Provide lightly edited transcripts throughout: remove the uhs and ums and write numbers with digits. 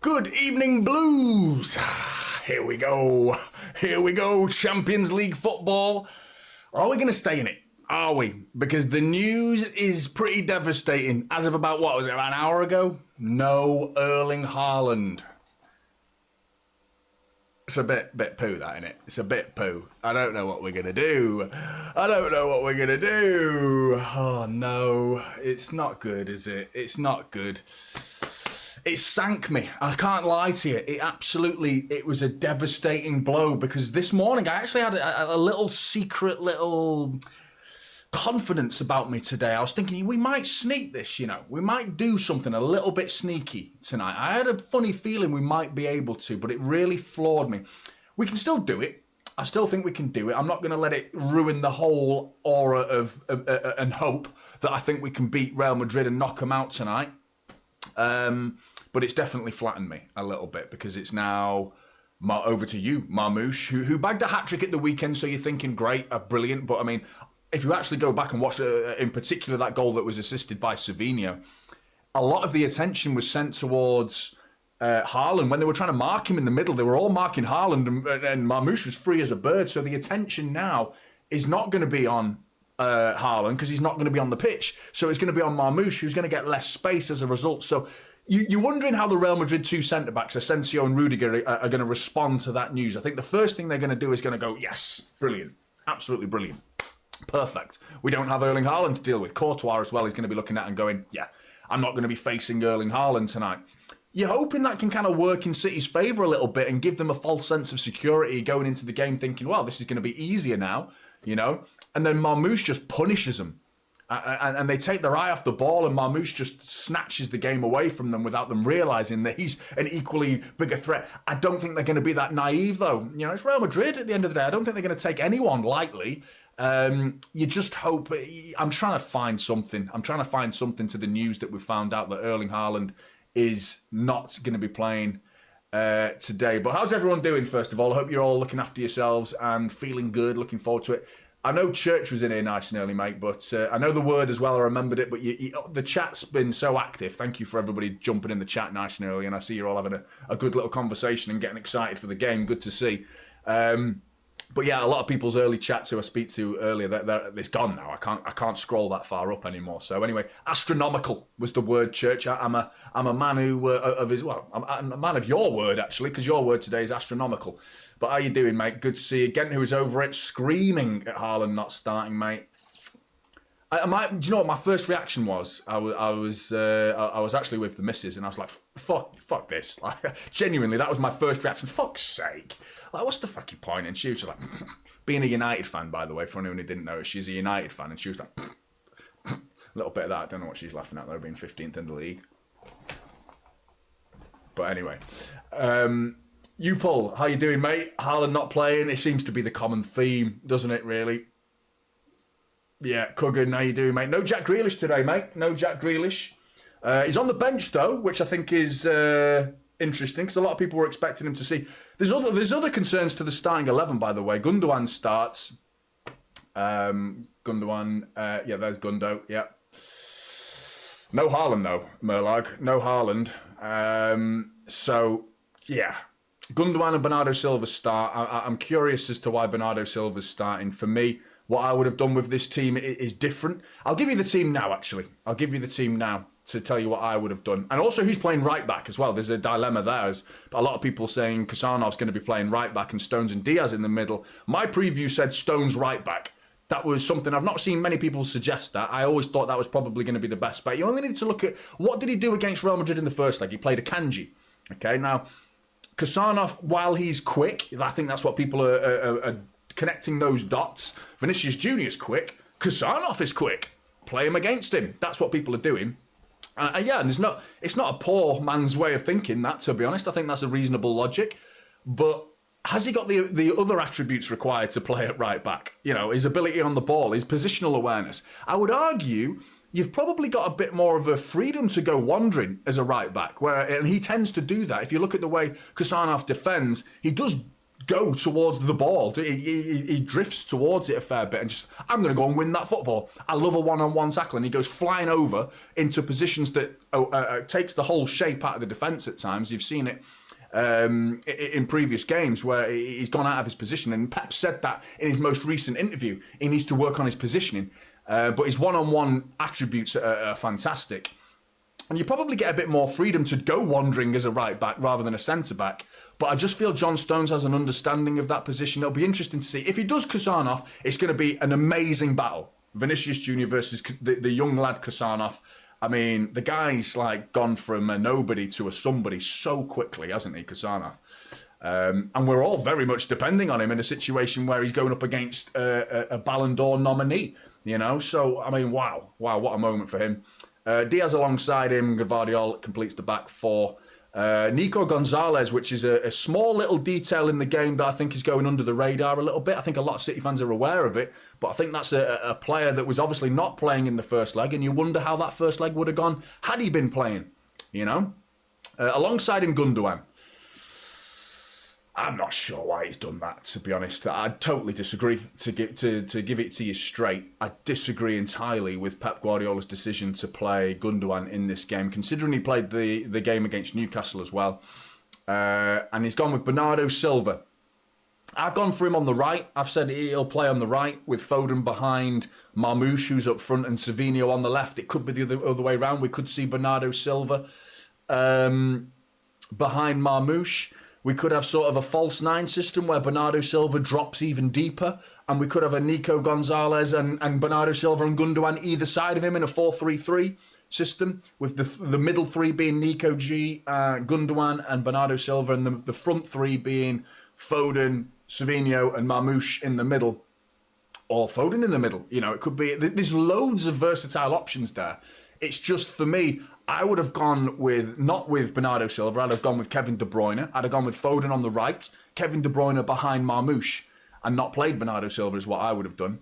Good evening, Blues. Here we go. Here we go. Champions League football. Are we going to stay in it? Are we? Because the news is pretty devastating. As of about, what was it, about an hour ago? No Erling Haaland. It's a bit poo, that, innit? It's a bit poo. I don't know what we're going to do. I don't know what we're going to do. Oh, no. It's not good, is it? It's not good. It sank me. I can't lie to you. It was a devastating blow because this morning I actually had a little secret little confidence about me today. I was thinking we might sneak this, you know. We might do something a little bit sneaky tonight. I had a funny feeling we might be able to, but it really floored me. We can still do it. I still think we can do it. I'm not going to let it ruin the whole aura of and hope that I think we can beat Real Madrid and knock them out tonight. But it's definitely flattened me a little bit because it's now over to you, Marmoush, who bagged a hat-trick at the weekend, so you're thinking, great, brilliant. But, I mean, if you actually go back and watch, in particular, that goal that was assisted by Savinho, a lot of the attention was sent towards Haaland. When they were trying to mark him in the middle, they were all marking Haaland, and Marmoush was free as a bird. So the attention now is not going to be on Haaland because he's not going to be on the pitch. So it's going to be on Marmoush, who's going to get less space as a result. So you're wondering how the Real Madrid two centre-backs, Asensio and Rudiger, are going to respond to that news. I think the first thing they're going to do is going to go, yes, brilliant, absolutely brilliant, perfect. We don't have Erling Haaland to deal with. Courtois as well, he's going to be looking at and going, yeah, I'm not going to be facing Erling Haaland tonight. You're hoping that can kind of work in City's favour a little bit and give them a false sense of security going into the game thinking, well, this is going to be easier now, you know? And then Marmoush just punishes them. And they take their eye off the ball and Marmoush just snatches the game away from them without them realising that he's an equally bigger threat. I don't think they're going to be that naive, though. You know, it's Real Madrid at the end of the day. I don't think they're going to take anyone lightly. You just hope... I'm trying to find something. I'm trying to find something to the news that we found out that Erling Haaland is not going to be playing today. But how's everyone doing, first of all? I hope you're all looking after yourselves and feeling good, looking forward to it. I know Church was in here nice and early, mate, but I know the word as well. I remembered it, but the chat's been so active. Thank you for everybody jumping in the chat nice and early, and I see you're all having a good little conversation and getting excited for the game. Good to see. But yeah, a lot of people's early chats who I speak to earlier, it's gone now. I can't scroll that far up anymore. So anyway, astronomical was the word, Church. I'm a man who of his. Well, I'm a man of your word actually, because your word today is astronomical. But how you doing, mate? Good to see you. Gent, who was over it, screaming at Haaland not starting, mate. Do you know what my first reaction was? I was actually with the missus, and I was like, fuck this. Like, genuinely, that was my first reaction. Fuck's sake. Like, what's the fucking point? And she was like, being a United fan, by the way, for anyone who didn't know, she's a United fan, and she was like, a little bit of that. I don't know what she's laughing at, though, being 15th in the league. But anyway, you, Paul, how you doing, mate? Haaland not playing. It seems to be the common theme, doesn't it, really? Yeah, Cuggan, how you doing, mate? No Jack Grealish today, mate. No Jack Grealish. He's on the bench, though, which I think is interesting, because a lot of people were expecting him to see. There's other concerns to the starting 11, by the way. Gundogan starts. Gundogan, yeah, there's Gundo, yeah. No Haaland, though, Merlag. No Haaland. So, yeah. Gundogan and Bernardo Silva start. I'm curious as to why Bernardo Silva's starting. For me, what I would have done with this team is different. I'll give you the team now, actually. I'll give you the team now to tell you what I would have done. And also who's playing right back as well. There's a dilemma there. There's a lot of people saying Kasanov's going to be playing right back and Stones and Diaz in the middle. My preview said Stones right back. That was something I've not seen many people suggest that. I always thought that was probably going to be the best bet. You only need to look at what did he do against Real Madrid in the first leg. He played a Kanji. Okay, now Kasanov, while he's quick, I think that's what people are connecting those dots. Vinicius Junior's quick. Kasanov is quick. Play him against him. That's what people are doing. Yeah, and it's not a poor man's way of thinking that, to be honest. I think that's a reasonable logic. But has he got the other attributes required to play at right back? You know, his ability on the ball, his positional awareness. I would argue you've probably got a bit more of a freedom to go wandering as a right back, and he tends to do that. If you look at the way Kasanov defends, he does go towards the ball. He drifts towards it a fair bit and just, I'm going to go and win that football. I love a one-on-one tackle, and he goes flying over into positions that takes the whole shape out of the defence at times. You've seen it in previous games where he's gone out of his position, and Pep said that in his most recent interview. He needs to work on his positioning, but his one-on-one attributes are fantastic. And you probably get a bit more freedom to go wandering as a right back rather than a centre back. But I just feel John Stones has an understanding of that position. It'll be interesting to see. If he does Kusanov, it's going to be an amazing battle. Vinicius Jr. versus the young lad Kusanov. I mean, the guy's like gone from a nobody to a somebody so quickly, hasn't he, Kusanov? And we're all very much depending on him in a situation where he's going up against a Ballon d'Or nominee, you know? So, I mean, wow, what a moment for him. Diaz alongside him, Gvardiol completes the back four. Nico Gonzalez, which is a small little detail in the game that I think is going under the radar a little bit. I think a lot of City fans are aware of it, but I think that's a player that was obviously not playing in the first leg, and you wonder how that first leg would have gone had he been playing, you know? Alongside him, Gundogan. I'm not sure why he's done that, to be honest. I totally disagree. To give it to you straight, I disagree entirely with Pep Guardiola's decision to play Gundogan in this game, considering he played the game against Newcastle as well. And he's gone with Bernardo Silva. I've gone for him on the right. I've said he'll play on the right with Foden behind Marmoush, who's up front, and Savinho on the left. It could be the other way around. We could see Bernardo Silva behind Marmoush. We could have sort of a false nine system where Bernardo Silva drops even deeper, and we could have a Nico Gonzalez and Bernardo Silva and Gundogan either side of him in a 4-3-3 system, with the middle three being Nico G, Gundogan and Bernardo Silva, and the front three being Foden, Savinho and Marmoush in the middle, or Foden in the middle. You know, it could be, there's loads of versatile options there. It's just, for me, I would have gone with, not with Bernardo Silva, I'd have gone with Kevin De Bruyne. I'd have gone with Foden on the right, Kevin De Bruyne behind Marmoush, and not played Bernardo Silva is what I would have done.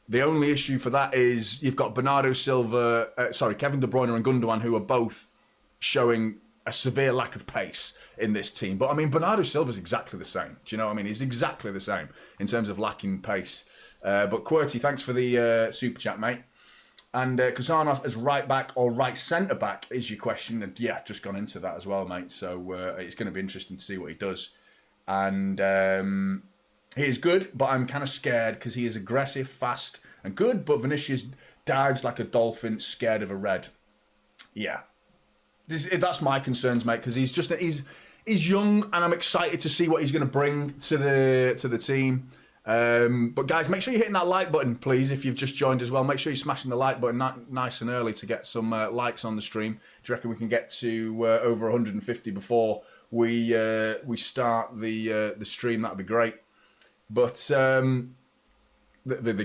The only issue for that is you've got Kevin De Bruyne and Gundogan, who are both showing a severe lack of pace in this team. But I mean, Bernardo Silva's exactly the same. Do you know what I mean? He's exactly the same in terms of lacking pace. But QWERTY, thanks for the super chat, mate. And Kusanov as right back or right centre back is your question. And yeah, just gone into that as well, mate. So it's going to be interesting to see what he does. And he is good, but I'm kind of scared because he is aggressive, fast and good. But Vinicius dives like a dolphin, scared of a red. Yeah, that's my concerns, mate. Because he's young, and I'm excited to see what he's going to bring to the team. But guys, make sure you're hitting that like button, please, if you've just joined as well. Make sure you're smashing the like button nice and early to get some likes on the stream. Do you reckon we can get to over 150 before we start the stream? That'd be great. But the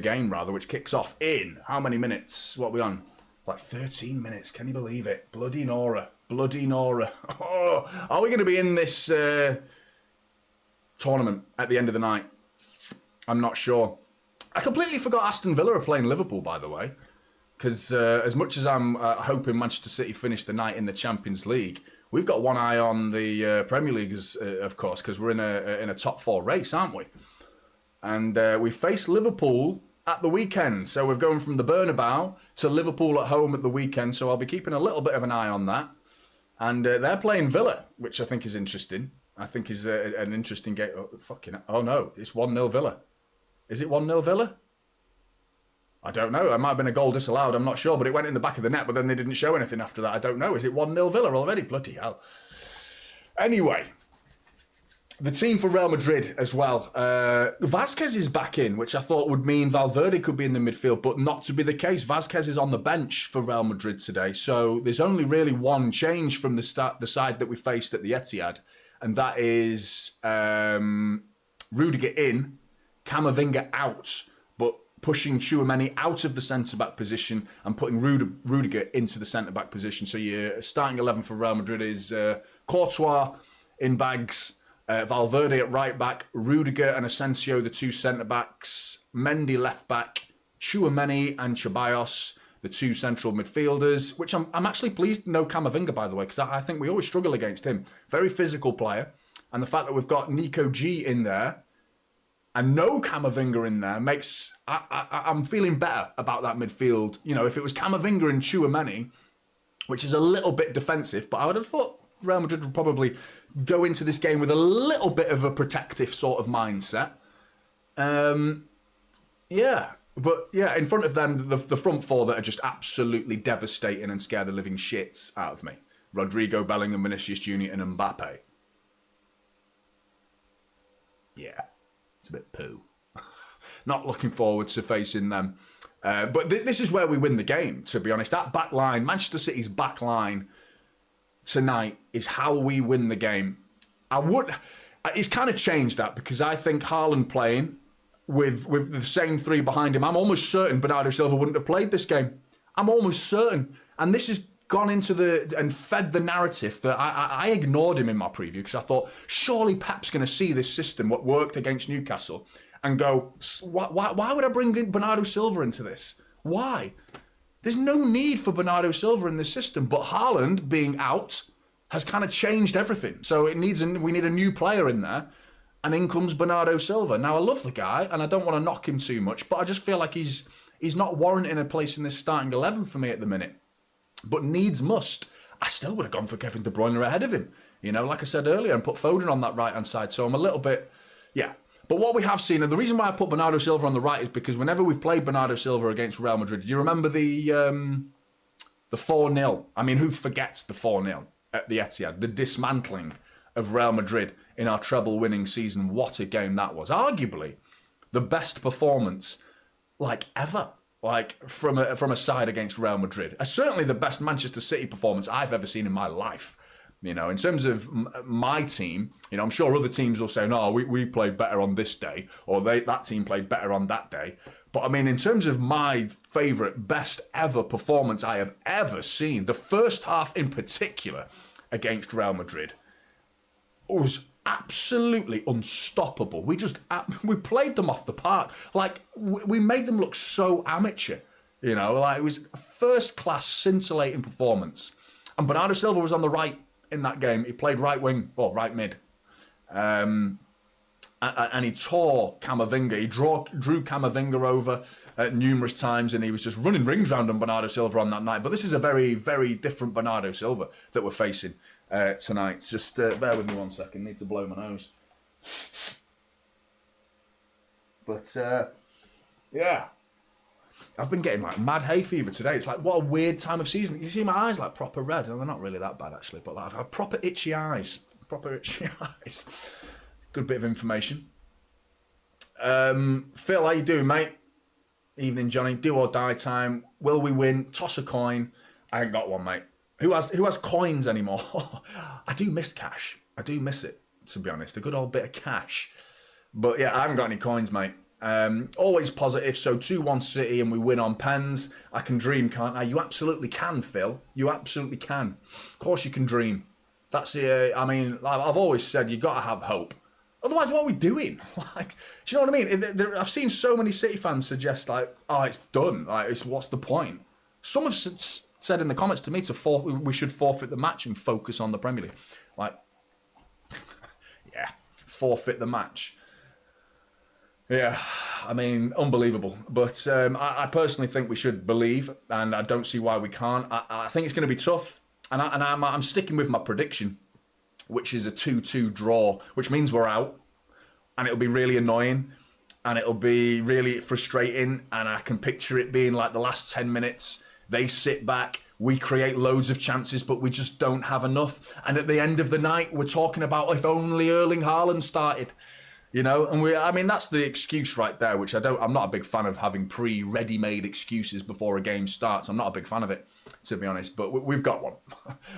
game, rather, which kicks off in how many minutes? What are we on? Like 13 minutes. Can you believe it? Bloody Nora. Oh, are we going to be in this tournament at the end of the night? I'm not sure. I completely forgot Aston Villa are playing Liverpool, by the way. Because as much as I'm hoping Manchester City finish the night in the Champions League, we've got one eye on the Premier League, of course, because we're in a top four race, aren't we? And we face Liverpool at the weekend. So we're going from the Bernabéu to Liverpool at home at the weekend. So I'll be keeping a little bit of an eye on that. And they're playing Villa, which I think is interesting. I think is an interesting game. Oh no, it's 1-0 Villa. Is it 1-0 Villa? I don't know. It might have been a goal disallowed. I'm not sure. But it went in the back of the net. But then they didn't show anything after that. I don't know. Is it 1-0 Villa already? Bloody hell. Anyway. The team for Real Madrid as well. Vasquez is back in, which I thought would mean Valverde could be in the midfield. But not to be the case. Vasquez is on the bench for Real Madrid today. So there's only really one change from the side that we faced at the Etihad. And that is Rudiger in, Camavinga out, but pushing Tchouaméni out of the centre-back position and putting Rudiger into the centre-back position. So your starting 11 for Real Madrid is Courtois in bags, Valverde at right-back, Rudiger and Asensio, the two centre-backs, Mendy left-back, Tchouaméni and Ceballos, the two central midfielders, which I'm actually pleased no Camavinga, by the way, because I think we always struggle against him. Very physical player. And the fact that we've got Nico G in there and no Camavinga in there makes... I'm feeling better about that midfield. You know, if it was Camavinga and Tchouaméni, which is a little bit defensive, but I would have thought Real Madrid would probably go into this game with a little bit of a protective sort of mindset. Yeah. But yeah, in front of them, the front four that are just absolutely devastating and scare the living shits out of me. Rodrigo, Bellingham, Vinicius Junior and Mbappe. Yeah, it's a bit poo. Not looking forward to facing them. But this is where we win the game, to be honest. That back line, Manchester City's back line tonight is how we win the game. It's kind of changed that because I think Haaland playing with the same three behind him, I'm almost certain Bernardo Silva wouldn't have played this game. I'm almost certain. And this has gone into and fed the narrative that I ignored him in my preview because I thought, surely Pep's going to see this system, what worked against Newcastle, and go, why would I bring Bernardo Silva into this? Why? There's no need for Bernardo Silva in this system, but Haaland being out has kind of changed everything. So we need a new player in there. And in comes Bernardo Silva. Now, I love the guy, and I don't want to knock him too much, but I just feel like he's not warranting a place in this starting 11 for me at the minute. But needs must. I still would have gone for Kevin De Bruyne ahead of him. You know, like I said earlier, and put Foden on that right-hand side. So I'm a little bit, yeah. But what we have seen, and the reason why I put Bernardo Silva on the right is because whenever we've played Bernardo Silva against Real Madrid, do you remember the 4-0? I mean, who forgets the 4-0 at the Etihad? The dismantling of Real Madrid in our treble-winning season. What a game that was. Arguably, the best performance, like, ever. Like, from a side against Real Madrid. Certainly the best Manchester City performance I've ever seen in my life. You know, in terms of my team, you know, I'm sure other teams will say, no, we played better on this day, or that team played better on that day. But, I mean, in terms of my favourite, best ever performance I have ever seen, the first half in particular against Real Madrid was absolutely unstoppable. We played them off the park. Like, we made them look so amateur. You know, like, it was a first-class, scintillating performance. And Bernardo Silva was on the right in that game. He played right wing, or right mid. And he tore Camavinga. He drew Camavinga over numerous times, and he was just running rings around on Bernardo Silva on that night. But this is a very, very different Bernardo Silva that we're facing tonight. Just bear with me 1 second. Need to blow my nose. But yeah, I've been getting like mad hay fever today. It's like, what a weird time of season. You see my eyes like proper red, and they're not really that bad actually, but like, I've had proper itchy eyes. Good bit of information. Phil, how you doing, mate? Evening, Johnny. Do or die time. Will we win? Toss a coin. I ain't got one, mate. Who has coins anymore? I do miss cash. I do miss it, to be honest. A good old bit of cash. But yeah, I haven't got any coins, mate. Always positive. So 2-1 City and we win on pens. I can dream, can't I? You absolutely can, Phil. You absolutely can. Of course you can dream. That's it. I mean, I've always said you got to have hope. Otherwise, what are we doing? Like, do you know what I mean? I've seen so many City fans suggest, like, oh, it's done. Like, what's the point? Some have said in the comments to me we should forfeit the match and focus on the Premier League. Like, yeah, forfeit the match. Yeah, I mean, unbelievable. But I personally think we should believe, and I don't see why we can't. I think it's going to be tough, and I'm sticking with my prediction, which is a 2-2 draw, which means we're out, and it'll be really annoying, and it'll be really frustrating, and I can picture it being like the last 10 minutes, they sit back, we create loads of chances, but we just don't have enough, and at the end of the night, we're talking about if only Erling Haaland started, you know, and I mean, that's the excuse right there, which I'm not a big fan of having ready-made excuses before a game starts. I'm not a big fan of it, to be honest, but we've got one.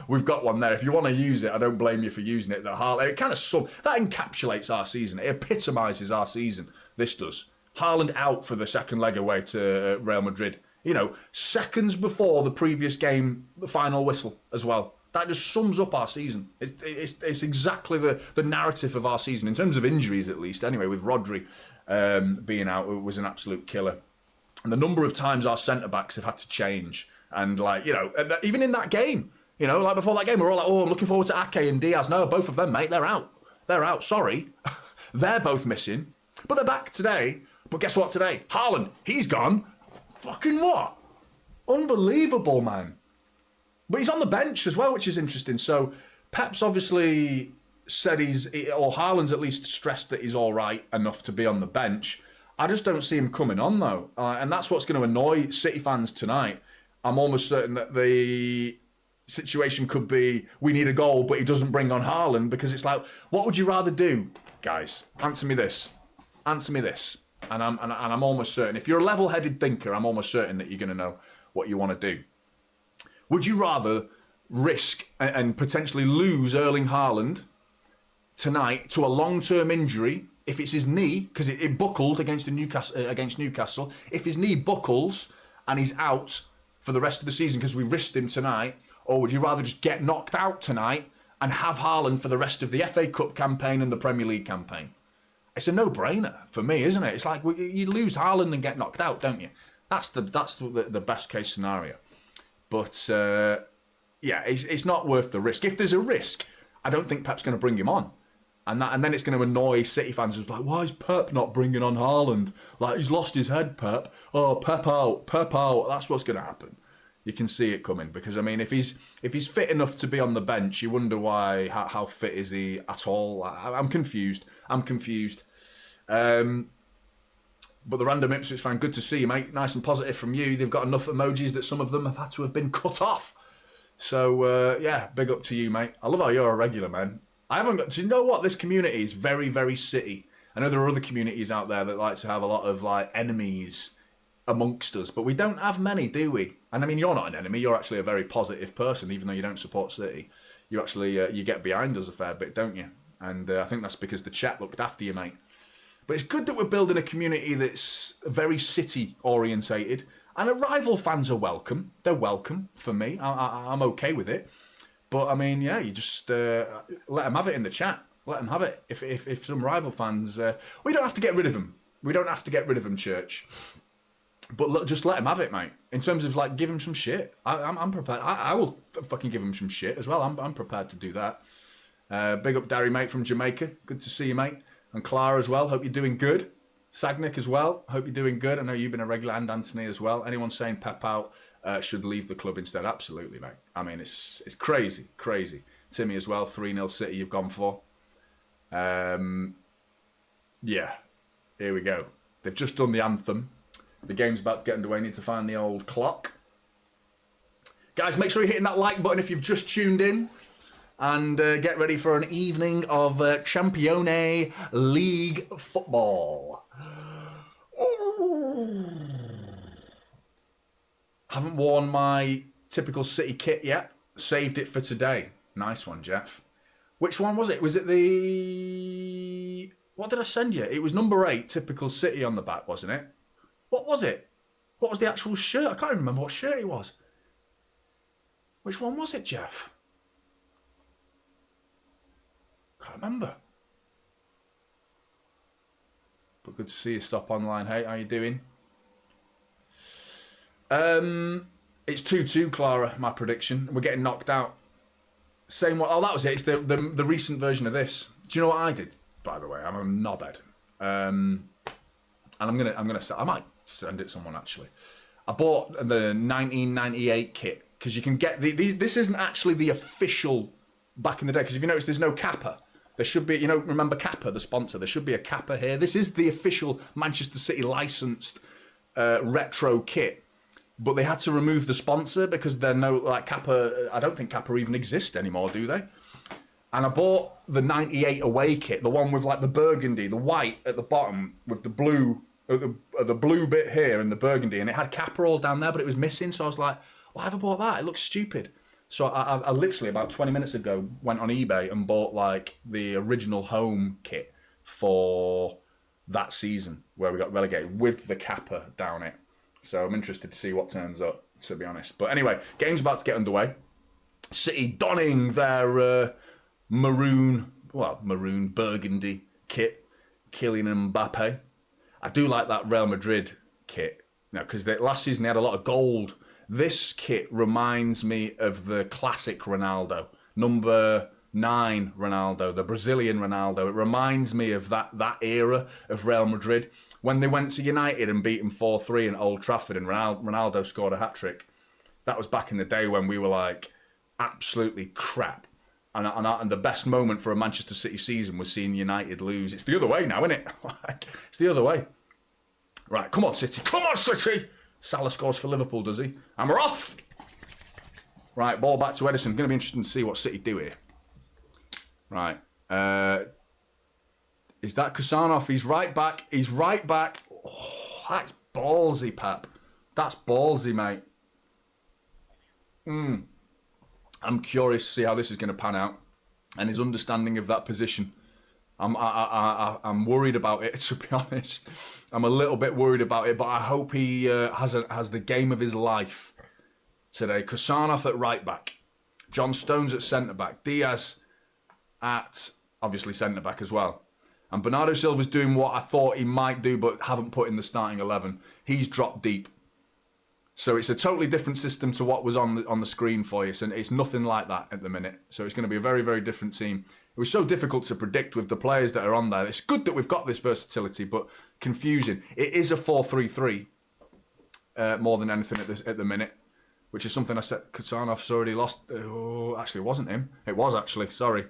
We've got one there. If you want to use it, I don't blame you for using it. That encapsulates our season. It epitomises our season. This does. Haaland out for the second leg away to Real Madrid. You know, seconds before the previous game, the final whistle as well. That just sums up our season. It's exactly the narrative of our season, in terms of injuries at least. Anyway, with Rodri being out, it was an absolute killer. And the number of times our centre-backs have had to change. And, like, you know, even in that game, you know, like before that game, we're all like, oh, I'm looking forward to Ake and Diaz. No, both of them, mate, they're out. They're out, sorry. They're both missing. But they're back today. But guess what today? Haaland, he's gone. Fucking what? Unbelievable, man. But he's on the bench as well, which is interesting. So Pep's obviously said or Haaland's at least stressed that he's all right enough to be on the bench. I just don't see him coming on, though. And that's what's going to annoy City fans tonight. I'm almost certain that the situation could be, we need a goal, but he doesn't bring on Haaland, because it's like, what would you rather do, guys? Answer me this. Answer me this. And I'm almost certain, if you're a level-headed thinker, I'm almost certain that you're going to know what you want to do. Would you rather risk and potentially lose Erling Haaland tonight to a long-term injury, if it's his knee, because it buckled against Newcastle, if his knee buckles and he's out for the rest of the season because we risked him tonight, or would you rather just get knocked out tonight and have Haaland for the rest of the FA Cup campaign and the Premier League campaign? It's a no-brainer for me, isn't it? It's like, you lose Haaland and get knocked out, don't you? That's the best case scenario. But yeah, it's not worth the risk. If there's a risk, I don't think Pep's going to bring him on. And then it's going to annoy City fans who's like, why is Pep not bringing on Haaland? Like, he's lost his head, Pep. Oh, Pep out, Pep out. That's what's going to happen. You can see it coming, because I mean, if he's fit enough to be on the bench, you wonder why. How fit is he at all? I'm confused. But the random Ipswich fan, good to see you, mate. Nice and positive from you. They've got enough emojis that some of them have had to have been cut off. So yeah, big up to you, mate. I love how you're a regular, man. I haven't got. Do you know what? This community is very, very City. I know there are other communities out there that like to have a lot of like enemies amongst us, but we don't have many, do we? And I mean, you're not an enemy. You're actually a very positive person, even though you don't support City. You actually you get behind us a fair bit, don't you? And I think that's because the chat looked after you, mate. But it's good that we're building a community that's very City orientated, and rival fans are welcome. They're welcome for me. I'm okay with it. But I mean, yeah, you just let them have it in the chat. Let them have it. If some rival fans, we don't have to get rid of them. We don't have to get rid of them, Church. But look, just let them have it, mate. In terms of like, give them some shit. I'm prepared. I will fucking give them some shit as well. I'm prepared to do that. Big up Darry, mate, from Jamaica. Good to see you, mate. And Clara as well. Hope you're doing good. Sagnick as well. Hope you're doing good. I know you've been a regular, and Anthony as well. Anyone saying Pep out should leave the club instead? Absolutely, mate. I mean, it's crazy. Timmy as well. 3-0 City you've gone for. Yeah. Here we go. They've just done the anthem. The game's about to get underway. Need to find the old clock. Guys, make sure you're hitting that like button if you've just tuned in. And get ready for an evening of Champions League football. Haven't worn my typical City kit yet. Saved it for today. Nice one, Jeff. Which one was it? Was it the... What did I send you? It was number 8, typical City on the back, wasn't it? What was it? What was the actual shirt? I can't even remember what shirt it was. Which one was it, Jeff? Can't remember. But good to see you. Stop online. Hey, how you doing? It's 2-2, Clara, my prediction. We're getting knocked out. Same what? Oh, that was it. It's the recent version of this. Do you know what I did, by the way? I'm a knobhead. And I'm gonna I might send it to someone actually. I bought the 1998 kit because you can get these. This isn't actually the official back in the day, because if you notice, there's no Kappa. There should be, remember Kappa, the sponsor? There should be a Kappa here. This is the official Manchester City licensed retro kit. But they had to remove the sponsor because they're no, like Kappa, I don't think Kappa even exist anymore, do they? And I bought the 98 away kit, the one with like the burgundy, the white at the bottom with the blue, the blue bit here and the burgundy. And it had Kappa all down there, but it was missing. So I was like, why have I bought that? It looks stupid. So I literally about 20 minutes ago went on eBay and bought like the original home kit for that season where we got relegated with the Kappa down it. So I'm interested to see what turns up, to be honest. But anyway, game's about to get underway. City donning their maroon burgundy kit. Kylian Mbappe. I do like that Real Madrid kit. Because last season they had a lot of gold. This kit reminds me of the classic Ronaldo. Number 2009 Ronaldo, the Brazilian Ronaldo. It reminds me of that era of Real Madrid when they went to United and beat them 4-3 in Old Trafford and Ronaldo scored a hat-trick. That was back in the day when we were like absolutely crap. And the best moment for a Manchester City season was seeing United lose. It's the other way now, isn't it? It's the other way. Right, come on, City. Come on, City! Salah scores for Liverpool, does he? And we're off! Right, ball back to Ederson. Going to be interesting to see what City do here. Right. Is that Kusanov? He's right back. He's right back. Oh, that's ballsy, Pep. That's ballsy, mate. I'm curious to see how this is going to pan out and his understanding of that position. I'm worried about it, to be honest. I'm a little bit worried about it, but I hope he has the game of his life today. Kusanov at right back, John Stones at centre back, Diaz at obviously centre back as well, and Bernardo Silva's doing what I thought he might do, but haven't put in the starting 11. He's dropped deep. So it's a totally different system to what was on the screen for you. And it's nothing like that at the minute. So it's going to be a very, very different team. It was so difficult to predict with the players that are on there. It's good that we've got this versatility, but confusing. It is a 4-3-3 more than anything at the minute, which is something I said Kusanov's already lost. Oh, actually, it wasn't him. It was actually, sorry.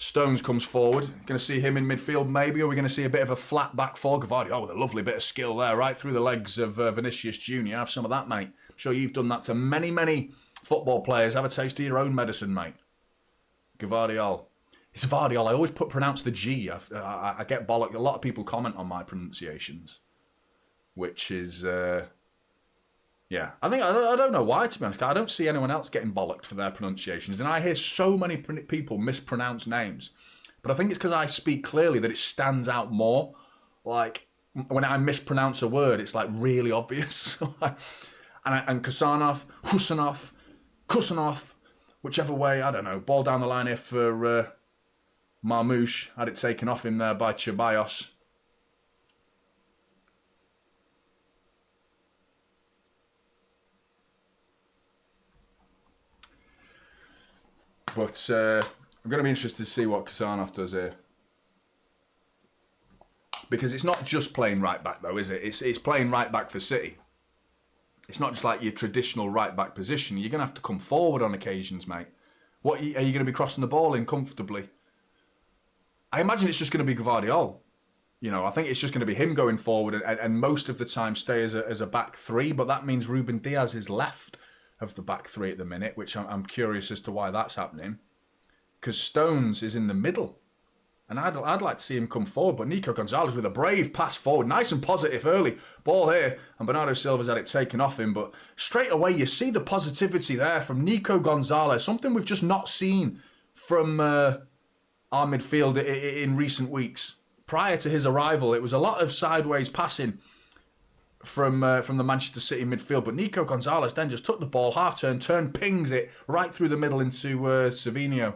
Stones comes forward. Going to see him in midfield maybe, or we're going to see a bit of a flat back four. Gvardiol with a lovely bit of skill there, right through the legs of Vinicius Jr. Have some of that, mate. I'm sure you've done that to many, many football players. Have a taste of your own medicine, mate. Gvardiol. It's Vardiol. I always pronounce the G. I get bollocked. A lot of people comment on my pronunciations, which is... yeah, I don't know why, to be honest. I don't see anyone else getting bollocked for their pronunciations. And I hear so many people mispronounce names. But I think it's because I speak clearly that it stands out more. Like, when I mispronounce a word, it's like really obvious. and Kusanov, Kusanov, whichever way, I don't know. Ball down the line here for Marmoush. Had it taken off him there by Ceballos. But I'm going to be interested to see what Kusanov does here. Because it's not just playing right back, though, is it? It's playing right back for City. It's not just like your traditional right back position. You're going to have to come forward on occasions, mate. What are you going to be crossing the ball in comfortably? I imagine it's just going to be Gvardiol. You know, I think it's just going to be him going forward and most of the time stay as a back three. But that means Ruben Diaz is left of the back three at the minute, which I'm curious as to why that's happening. Because Stones is in the middle. And I'd like to see him come forward. But Nico Gonzalez with a brave pass forward. Nice and positive early. Ball here. And Bernardo Silva's had it taken off him. But straight away, you see the positivity there from Nico Gonzalez. Something we've just not seen from our midfield in recent weeks. Prior to his arrival, it was a lot of sideways passing from the Manchester City midfield. But Nico Gonzalez then just took the ball, half-turn, pings it right through the middle into Savinho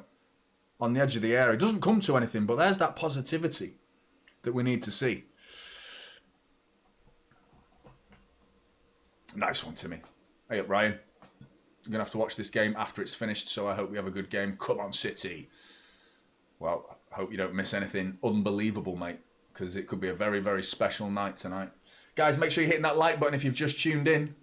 on the edge of the area. It doesn't come to anything, but there's that positivity that we need to see. Nice one, Timmy. Hey up, Ryan. I'm going to have to watch this game after it's finished, so I hope we have a good game. Come on, City. Well, I hope you don't miss anything unbelievable, mate, because it could be a very, very special night tonight. Guys, make sure you're hitting that like button if you've just tuned in.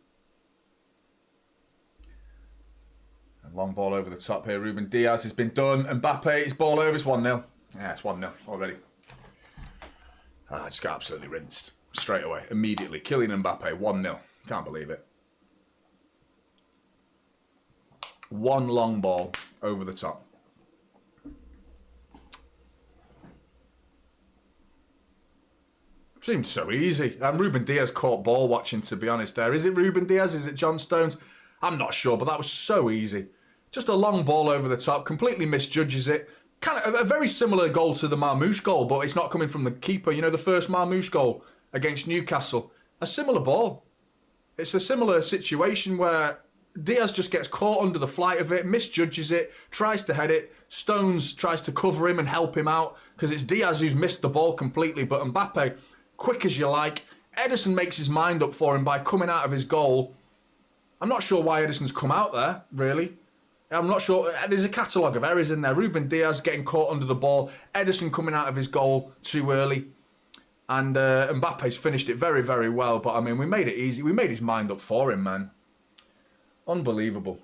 A long ball over the top here. Ruben Diaz has been done. Mbappe, his ball over. It's 1-0. Yeah, it's 1-0 already. I just got absolutely rinsed. Straight away. Immediately. Kylian Mbappe, 1-0. Can't believe it. One long ball over the top. Seemed so easy. And Ruben Diaz caught ball watching, to be honest there. Is it Ruben Diaz? Is it John Stones? I'm not sure, but that was so easy. Just a long ball over the top. Completely misjudges it. Kind of a very similar goal to the Marmoush goal, but it's not coming from the keeper. You know, the first Marmoush goal against Newcastle. A similar ball. It's a similar situation where Diaz just gets caught under the flight of it, misjudges it, tries to head it. Stones tries to cover him and help him out because it's Diaz who's missed the ball completely. But Mbappe, quick as you like. Ederson makes his mind up for him by coming out of his goal. I'm not sure why Ederson's come out there, really. I'm not sure. There's a catalogue of errors in there. Ruben Diaz getting caught under the ball. Ederson coming out of his goal too early. And Mbappe's finished it very, very well. But, I mean, we made it easy. We made his mind up for him, man. Unbelievable.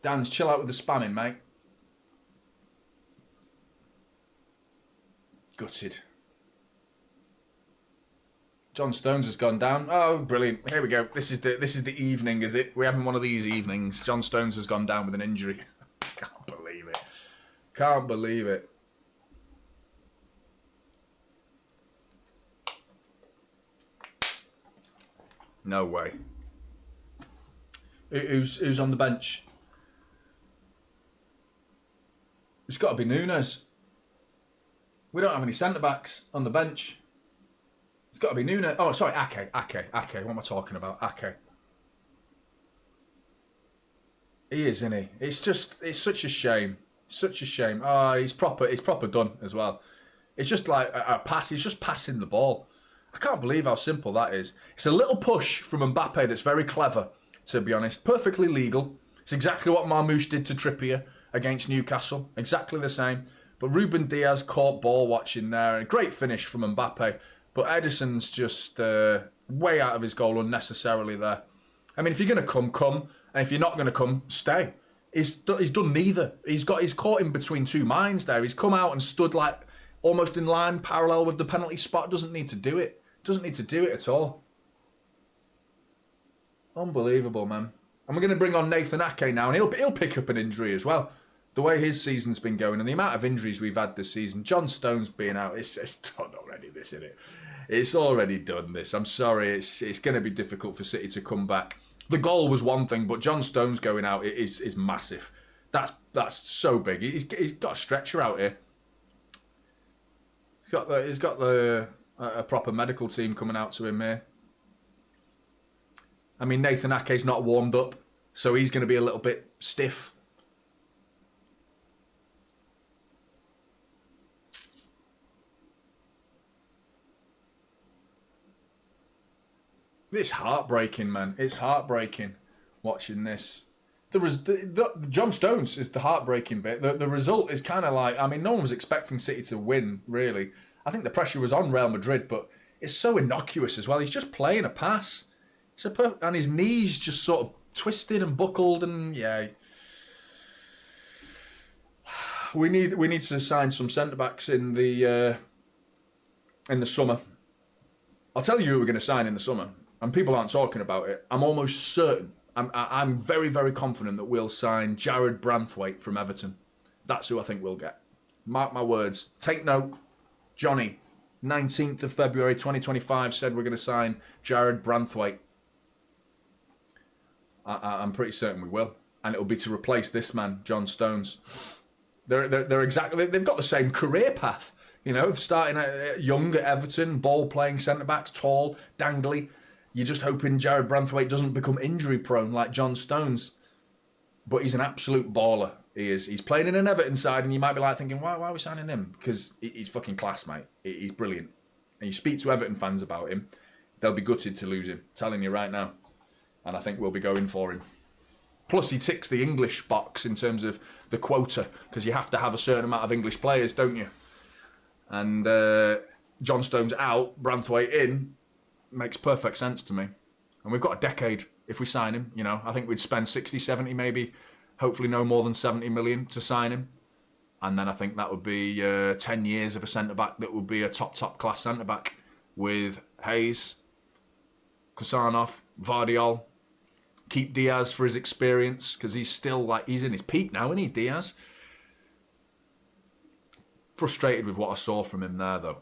Dan's, chill out with the spamming, mate. Gutted. John Stones has gone down. Oh, brilliant. Here we go. This is the evening, is it? We're having one of these evenings. John Stones has gone down with an injury. Can't believe it. Can't believe it. No way. Who's on the bench? It's got to be Nunes. We don't have any centre-backs on the bench. It's got to be Nunes. Oh, sorry, Ake. What am I talking about? Ake. He is, isn't he? It's such a shame. Such a shame. Oh, he's proper done as well. It's just like a pass. He's just passing the ball. I can't believe how simple that is. It's a little push from Mbappe that's very clever, to be honest. Perfectly legal. It's exactly what Marmoush did to Trippier against Newcastle. Exactly the same. But Ruben Diaz caught ball watching there. A great finish from Mbappe. But Ederson's just way out of his goal unnecessarily there. I mean, if you're going to come. And if you're not going to come, stay. He's done neither. He's caught in between two minds there. He's come out and stood like almost in line, parallel with the penalty spot. Doesn't need to do it. Doesn't need to do it at all. Unbelievable, man. And we're going to bring on Nathan Ake now, and he'll pick up an injury as well. The way his season's been going and the amount of injuries we've had this season. John Stones being out, it's done already, this, isn't it? It's already done, this. I'm sorry, it's going to be difficult for City to come back. The goal was one thing, but John Stones going out is massive. That's so big. He's got a stretcher out here. He's got a proper medical team coming out to him here. I mean, Nathan Ake's not warmed up, so he's going to be a little bit stiff. It's heartbreaking, man. It's heartbreaking watching this. John Stones is the heartbreaking bit. The result is kind of like, I mean, no one was expecting City to win, really. I think the pressure was on Real Madrid, but it's so innocuous as well. He's just playing a pass. And his knees just sort of twisted and buckled, and yeah. We need to sign some centre-backs in the summer. I'll tell you who we're going to sign in the summer. And people aren't talking about it. I'm almost certain. I'm very, very confident that we'll sign Jared Branthwaite from Everton. That's who I think we'll get. Mark my words. Take note. Jonny, 19th of February 2025, said we're going to sign Jared Branthwaite. I'm pretty certain we will. And it'll be to replace this man, John Stones. They're exactly... They've got the same career path. You know, starting young at Everton, ball-playing centre-backs, tall, dangly. You're just hoping Jared Branthwaite doesn't become injury-prone like John Stones. But he's an absolute baller. He is. He's playing in an Everton side, and you might be like thinking, why are we signing him? Because he's fucking class, mate. He's brilliant. And you speak to Everton fans about him, they'll be gutted to lose him. Telling you right now. And I think we'll be going for him. Plus, he ticks the English box in terms of the quota, because you have to have a certain amount of English players, don't you? And John Stones out, Branthwaite in, makes perfect sense to me. And we've got a decade if we sign him. You know, I think we'd spend 60, 70, maybe, hopefully no more than 70 million to sign him. And then I think that would be 10 years of a centre-back that would be a top class centre-back with Hayes, Kusanov, Vardiol. Keep Diaz for his experience, because he's still he's in his peak now, isn't he, Diaz? Frustrated with what I saw from him there, though.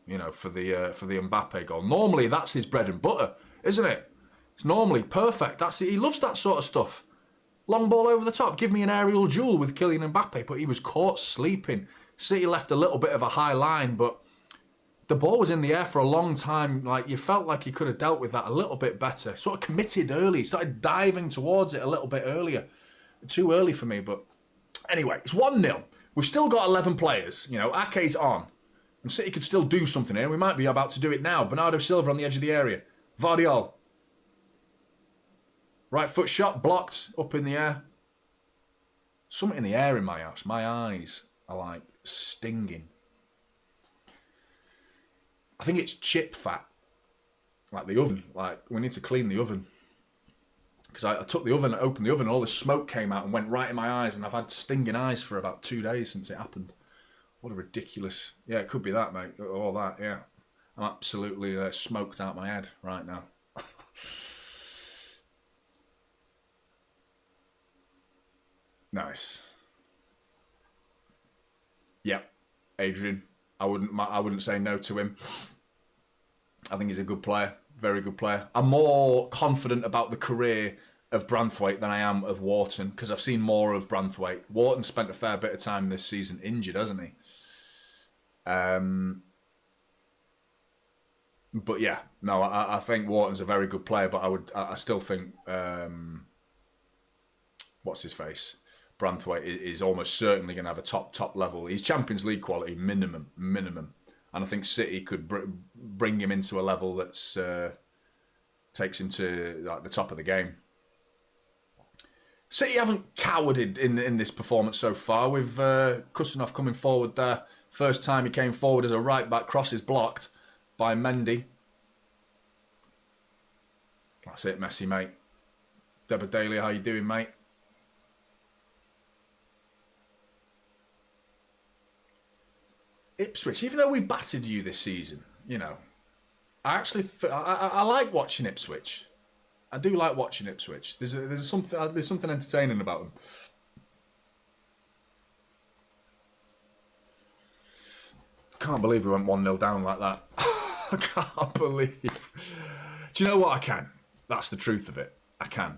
You know, for the Mbappe goal. Normally, that's his bread and butter, isn't it? It's normally perfect. That's it. He loves that sort of stuff. Long ball over the top. Give me an aerial duel with Kylian Mbappe, but he was caught sleeping. City left a little bit of a high line, but the ball was in the air for a long time. Like, you felt like he could have dealt with that a little bit better. Sort of committed early. Started diving towards it a little bit earlier. Too early for me, but anyway, it's 1-0. We've still got 11 players. You know, Ake's on. And City could still do something here. We might be about to do it now. Bernardo Silva on the edge of the area. Vardiol. Right foot shot, blocked, up in the air. Something in the air in my house. My eyes are like stinging. I think it's chip fat. Like the oven. Like, we need to clean the oven. Because I took the oven, opened the oven, and all the smoke came out and went right in my eyes. And I've had stinging eyes for about 2 days since it happened. What a ridiculous... Yeah, it could be that, mate. All that, yeah. I'm absolutely smoked out my head right now. Nice. Yep, Adrian. I wouldn't say no to him. I think he's a good player, very good player. I'm more confident about the career of Branthwaite than I am of Wharton because I've seen more of Branthwaite. Wharton spent a fair bit of time this season injured, hasn't he? But yeah, no, I think Wharton's a very good player, but I still think what's his face? Branthwaite is almost certainly going to have a top level. He's Champions League quality minimum, and I think City could bring him into a level that's takes him to like the top of the game. City haven't cowered in this performance so far. With Kusanov coming forward there, first time he came forward as a right back, cross is blocked by Mendy. That's it, Messi, mate. Deborah Daly, how you doing, mate? Ipswich, even though we've battered you this season, you know, I like watching Ipswich. I do like watching Ipswich. There's something entertaining about them. Can't believe we went 1-0 down like that. I can't believe. Do you know what? I can. That's the truth of it. I can.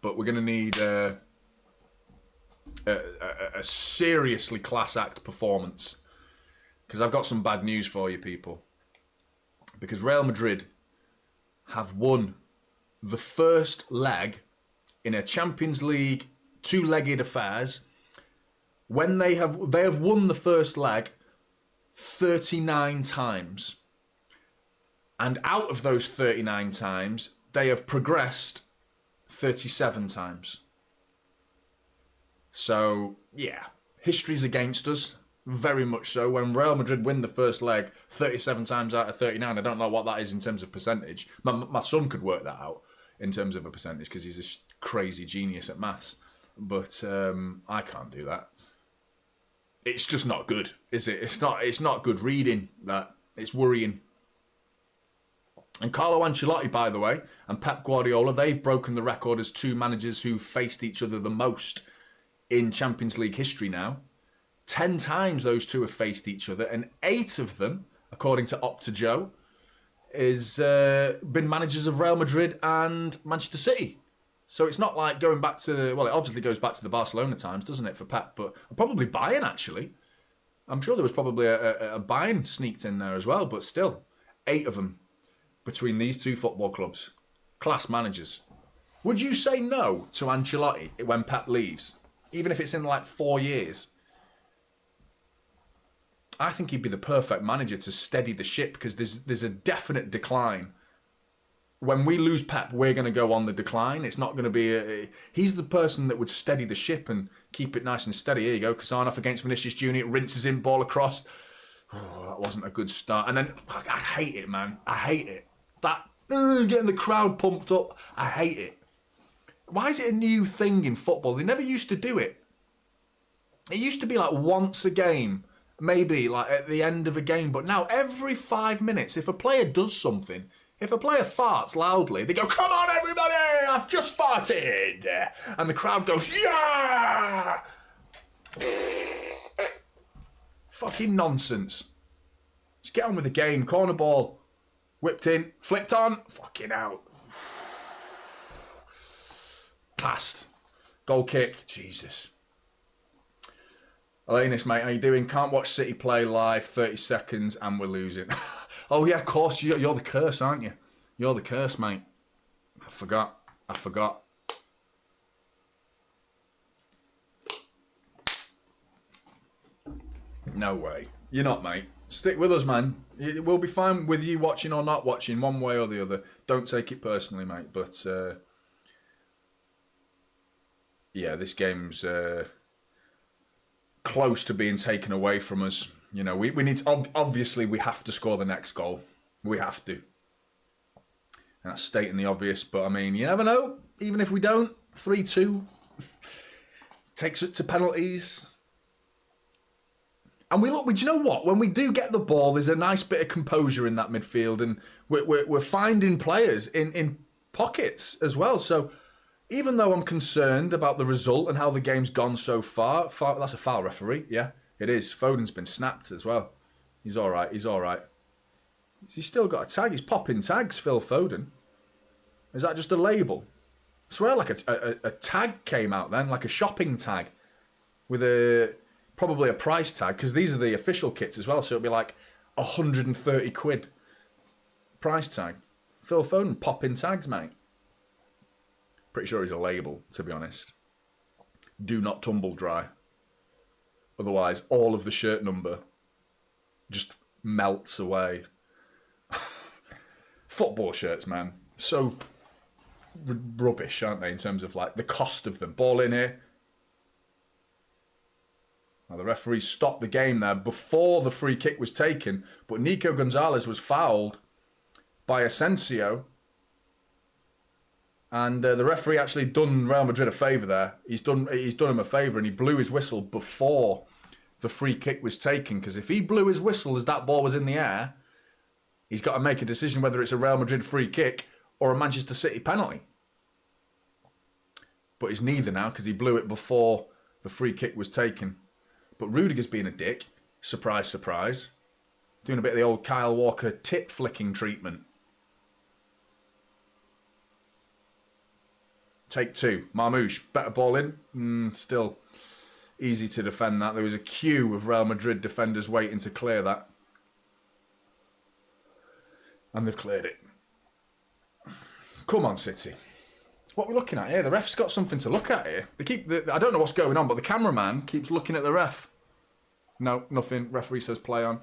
But we're going to need a seriously class act performance, because I've got some bad news for you people. Because Real Madrid have won the first leg in a Champions League two-legged affairs. When they have won the first leg 39 times, and out of those 39 times they have progressed 37 times. So, yeah, history's against us, very much so. When Real Madrid win the first leg 37 times out of 39, I don't know what that is in terms of percentage. My son could work that out in terms of a percentage because he's a crazy genius at maths. But I can't do that. It's just not good, is it? It's not good reading, that. It's worrying. And Carlo Ancelotti, by the way, and Pep Guardiola, they've broken the record as two managers who faced each other the most in Champions League history now. 10 times those two have faced each other, and 8 of them, according to Opta Joe, is been managers of Real Madrid and Manchester City. So it's not like going back to, well, it obviously goes back to the Barcelona times, doesn't it, for Pep? But probably Bayern, actually. I'm sure there was probably a Bayern sneaked in there as well, but still, 8 of them between these two football clubs. Class managers. Would you say no to Ancelotti when Pep leaves? Even if it's in like 4 years? I think he'd be the perfect manager to steady the ship, because there's a definite decline. When we lose Pep, we're going to go on the decline. It's not going to be... he's the person that would steady the ship and keep it nice and steady. Here you go, Kasanoff against Vinicius Junior. Rinses in, ball across. Oh, that wasn't a good start. And then, I hate it, man. I hate it. That, getting the crowd pumped up. I hate it. Why is it a new thing in football? They never used to do it. It used to be like once a game, maybe like at the end of a game. But now every 5 minutes, if a player does something, if a player farts loudly, they go, "Come on, everybody, I've just farted." And the crowd goes, "Yeah!" Fucking nonsense. Let's get on with the game. Corner ball. Whipped in. Flicked on. Fucking out. Passed. Goal kick. Jesus. Elenis, mate, how you doing? Can't watch City play live. 30 seconds and we're losing. Oh, yeah, of course. You're the curse, aren't you? You're the curse, mate. I forgot. No way. You're not, mate. Stick with us, man. We'll be fine with you watching or not watching, one way or the other. Don't take it personally, mate. But, yeah, this game's close to being taken away from us. You know, we need to, obviously, we have to score the next goal. We have to. And that's stating the obvious. But, I mean, you never know. Even if we don't, 3-2 takes it to penalties. And do you know what? When we do get the ball, there's a nice bit of composure in that midfield, and we're finding players in pockets as well. So even though I'm concerned about the result and how the game's gone so far, that's a foul, referee. Yeah, it is. Foden's been snapped as well. He's all right. He's all right. He's still got a tag. He's popping tags, Phil Foden. Is that just a label? I swear like a tag came out then, like a shopping tag with probably a price tag, because these are the official kits as well, so it'll be like 130 quid price tag. Phil Foden popping tags, mate. Pretty sure he's a label, to be honest. Do not tumble dry. Otherwise, all of the shirt number just melts away. Football shirts, man. So rubbish, aren't they, in terms of like the cost of them. Ball in here. Now, the referee stopped the game there before the free kick was taken, but Nico Gonzalez was fouled by Asensio. And the referee actually done Real Madrid a favour there. He's done him a favour, and he blew his whistle before the free kick was taken. Because if he blew his whistle as that ball was in the air, he's got to make a decision whether it's a Real Madrid free kick or a Manchester City penalty. But it's neither now, because he blew it before the free kick was taken. But Rudiger's being a dick. Surprise, surprise. Doing a bit of the old Kyle Walker tip flicking treatment. Take two. Marmoush, better ball in. Still easy to defend that. There was a queue of Real Madrid defenders waiting to clear that. And they've cleared it. Come on, City. What are we looking at here? The ref's got something to look at here. I don't know what's going on, but the cameraman keeps looking at the ref. No, nothing. Referee says play on.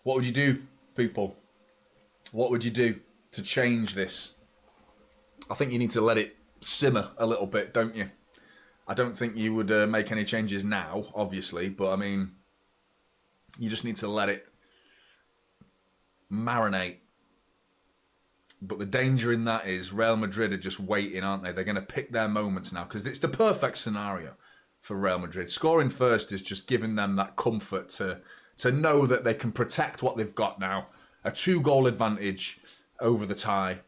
What would you do, people? What would you do to change this? I think you need to let it simmer a little bit, don't you? I don't think you would make any changes now, obviously, but I mean, you just need to let it marinate. But the danger in that is Real Madrid are just waiting, aren't they? They're going to pick their moments now, because it's the perfect scenario for Real Madrid. Scoring first is just giving them that comfort to know that they can protect what they've got now. A 2-goal advantage over the tie.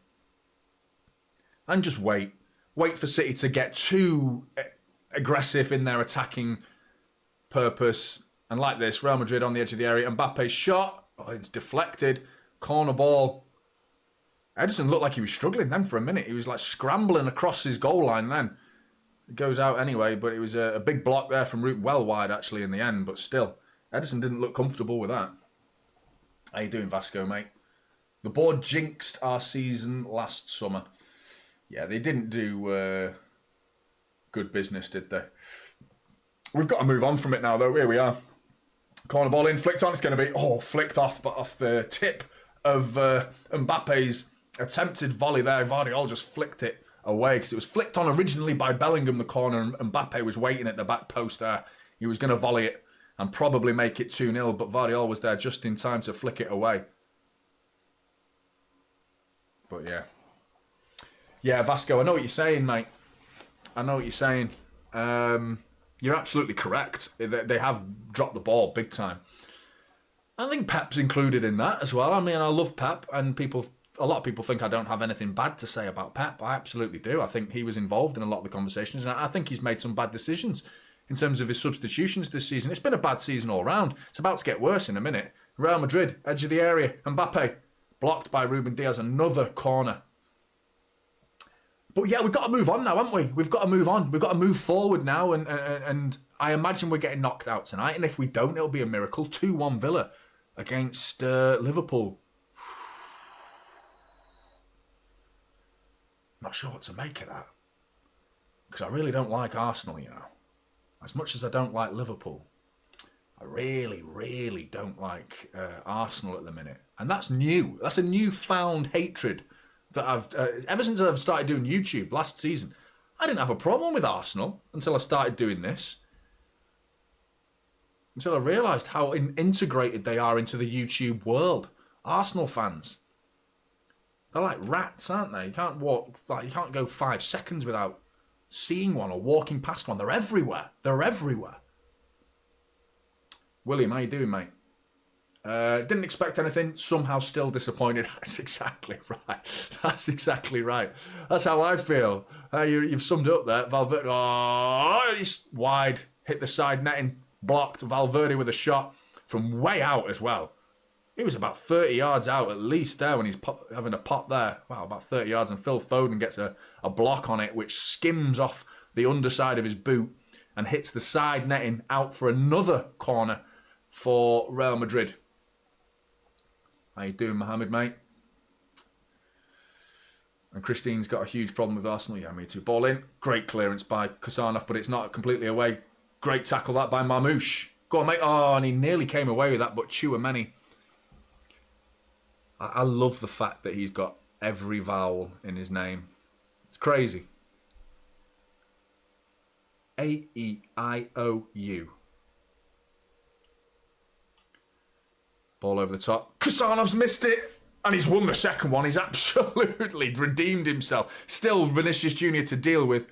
And just wait. Wait for City to get too aggressive in their attacking purpose. And like this, Real Madrid on the edge of the area. Mbappe's shot. Oh, it's deflected. Corner ball. Ederson looked like he was struggling then for a minute. He was like scrambling across his goal line then. It goes out anyway, but it was a big block there from Root, well wide actually in the end, but still. Ederson didn't look comfortable with that. How you doing, Vasco, mate? The board jinxed our season last summer. Yeah, they didn't do good business, did they? We've got to move on from it now, though. Here we are. Corner ball in, flicked on. It's going to be, flicked off, but off the tip of Mbappe's attempted volley there. Vardiol just flicked it away because it was flicked on originally by Bellingham, the corner, and Mbappe was waiting at the back post there. He was going to volley it and probably make it 2-0, but Vardiol was there just in time to flick it away. But yeah. Yeah, Vasco, I know what you're saying, mate. I know what you're saying. You're absolutely correct. They have dropped the ball big time. I think Pep's included in that as well. I mean, I love Pep, and a lot of people think I don't have anything bad to say about Pep. I absolutely do. I think he was involved in a lot of the conversations, and I think he's made some bad decisions in terms of his substitutions this season. It's been a bad season all round. It's about to get worse in a minute. Real Madrid, edge of the area. Mbappe, blocked by Ruben Diaz. Another corner. But yeah, we've got to move on now, haven't we? We've got to move on. We've got to move forward now. And I imagine we're getting knocked out tonight, and if we don't, it'll be a miracle. 2-1 Villa against Liverpool. Not sure what to make of that. Because I really don't like Arsenal, you know. As much as I don't like Liverpool, I really, really don't like Arsenal at the minute. And that's new. That's a newfound hatred that I've... ever since I've started doing YouTube last season, I didn't have a problem with Arsenal until I started doing this. Until I realised how integrated they are into the YouTube world. Arsenal fans. They're like rats, aren't they? You can't walk... Like, you can't go 5 seconds without seeing one or walking past one. They're everywhere. They're everywhere. William, how you doing, mate? Didn't expect anything. Somehow still disappointed. That's exactly right. That's exactly right. That's how I feel. You've summed it up there. Valverde, oh, he's wide. Hit the side netting. Blocked. Valverde with a shot from way out as well. He was about 30 yards out at least there when he's having a pop there. Wow, about 30 yards. And Phil Foden gets a block on it, which skims off the underside of his boot and hits the side netting out for another corner for Real Madrid. How you doing, Mohammed, mate? And Christine's got a huge problem with Arsenal. Yeah, me too. Ball in. Great clearance by Kusanov, but it's not completely away. Great tackle that by Marmoush. Go on, mate. Oh, and he nearly came away with that, but Chouameni. I love the fact that he's got every vowel in his name. It's crazy. A-E-I-O-U. Ball over the top. Kusanov's missed it. And he's won the second one. He's absolutely redeemed himself. Still Vinicius Jr. to deal with.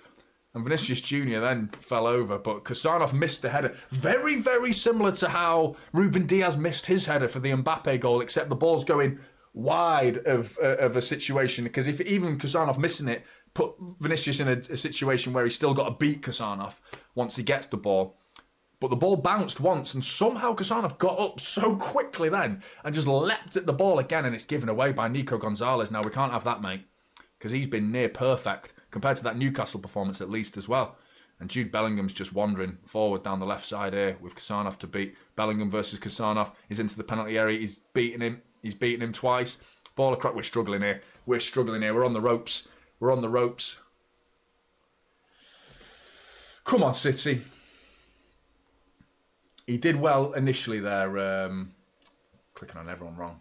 And Vinicius Jr. then fell over. But Kusanov missed the header. Very, very similar to how Ruben Diaz missed his header for the Mbappe goal. Except the ball's going wide of a situation. Because if even Kusanov missing it, put Vinicius in a situation where he's still got to beat Kusanov once he gets the ball. But the ball bounced once, and somehow Kusanov got up so quickly then and just leapt at the ball again, and it's given away by Nico Gonzalez. Now, we can't have that, mate, because he's been near perfect compared to that Newcastle performance at least as well. And Jude Bellingham's just wandering forward down the left side here with Kusanov to beat. Bellingham versus Kusanov. He's into the penalty area. He's beaten him. He's beaten him twice. Ball across. We're struggling here. We're struggling here. We're on the ropes. We're on the ropes. Come on, City. He did well initially there. Clicking on everyone wrong.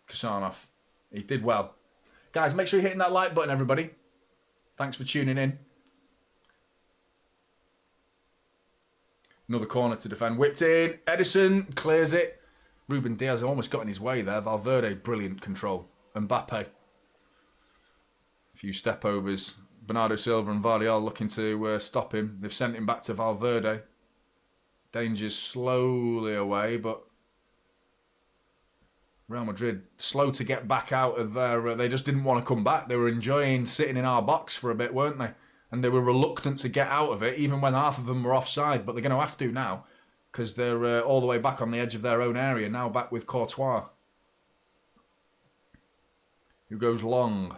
Kusanov. He did well. Guys, make sure you're hitting that like button, everybody. Thanks for tuning in. Another corner to defend. Whipped in. Edison clears it. Ruben Diaz almost got in his way there. Valverde, brilliant control. Mbappe. A few step overs. Bernardo Silva and Vardiol looking to stop him. They've sent him back to Valverde. Danger's slowly away, but Real Madrid slow to get back out of there. They just didn't want to come back. They were enjoying sitting in our box for a bit, weren't they? And they were reluctant to get out of it, even when half of them were offside. But they're going to have to now, because they're all the way back on the edge of their own area. Now back with Courtois, who goes long.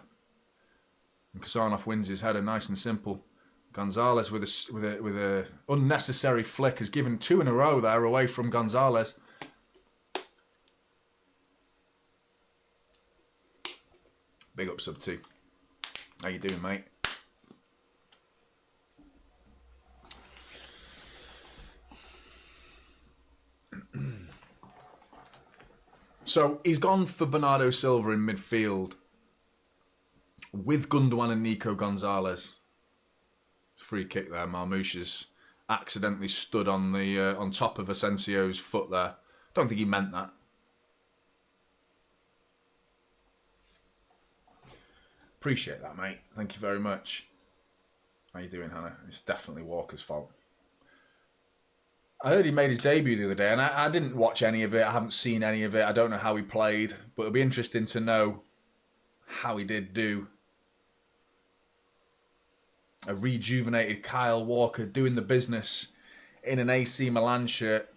And Kusanov wins his header, nice and simple. Gonzalez with a unnecessary flick has given 2 in a row there away from Gonzalez. Big up sub 2. How you doing, mate? So he's gone for Bernardo Silva in midfield with Gundogan and Nico Gonzalez. Free kick there. Marmoush has accidentally stood on the on top of Asensio's foot there. Don't think he meant that. Appreciate that, mate. Thank you very much. How you doing, Hannah? It's definitely Walker's fault. I heard he made his debut the other day, and I didn't watch any of it. I haven't seen any of it. I don't know how he played, but it'll be interesting to know how he did do. A rejuvenated Kyle Walker doing the business in an AC Milan shirt.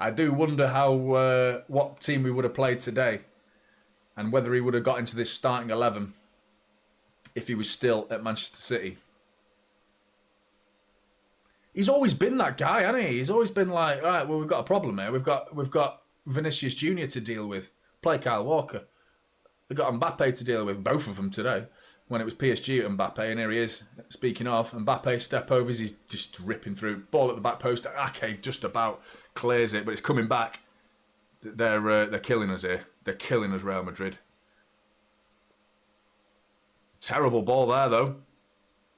I do wonder how what team we would have played today, and whether he would have got into this starting 11 if he was still at Manchester City. He's always been that guy, hasn't he? He's always been like, right, well, we've got a problem here. We've got Vinicius Junior to deal with. Play Kyle Walker. We've got Mbappe to deal with. Both of them today. When it was PSG at Mbappe, and here he is. Speaking of, Mbappe step overs, he's just ripping through. Ball at the back post. Ake just about clears it, but it's coming back. They're killing us here. They're killing us, Real Madrid. Terrible ball there, though.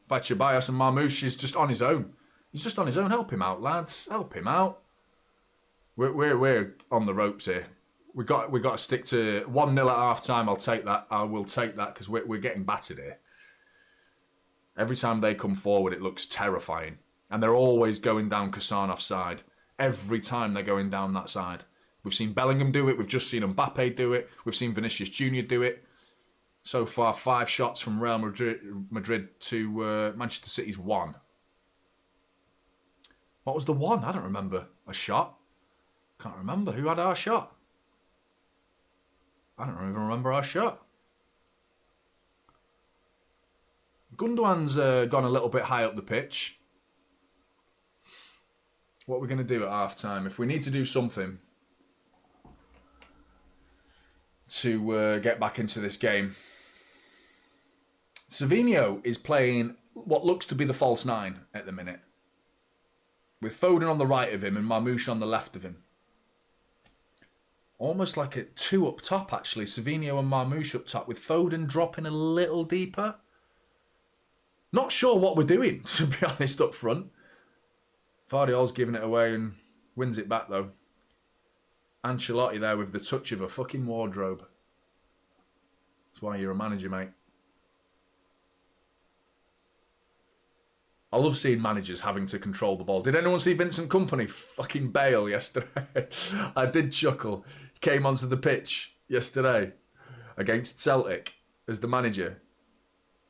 By Ceballos, and Marmoush is just on his own. He's just on his own. Help him out, lads. Help him out. We're on the ropes here. We got to stick to 1-0 at half time. I'll take that. I will take that because we're getting battered here. Every time they come forward, it looks terrifying, and they're always going down Kasanov's side. Every time they're going down that side. We've seen Bellingham do it. We've just seen Mbappe do it. We've seen Vinicius Junior do it. So far, 5 shots from Real Madrid to Manchester City's 1. What was the 1? I don't remember. A shot? Can't remember. Who had our shot? I don't even remember our shot. Gundogan's gone a little bit high up the pitch. What are we going to do at half time? If we need to do something to get back into this game. Savinho is playing what looks to be the false 9 at the minute. With Foden on the right of him and Marmoush on the left of him. Almost like a 2 up top, actually. Savinho and Marmoush up top, with Foden dropping a little deeper. Not sure what we're doing, to be honest, up front. Vardiol's giving it away and wins it back, though. Ancelotti there with the touch of a fucking wardrobe. That's why you're a manager, mate. I love seeing managers having to control the ball. Did anyone see Vincent Kompany fucking bail yesterday? I did chuckle. He came onto the pitch yesterday against Celtic as the manager,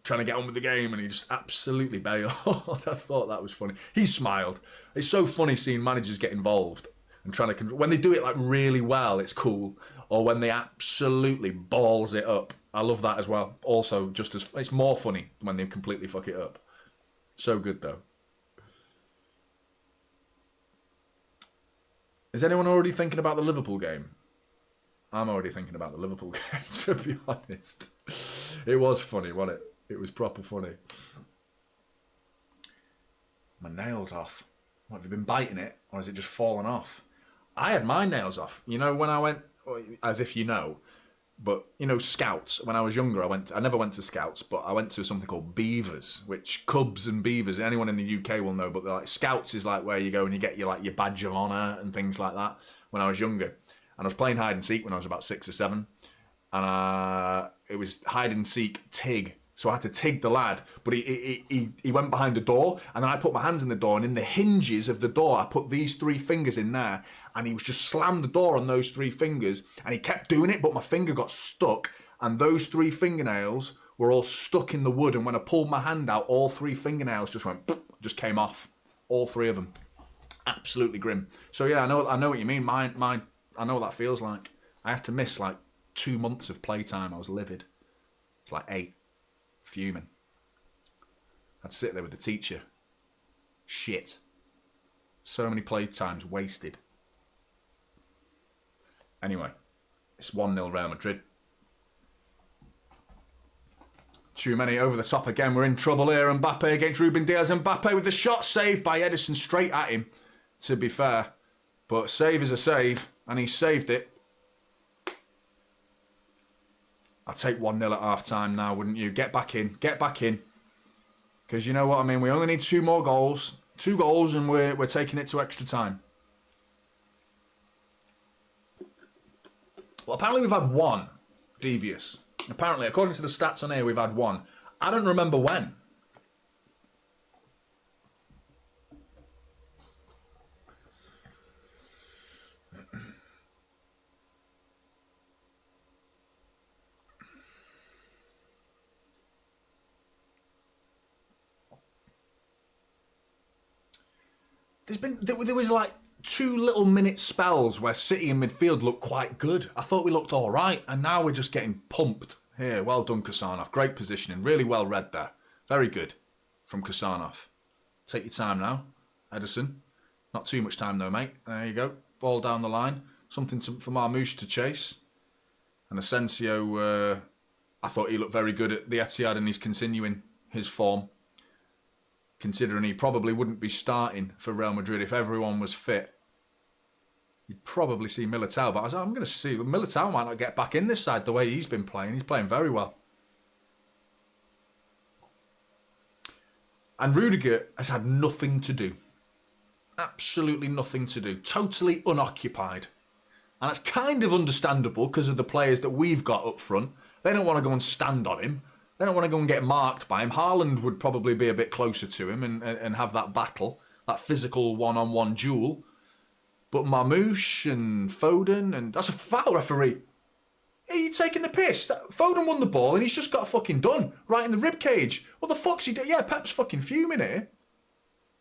trying to get on with the game, and he just absolutely bailed. I thought that was funny. He smiled. It's so funny seeing managers get involved and trying to control. When they do it like really well, it's cool. Or when they absolutely balls it up. I love that as well. Also, just as it's more funny when they completely fuck it up. So good, though. Is anyone already thinking about the Liverpool game? I'm already thinking about the Liverpool game, to be honest. It was funny, wasn't it? It was proper funny. My nail's off. What, have you been biting it? Or has it just fallen off? I had my nails off. You know, when I went, as if you know, but, you know, Scouts, when I was younger, I never went to Scouts, but I went to something called Beavers, which Cubs and Beavers, anyone in the UK will know, but like Scouts is like where you go and you get your badge of honour and things like that when I was younger. And I was playing hide and seek when I was about 6 or 7, and it was hide and seek Tig. So I had to tig the lad, but he went behind the door, and then I put my hands in the door, and in the hinges of the door, I put these 3 fingers in there, and he was just slammed the door on those 3 fingers, and he kept doing it, but my finger got stuck, and those 3 fingernails were all stuck in the wood, and when I pulled my hand out, all 3 fingernails just came off, all 3 of them. Absolutely grim. So yeah, I know what you mean. I know what that feels like. I had to miss like 2 months of playtime. I was livid. It's like 8. Fuming. I'd sit there with the teacher. Shit. So many playtimes wasted. Anyway, it's 1-0 Real Madrid. Too many over the top again. We're in trouble here. Mbappe against Ruben Diaz. Mbappe with the shot saved by Edison straight at him, to be fair. But save is a save, and he saved it. I'd take 1-0 at half-time now, wouldn't you? Get back in. Get back in. Because you know what I mean? We only need 2 more goals. 2 goals and we're taking it to extra time. Well, apparently we've had 1 devious. Apparently, according to the stats on here, we've had 1. I don't remember when. There was like 2 little minute spells where City in midfield looked quite good. I thought we looked all right, and now we're just getting pumped. Here, well done, Kasanov. Great positioning. Really well read there. Very good from Kasanov. Take your time now. Ederson. Not too much time though, mate. There you go. Ball down the line. Something for Marmoush to chase. And Asensio, I thought he looked very good at the Etihad and he's continuing his form. Considering he probably wouldn't be starting for Real Madrid if everyone was fit. You'd probably see Militao, but I'm going to see Militao might not get back in this side the way he's been playing. He's playing very well. And Rudiger has had nothing to do. Absolutely nothing to do. Totally unoccupied. And that's kind of understandable because of the players that we've got up front. They don't want to go and stand on him. They don't want to go and get marked by him. Haaland would probably be a bit closer to him and have that battle, that physical one-on-one duel. But Marmoush and Foden, and that's a foul, referee. Are you taking the piss? Foden won the ball and he's just got fucking done. Right in the rib cage. What the fuck's he doing? Yeah, Pep's fucking fuming here.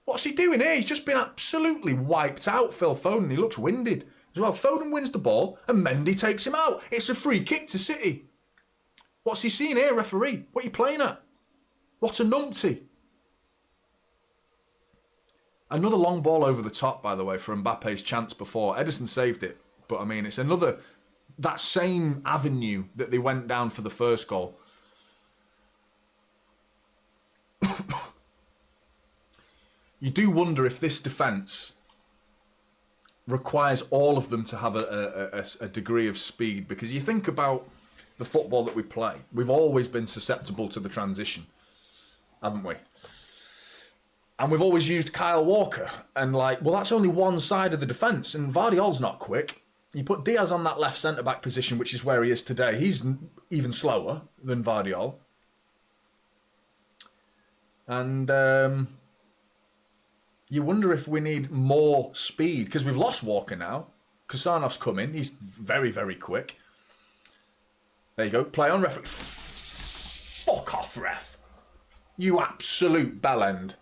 What's he doing here? He's just been absolutely wiped out, Phil Foden. He looks winded. As well, Foden wins the ball and Mendy takes him out. It's a free kick to City. What's he seen here, referee? What are you playing at? What a numpty. Another long ball over the top, by the way, for Mbappe's chance before. Ederson saved it. But, I mean, it's another... That same avenue that they went down for the first goal. You do wonder if this defence requires all of them to have a degree of speed. Because you think about the football that we play. We've always been susceptible to the transition, haven't we? And we've always used Kyle Walker. And like, well, that's only one side of the defence. And Vardiol's not quick. You put Diaz on that left centre-back position, which is where he is today. He's even slower than Vardiol. And you wonder if we need more speed. Because we've lost Walker now. Kasanov's come in. He's very, very quick. There you go. Play on, referee. Fuck off, ref. You absolute bellend.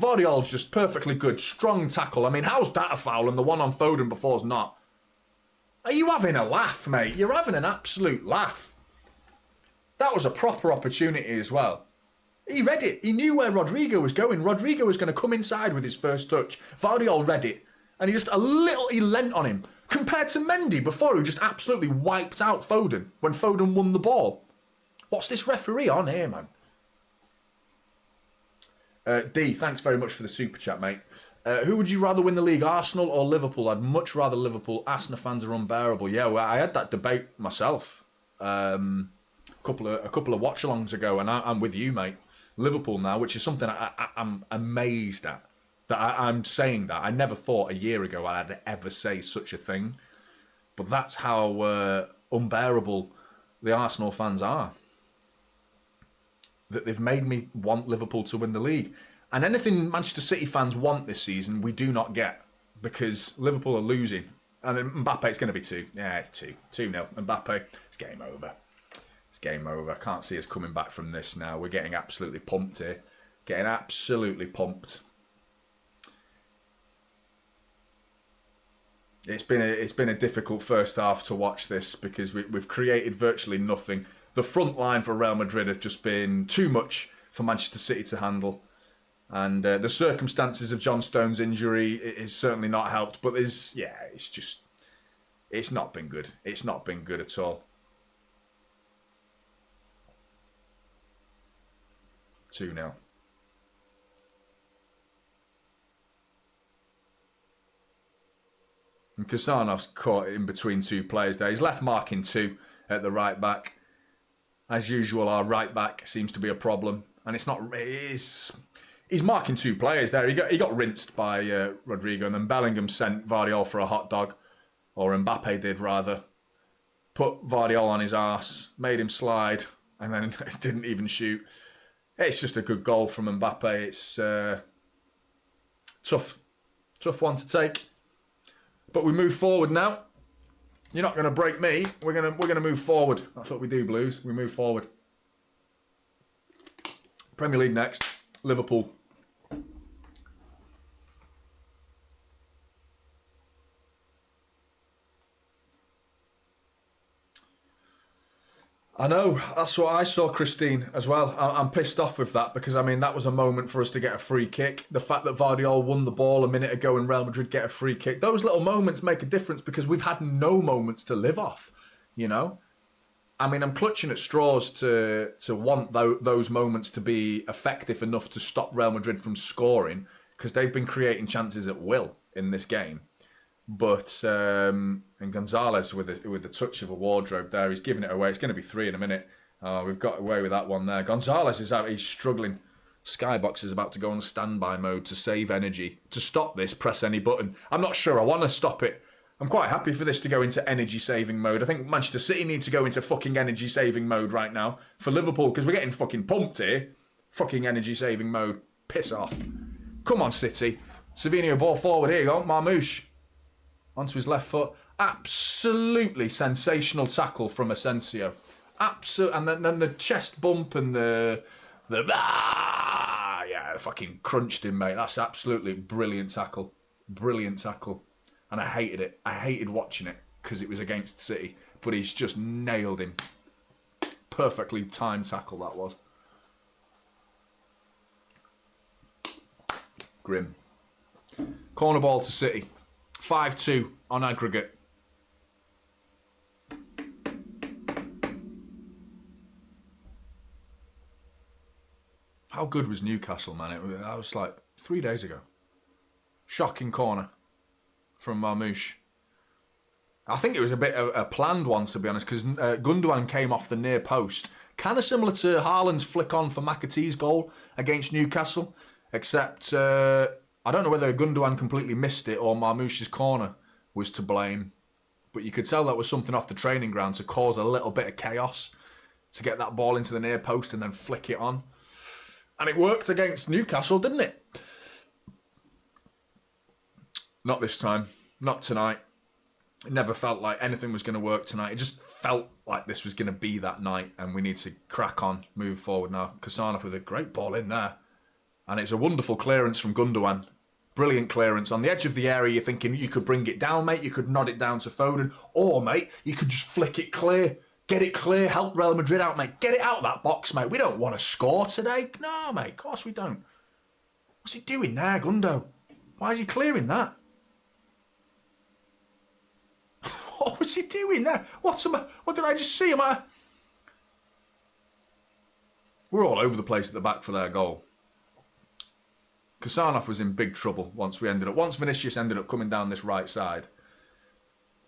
Vardiol's just perfectly good. Strong tackle. I mean, how's that a foul and the one on Foden before's not? Are you having a laugh, mate? You're having an absolute laugh. That was a proper opportunity as well. He read it. He knew where Rodrigo was going. Rodrigo was going to come inside with his first touch. Vardiol read it. And he lent on him. Compared to Mendy before, who just absolutely wiped out Foden when Foden won the ball. What's this referee on here, man? D, thanks very much for the super chat, mate. Who would you rather win the league, Arsenal or Liverpool? I'd much rather Liverpool. Arsenal fans are unbearable. Yeah, well, I had that debate myself a couple of watch-alongs ago, and I'm with you, mate. Liverpool now, which is something I'm amazed at. That I'm saying that. I never thought a year ago I'd ever say such a thing. But that's how unbearable the Arsenal fans are. That they've made me want Liverpool to win the league. And anything Manchester City fans want this season, we do not get. Because Liverpool are losing. And Mbappe, it's going to be 2. Yeah, it's 2. 2-0. Mbappe, it's game over. It's game over. I can't see us coming back from this now. We're getting absolutely pumped here. Getting absolutely pumped. It's been a difficult first half to watch this because we've created virtually nothing. The front line for Real Madrid have just been too much for Manchester City to handle. And the circumstances of John Stones' injury is certainly not helped. But it's not been good. It's not been good at all. 2-0. And Kasanov's caught in between two players there. He's left marking 2 at the right back. As usual, our right back seems to be a problem. And it's not... He's marking 2 players there. He got rinsed by Rodrigo, and then Bellingham sent Vardiol for a hot dog. Or Mbappe did, rather. Put Vardiol on his arse, made him slide, and then didn't even shoot. It's just a good goal from Mbappe. It's tough one to take. But we move forward now. You're not going to break me. We're gonna move forward. That's what we do, Blues. We move forward. Premier League next. Liverpool. I know, that's what I saw, Christine, as well. I'm pissed off with that because, I mean, that was a moment for us to get a free kick. The fact that Vardiol won the ball a minute ago and Real Madrid get a free kick, those little moments make a difference because we've had no moments to live off, you know? I mean, I'm clutching at straws to want those moments to be effective enough to stop Real Madrid from scoring because they've been creating chances at will in this game. But and Gonzalez with the touch of a wardrobe there, he's giving it away. It's going to be 3 in a minute. We've got away with that one there. Gonzalez is out. He's struggling. Skybox is about to go on standby mode to save energy. To stop this, press any button. I'm not sure I want to stop it. I'm quite happy for this to go into energy saving mode. I think Manchester City need to go into fucking energy saving mode right now for Liverpool because we're getting fucking pumped here. Fucking energy saving mode. Piss off. Come on, City. Savinho ball forward. Here you go. Marmoush. Onto his left foot. Absolutely sensational tackle from Asensio. And then the chest bump and the fucking crunched him, mate. That's absolutely brilliant tackle. Brilliant tackle. And I hated it. I hated watching it because it was against City. But he's just nailed him. Perfectly timed tackle that was. Grim. Corner ball to City. 5-2 on aggregate. How good was Newcastle, man? That was like 3 days ago. Shocking corner from Marmoush. I think it was a bit of a planned one, to be honest, because Gundogan came off the near post. Kind of similar to Haaland's flick on for McAtee's goal against Newcastle, except I don't know whether Gundogan completely missed it or Marmoush's corner was to blame. But you could tell that was something off the training ground to cause a little bit of chaos, to get that ball into the near post and then flick it on. And it worked against Newcastle, didn't it? Not this time. Not tonight. It never felt like anything was going to work tonight. It just felt like this was going to be that night and we need to crack on, move forward now. Kassanov with a great ball in there. And it's a wonderful clearance from Gundogan. Brilliant clearance. On the edge of the area, you're thinking you could bring it down, mate. You could nod it down to Foden. Or, mate, you could just flick it clear. Get it clear. Help Real Madrid out, mate. Get it out of that box, mate. We don't want to score today. No, mate. Of course we don't. What's he doing there, Gundo? Why is he clearing that? What was he doing there? What did I just see? We're all over the place at the back for their goal. Kassanov was in big trouble once Vinicius ended up coming down this right side.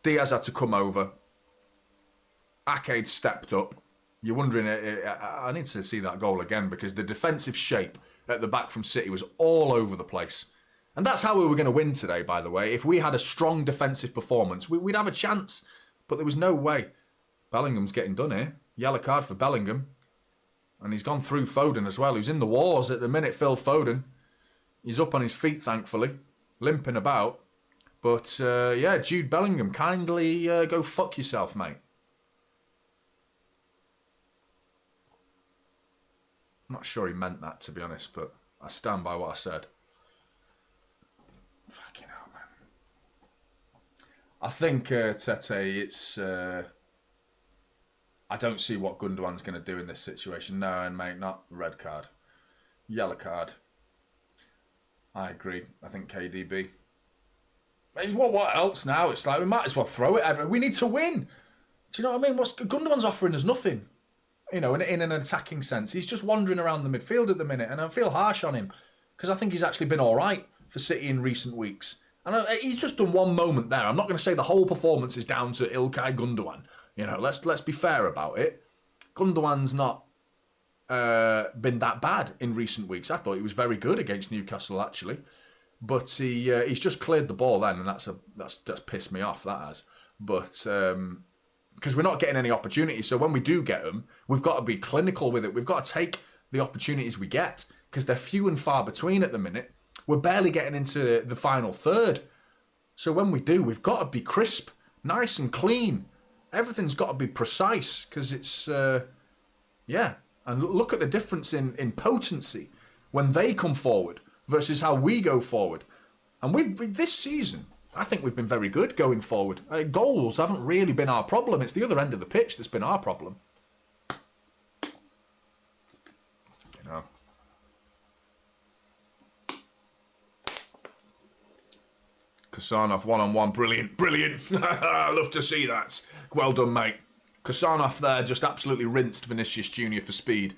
Diaz had to come over. Ake stepped up. You're wondering, I need to see that goal again because the defensive shape at the back from City was all over the place. And that's how we were going to win today, by the way. If we had a strong defensive performance, we'd have a chance. But there was no way. Bellingham's getting done here. Yellow card for Bellingham. And he's gone through Foden as well, who's in the wars at the minute, Phil Foden. He's up on his feet, thankfully, limping about. But, yeah, Jude Bellingham, kindly go fuck yourself, mate. I'm not sure he meant that, to be honest, but I stand by what I said. Fucking hell, man. I think, Tete, it's... I don't see what Gundogan's going to do in this situation. No, and mate, not red card. Yellow card. I agree. I think KDB. What else now? It's like we might as well throw it. We need to win. Do you know what I mean? Gundogan's offering us nothing. You know, in an attacking sense. He's just wandering around the midfield at the minute, and I feel harsh on him because I think he's actually been all right for City in recent weeks. And he's just done one moment there. I'm not going to say the whole performance is down to Ilkay Gundogan. You know, let's be fair about it. Gundogan's not been that bad in recent weeks. I thought he was very good against Newcastle actually, but he's just cleared the ball then, and that's pissed me off. That has, but because we're not getting any opportunities. So when we do get them, we've got to be clinical with it. We've got to take the opportunities we get because they're few and far between at the minute. We're barely getting into the final third. So when we do, we've got to be crisp, nice and clean. Everything's got to be precise because it's, yeah. And look at the difference in potency when they come forward versus how we go forward. And this season, I think we've been very good going forward. Goals haven't really been our problem. It's the other end of the pitch that's been our problem. Kasanov one-on-one, brilliant, brilliant. I love to see that. Well done, mate. Kasanov there just absolutely rinsed Vinicius Junior for speed.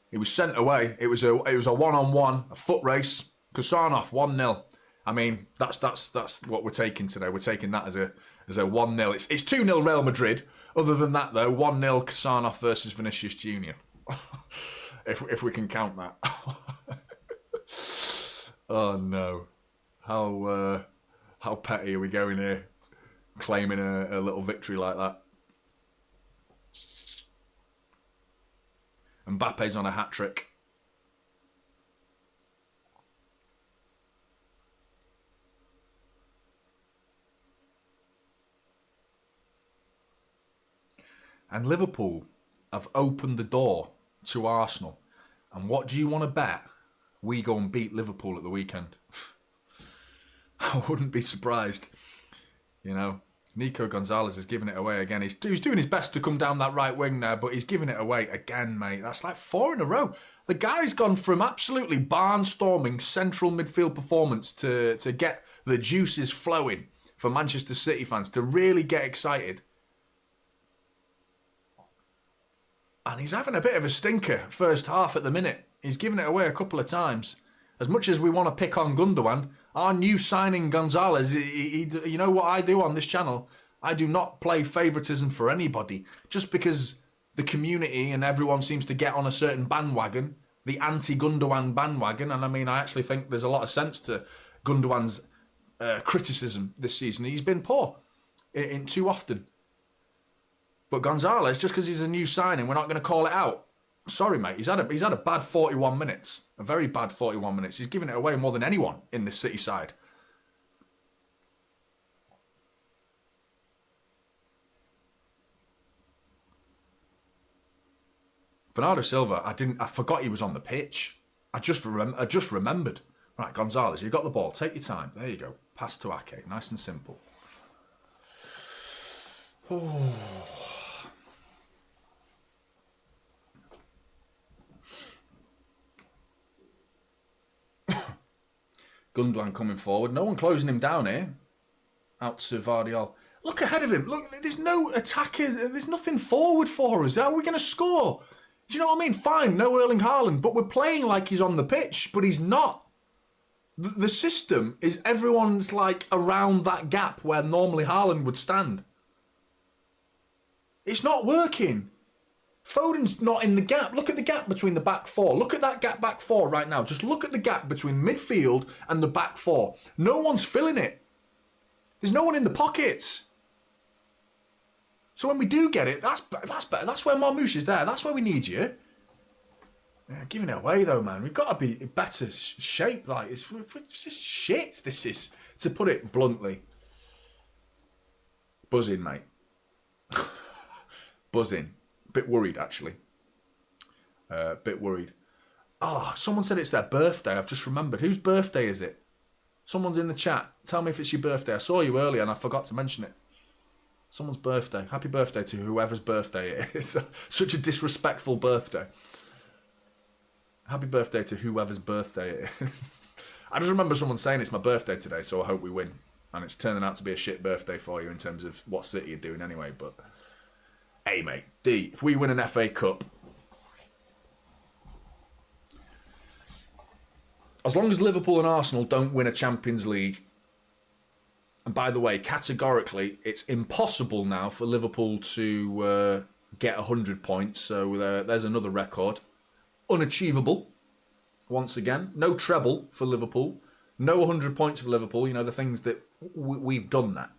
He was sent away. It was a one-on-one, a foot race. Kasanov 1-0. I mean, that's what we're taking today. We're taking that as a 1-0. It's 2-0 Real Madrid. Other than that, though, 1-0 Kasanov versus Vinicius Junior. if we can count that. Oh no, how petty are we going here, claiming a little victory like that? Mbappe's on a hat-trick. And Liverpool have opened the door to Arsenal. And what do you want to bet? We go and beat Liverpool at the weekend. I wouldn't be surprised. You know, Nico Gonzalez is giving it away again. He's doing his best to come down that right wing there, but he's giving it away again, mate. That's like 4 in a row. The guy's gone from absolutely barnstorming central midfield performance to get the juices flowing for Manchester City fans to really get excited. And he's having a bit of a stinker first half at the minute. He's given it away a couple of times. As much as we want to pick on Gundogan, our new signing Gonzalez, you know what I do on this channel? I do not play favouritism for anybody. Just because the community and everyone seems to get on a certain bandwagon, the anti-Gundogan bandwagon, and I mean, I actually think there's a lot of sense to Gundogan's criticism this season. He's been poor in too often. But Gonzalez, just because he's a new signing, we're not going to call it out. Sorry, mate. He's had a bad 41 minutes. A very bad 41 minutes. He's given it away more than anyone in this City side. Bernardo Silva, I forgot he was on the pitch. I just remembered. Right, Gonzalez, you've got the ball. Take your time. There you go. Pass to Ake. Nice and simple. Oh. Gundogan coming forward. No one closing him down here. Out to Vardiol. Look ahead of him. Look, there's no attackers. There's nothing forward for us. How are we going to score? Do you know what I mean? Fine, no Erling Haaland, but we're playing like he's on the pitch, but he's not. The system is everyone's like around that gap where normally Haaland would stand. It's not working. Foden's not in the gap. Look at the gap between the back four. Look at that gap back four right now. Just look at the gap between midfield and the back four. No one's filling it. There's no one in the pockets. So when we do get it, that's better. That's where Marmoush is there. That's where we need you. Yeah, giving it away though, man. We've got to be in better shape. Like it's just shit. This is, to put it bluntly. Buzzing, mate. Buzzing. Bit worried, actually. Bit worried. Oh, someone said it's their birthday. I've just remembered. Whose birthday is it? Someone's in the chat. Tell me if it's your birthday. I saw you earlier and I forgot to mention it. Someone's birthday. Happy birthday to whoever's birthday it is. Such a disrespectful birthday. Happy birthday to whoever's birthday it is. I just remember someone saying it's my birthday today, so I hope we win. And it's turning out to be a shit birthday for you in terms of what City are doing anyway, but... Hey, mate, D, if we win an FA Cup, as long as Liverpool and Arsenal don't win a Champions League, and by the way, categorically, it's impossible now for Liverpool to get 100 points, so there's another record. Unachievable, once again. No treble for Liverpool. No 100 points for Liverpool. You know, the things that we've done that.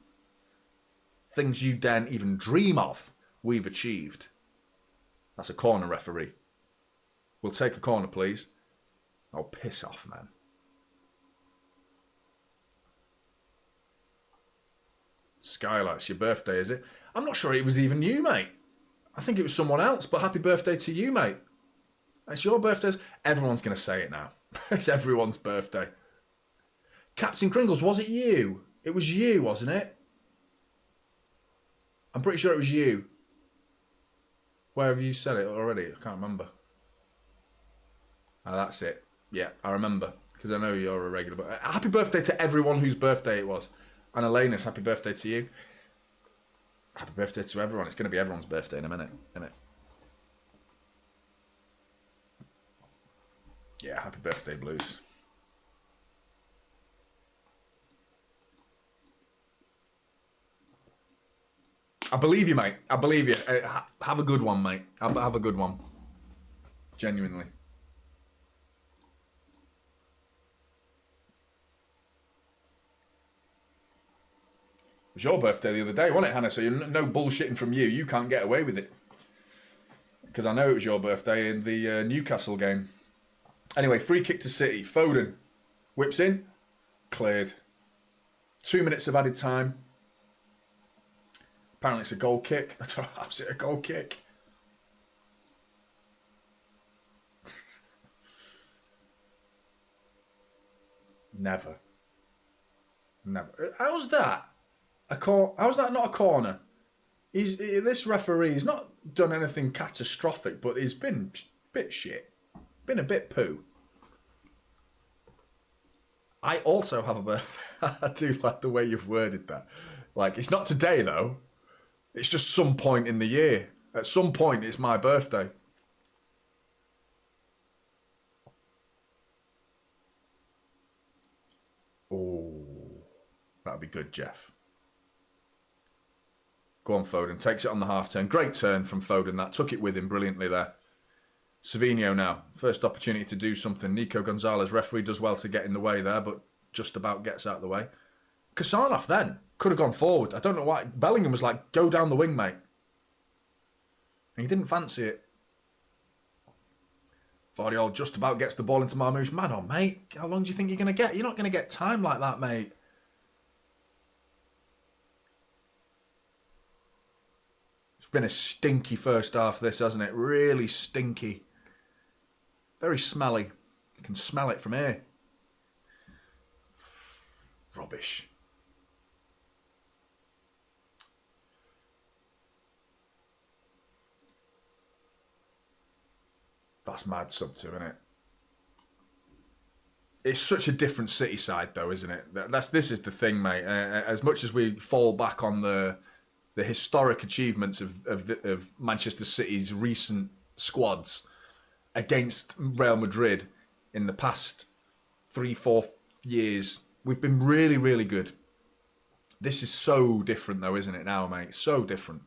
Things you daren't even dream of. We've achieved. That's a corner, referee. We'll take a corner, please. Oh, piss off, man. Skylar, it's your birthday, is it? I'm not sure it was even you, mate. I think it was someone else, but happy birthday to you, mate. It's your birthday. Everyone's going to say it now. It's everyone's birthday. Captain Kringles, was it you? It was you, wasn't it? I'm pretty sure it was you. Where have you said it already? I can't remember. Oh, that's it. Yeah, I remember. because I know you're a regular. But happy birthday to everyone whose birthday it was. And Elena's, happy birthday to you. Happy birthday to everyone. It's going to be everyone's birthday in a minute, isn't it? Yeah, happy birthday, Blues. I believe you, mate. I believe you. Have a good one, mate. Have a good one. Genuinely. It was your birthday the other day, wasn't it, Hannah? So no bullshitting from you. You can't get away with it. Because I know it was your birthday in the Newcastle game. Anyway, free kick to City. Foden whips in. Cleared. 2 minutes of added time. Apparently it's a goal kick. I don't know, how's it a goal kick? Never. How's that? How's that not a corner? This referee's not done anything catastrophic, but he's been a bit shit. Been a bit poo. I also have a birthday. I do like the way you've worded that. Like, it's not today, though. It's just some point in the year. At some point, it's my birthday. Oh, that'd be good, Jeff. Go on, Foden. Takes it on the half turn. Great turn from Foden. That took it with him brilliantly there. Savinho now. First opportunity to do something. Nico Gonzalez, referee, does well to get in the way there, but just about gets out of the way. Kasanoff then could have gone forward. I don't know why. Bellingham was like, go down the wing, mate. And he didn't fancy it. Vardiol just about gets the ball into Marmoush. Man, oh, mate. How long do you think you're going to get? You're not going to get time like that, mate. It's been a stinky first half, this, hasn't it? Really stinky. Very smelly. You can smell it from here. Rubbish. That's mad sub to, isn't it? It's such a different City side, though, isn't it? This is the thing, mate. As much as we fall back on the historic achievements of Manchester City's recent squads against Real Madrid in the past 3-4 years, we've been really, really good. This is so different, though, isn't it now, mate? So different.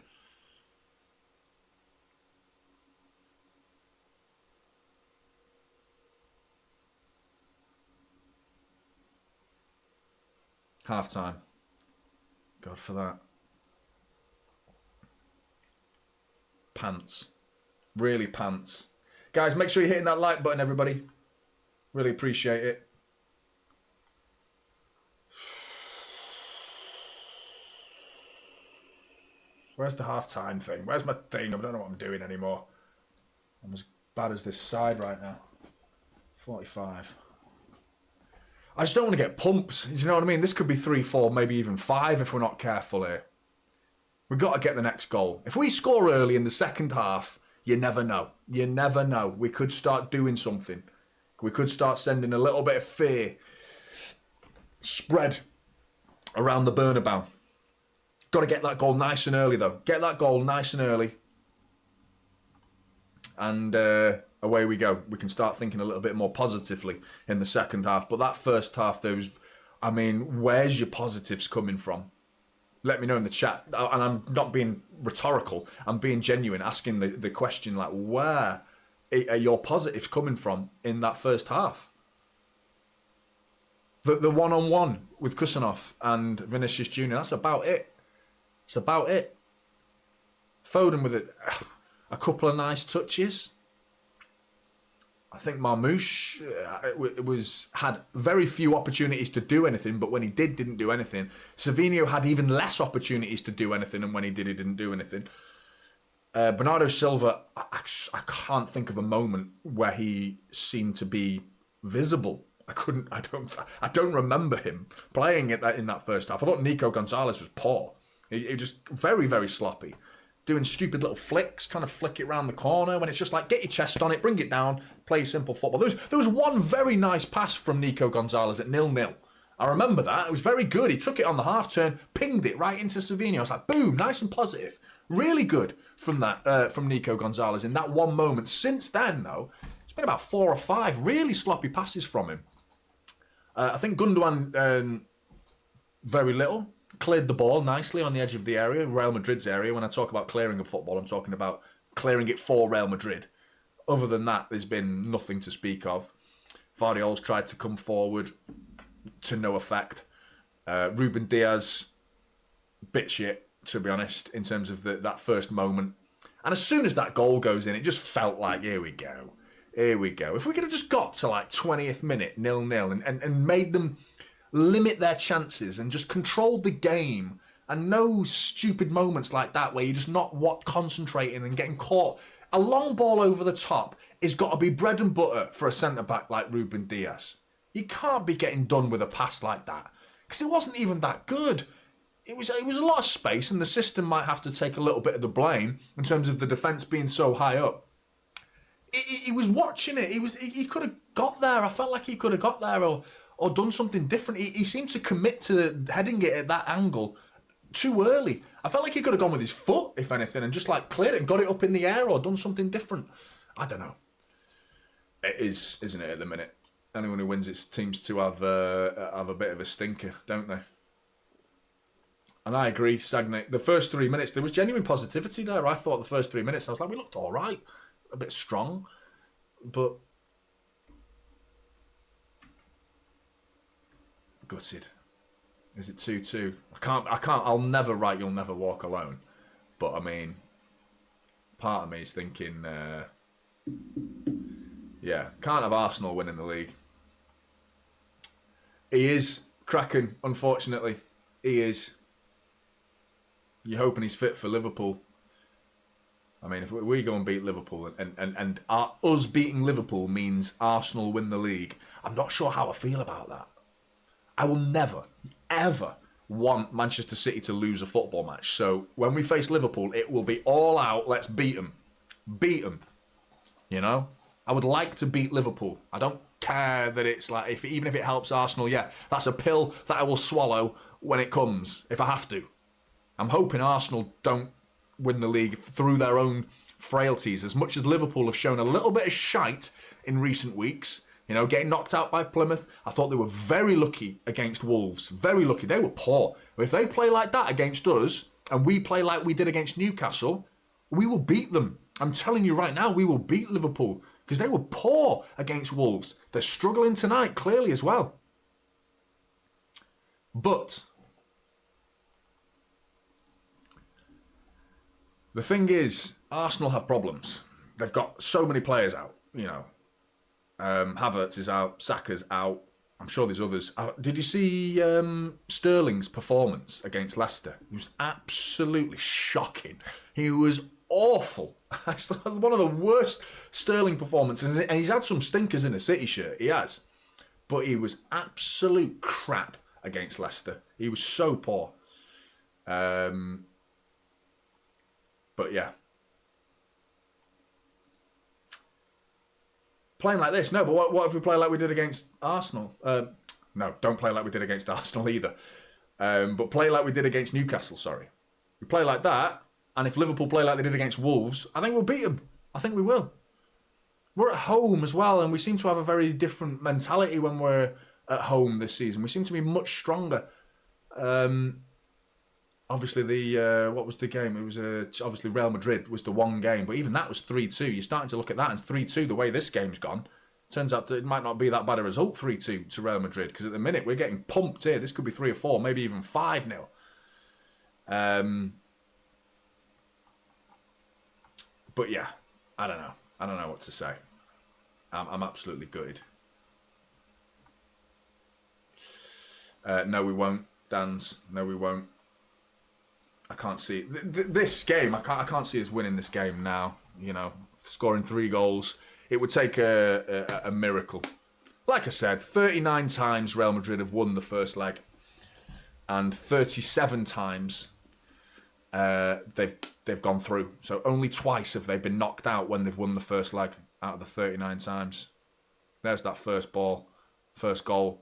Half time. God for that. Pants. Really pants. Guys, make sure you're hitting that like button, everybody. Really appreciate it. Where's the half-time thing? Where's my thing? I don't know what I'm doing anymore. I'm as bad as this side right now. 45. I just don't want to get pumped. You know what I mean? This could be 3-4, maybe even 5 if we're not careful here. We've got to get the next goal. If we score early in the second half, you never know. You never know. We could start doing something. We could start sending a little bit of fear spread around the Bernabéu. Got to get that goal nice and early, though. Get that goal nice and early. And away we go. We can start thinking a little bit more positively in the second half. But that first half, I mean, where's your positives coming from? Let me know in the chat. And I'm not being rhetorical. I'm being genuine, asking the question, like, where are your positives coming from in that first half? The one-on-one with Kusanov and Vinicius Jr., that's about it. It's about it. Foden with a couple of nice touches. I think Marmoush had very few opportunities to do anything, but when he didn't do anything. Savinho had even less opportunities to do anything, and when he didn't do anything. Bernardo Silva, I can't think of a moment where he seemed to be visible. I don't remember him playing it in that first half. I thought Nico Gonzalez was poor. He was just very, very sloppy. Doing stupid little flicks, trying to flick it around the corner when it's just like, get your chest on it, bring it down, play simple football. There was one very nice pass from Nico Gonzalez at 0-0. I remember that. It was very good. He took it on the half turn, pinged it right into Savinho. I was like, boom, nice and positive. Really good from that from Nico Gonzalez in that one moment. Since then, though, it's been about 4 or 5 really sloppy passes from him. I think Gundogan, very little. Cleared the ball nicely on the edge of the area, Real Madrid's area. When I talk about clearing of football, I'm talking about clearing it for Real Madrid. Other than that, there's been nothing to speak of. Vardiol's tried to come forward to no effect. Ruben Diaz, bit shit, to be honest, in terms of that first moment. And as soon as that goal goes in, it just felt like, here we go. Here we go. If we could have just got to like 20th minute, 0-0, and made them limit their chances and just controlled the game, and no stupid moments like that where you're just not concentrating and getting caught. A long ball over the top has got to be bread and butter for a centre-back like Ruben Diaz. You can't be getting done with a pass like that because it wasn't even that good. It was a lot of space, and the system might have to take a little bit of the blame in terms of the defence being so high up. He was watching it. He could have got there. I felt like he could have got there or done something different. He seemed to commit to heading it at that angle too early. I felt like he could have gone with his foot, if anything, and just like cleared it and got it up in the air or done something different. I don't know. It is, isn't it, at the minute? Anyone who wins it seems to have a bit of a stinker, don't they? And I agree, Sagney. The first 3 minutes, there was genuine positivity there. I thought the first 3 minutes, I was like, we looked all right. A bit strong. But gutted. Is it 2-2? I'll never write You'll Never Walk Alone. But I mean, part of me is thinking, yeah, can't have Arsenal winning the league. He is cracking, unfortunately. He is. You're hoping he's fit for Liverpool. I mean, if we go and beat Liverpool and us beating Liverpool means Arsenal win the league, I'm not sure how I feel about that. I will never, ever want Manchester City to lose a football match. So when we face Liverpool, it will be all out. Let's beat them. Beat them. You know? I would like to beat Liverpool. I don't care that it's like, even if it helps Arsenal, yeah, that's a pill that I will swallow when it comes, if I have to. I'm hoping Arsenal don't win the league through their own frailties, as much as Liverpool have shown a little bit of shite in recent weeks. You know, getting knocked out by Plymouth. I thought they were very lucky against Wolves. Very lucky. They were poor. If they play like that against us, and we play like we did against Newcastle, we will beat them. I'm telling you right now, we will beat Liverpool. Because they were poor against Wolves. They're struggling tonight, clearly, as well. But the thing is, Arsenal have problems. They've got so many players out, you know. Havertz is out, Saka's out. I'm sure there's others. Did you see Sterling's performance against Leicester? He was absolutely shocking. He was awful. One of the worst Sterling performances. And he's had some stinkers in a City shirt. He has. But he was absolute crap against Leicester. He was so poor. But yeah. Playing like this? No, but what if we play like we did against Arsenal? No, don't play like we did against Arsenal either. But play like we did against Newcastle, sorry. We play like that, and if Liverpool play like they did against Wolves, I think we'll beat them. I think we will. We're at home as well, and we seem to have a very different mentality when we're at home this season. We seem to be much stronger. Obviously, what was the game? It was obviously Real Madrid was the one game, but even that was 3-2. You're starting to look at that, and 3-2, the way this game's gone, turns out that it might not be that bad a result, 3-2 to Real Madrid, because at the minute we're getting pumped here. This could be 3 or 4, maybe even 5-0. But yeah, I don't know. I don't know what to say. I'm absolutely gutted. No, we won't, Dans. No, we won't. I can't see this game. I can't see us winning this game now. You know, scoring 3 goals. It would take a miracle. Like I said, 39 times Real Madrid have won the first leg, and 37 times they've gone through. So only twice have they been knocked out when they've won the first leg. out of the 39 times. There's that first ball, first goal.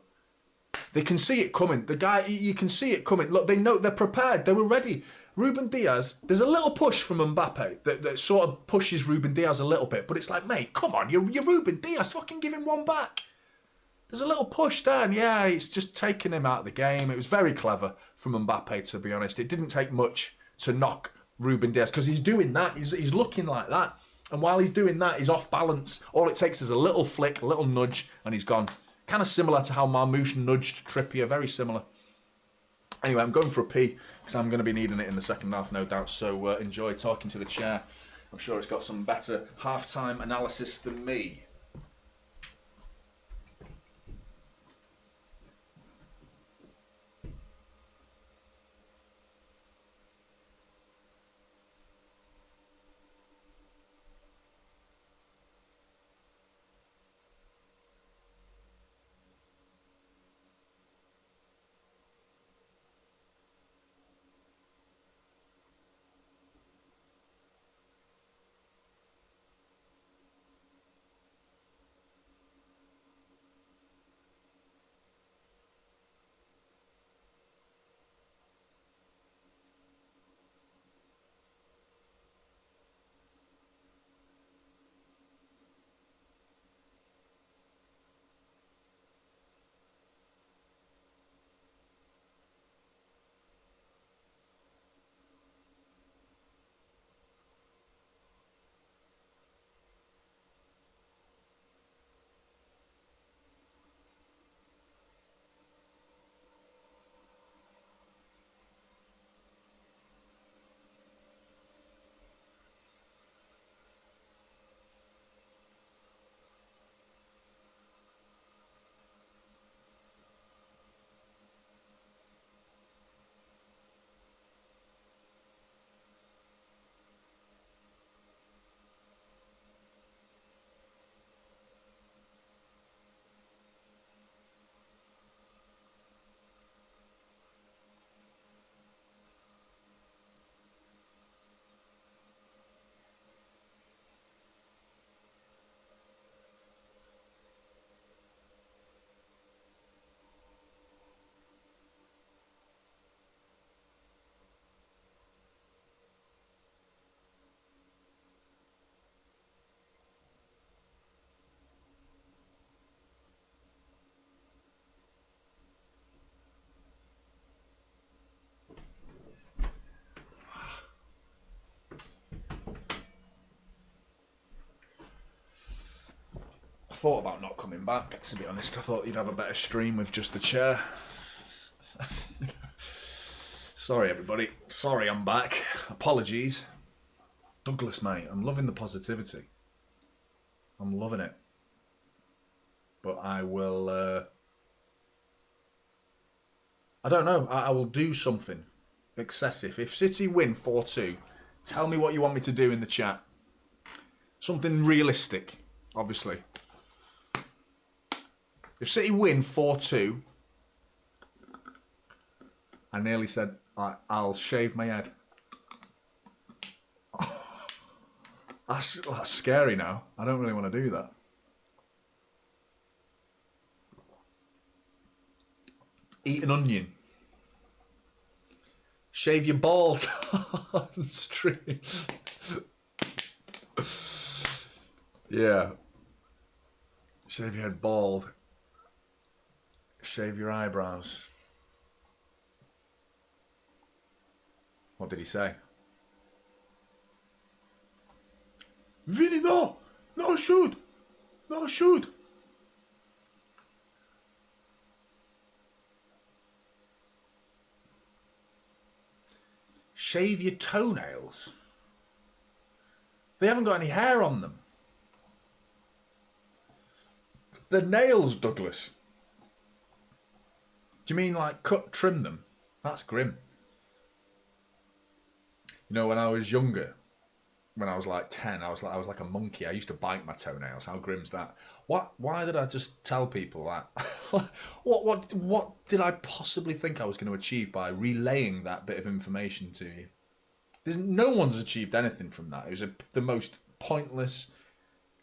They can see it coming. The guy, you can see it coming. Look, they know, they're prepared. They were ready. Ruben Diaz, there's a little push from Mbappe that sort of pushes Ruben Diaz a little bit. But it's like, mate, come on, you're Ruben Diaz. Fucking give him one back. There's a little push there, and yeah, it's just taking him out of the game. It was very clever from Mbappe, to be honest. It didn't take much to knock Ruben Diaz, because he's doing that. He's looking like that. And while he's doing that, he's off balance. All it takes is a little flick, a little nudge, and he's gone. Kind of similar to how Marmoush nudged Trippier. Very similar. Anyway, I'm going for a pee, because I'm going to be needing it in the second half, no doubt. So enjoy talking to the chair. I'm sure it's got some better half-time analysis than me. I thought about not coming back, to be honest. I thought you'd have a better stream with just the chair. Sorry, everybody. Sorry, I'm back. Apologies. Douglas, mate, I'm loving the positivity. I'm loving it. But I will... I don't know. I will do something excessive. If City win 4-2, tell me what you want me to do in the chat. Something realistic, obviously. If City win 4-2, I nearly said I'll shave my head. That's scary now. I don't really want to do that. Eat an onion. Shave your balls on stream. Yeah. Shave your head bald. Shave your eyebrows. What did he say? Vinny, no! No, shoot! No, shoot! Shave your toenails? They haven't got any hair on them. The nails, Douglas. Do you mean like trim them? That's grim. You know, when I was younger, when I was like 10, I was like a monkey. I used to bite my toenails. How grim's that? Why did I just tell people that? What did I possibly think I was going to achieve by relaying that bit of information to you? No one's achieved anything from that. It was the most pointless,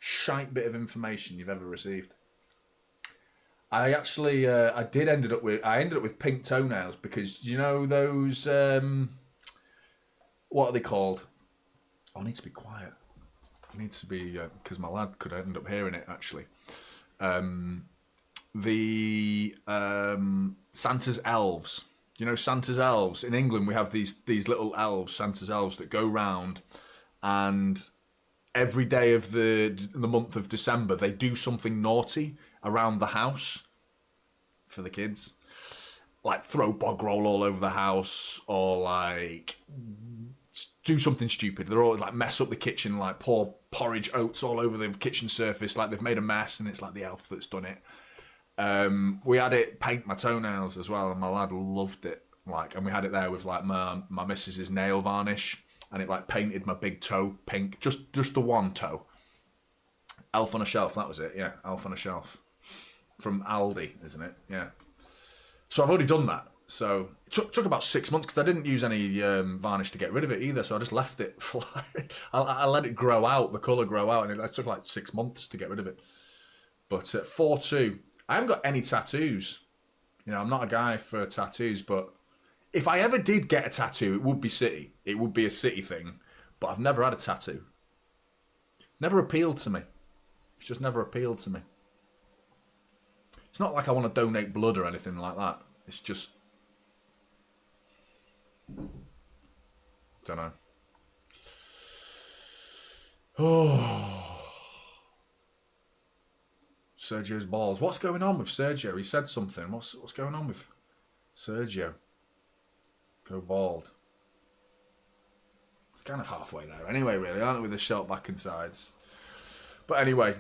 shite bit of information you've ever received. I actually, I ended up with pink toenails because you know those, what are they called? Oh, I need to be quiet. I need to be, because my lad could end up hearing it actually. Santa's elves. You know Santa's elves? In England we have these little elves, Santa's elves, that go round, and every day of the month of December they do something naughty around the house for the kids. Like throw bog roll all over the house, or like do something stupid. They're always like mess up the kitchen, like pour porridge oats all over the kitchen surface, like they've made a mess and it's like the elf that's done it. We had it paint my toenails as well, and my lad loved it. Like, and we had it there with like my missus's nail varnish, and it like painted my big toe pink, just the one toe. Elf on a Shelf, that was it. Yeah, Elf on a Shelf from Aldi, isn't it? Yeah. So I've already done that. So it took about 6 months because I didn't use any varnish to get rid of it either. So I just left it for like, I let it grow out, the colour grow out, and it took like 6 months to get rid of it. But 4-2. I haven't got any tattoos. You know, I'm not a guy for tattoos, but if I ever did get a tattoo, it would be City. It would be a City thing. But I've never had a tattoo. Never appealed to me. It's just never appealed to me. It's not like I want to donate blood or anything like that. It's just... don't know. Oh... Sergio's balls. What's going on with Sergio? He said something. What's going on with Sergio? Go bald. It's kind of halfway there anyway, really, aren't we, with the short back and sides? But anyway,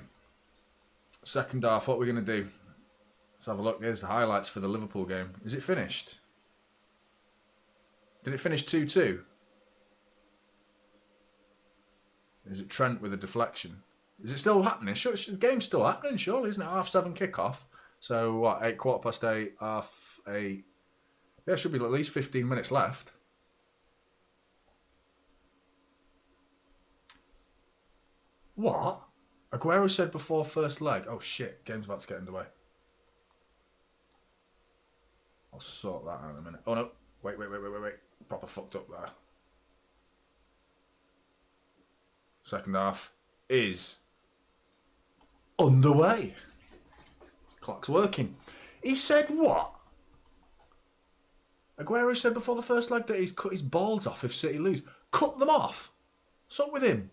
second half, what we're going to do? Let's have a look. Here's the highlights for the Liverpool game. Is it finished? Did it finish 2-2? Is it Trent with a deflection? Is it still happening? Sure, the game's still happening, surely, isn't it? 7:30 kickoff. So, what, 8, 8:15, 8. There should be at least 15 minutes left. What? Aguero said before first leg. Oh, shit. Game's about to get underway. I'll sort that out in a minute. Oh, no. Wait. Proper fucked up there. Second half is... underway. Clock's working. He said what? Aguero said before the first leg that he's cut his balls off if City lose. Cut them off? What's up with him?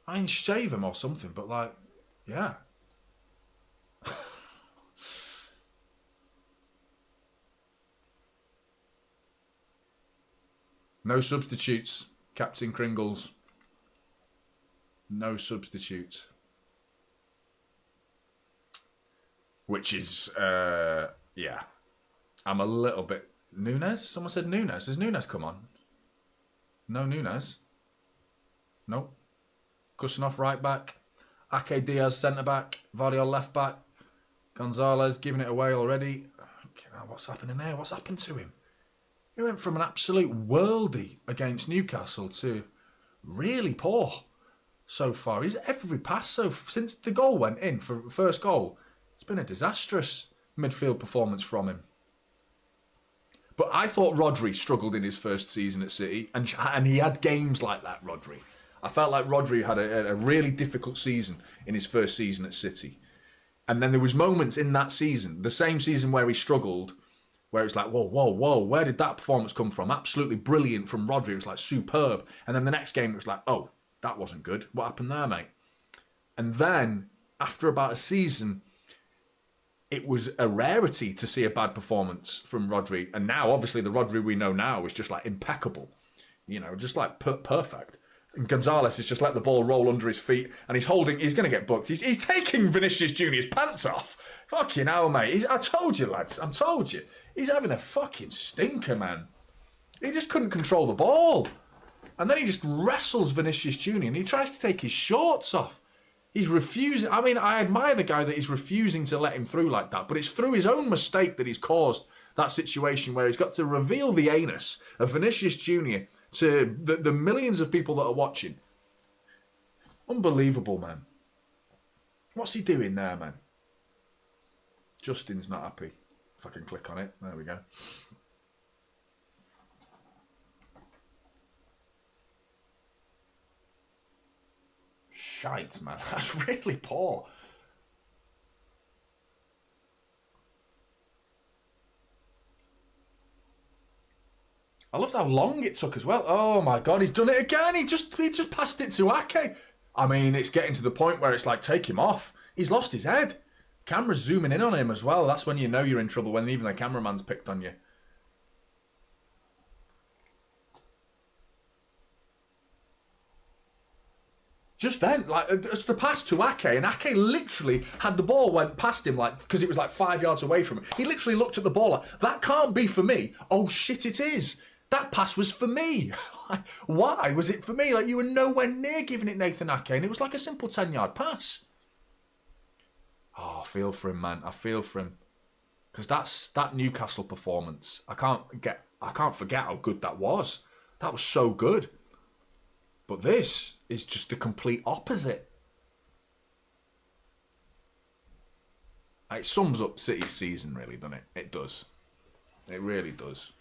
I ain't shave him or something, but like, yeah. No substitutes, Captain Kringles. No substitutes. Which is, yeah. I'm a little bit... Nunes? Someone said Nunes. Has Nunes come on? No Nunes. Nope. Kusanov right back. Ake Diaz centre back. Vardiol left back. Gonzalez giving it away already. What's happening there? What's happened to him? He went from an absolute worldie against Newcastle to really poor so far. He's every pass since the goal went in for first goal. It's been a disastrous midfield performance from him. But I thought Rodri struggled in his first season at City, and he had games like that, Rodri. I felt like Rodri had a really difficult season in his first season at City. And then there was moments in that season, the same season where he struggled, where it's like, whoa, where did that performance come from? Absolutely brilliant from Rodri. It was like superb. And then the next game, it was like, oh, that wasn't good. What happened there, mate? And then, after about a season, it was a rarity to see a bad performance from Rodri. And now, obviously, the Rodri we know now is just like impeccable. You know, just like perfect. And Gonzalez has just let the ball roll under his feet, and he's going to get booked. He's taking Vinicius Jr.'s pants off. Fucking hell, mate. I told you, lads. I told you. He's having a fucking stinker, man. He just couldn't control the ball. And then he just wrestles Vinicius Jr. and he tries to take his shorts off. He's refusing. I mean, I admire the guy that he's refusing to let him through like that, but it's through his own mistake that he's caused that situation where he's got to reveal the anus of Vinicius Jr. to the millions of people that are watching. Unbelievable, man. What's he doing there, man? Justin's not happy. If I can click on it. There we go. Shite, man. That's really poor. I loved how long it took as well. Oh my God, he's done it again. He just passed it to Ake. I mean, it's getting to the point where it's like, take him off. He's lost his head. Camera's zooming in on him as well. That's when you know you're in trouble, when even the cameraman's picked on you. Just then, like, it's the pass to Ake, and Ake literally had the ball, went past him, like, because it was like 5 yards away from him. He literally looked at the ball like, that can't be for me. Oh shit, it is. That pass was for me. Why was it for me? Like, you were nowhere near giving it Nathan Ake, and it was like a simple 10-yard pass. Oh, I feel for him, man. I feel for him. Because that Newcastle performance, I can't forget how good that was. That was so good. But this is just the complete opposite. It sums up City's season, really, doesn't it? It does. It really does.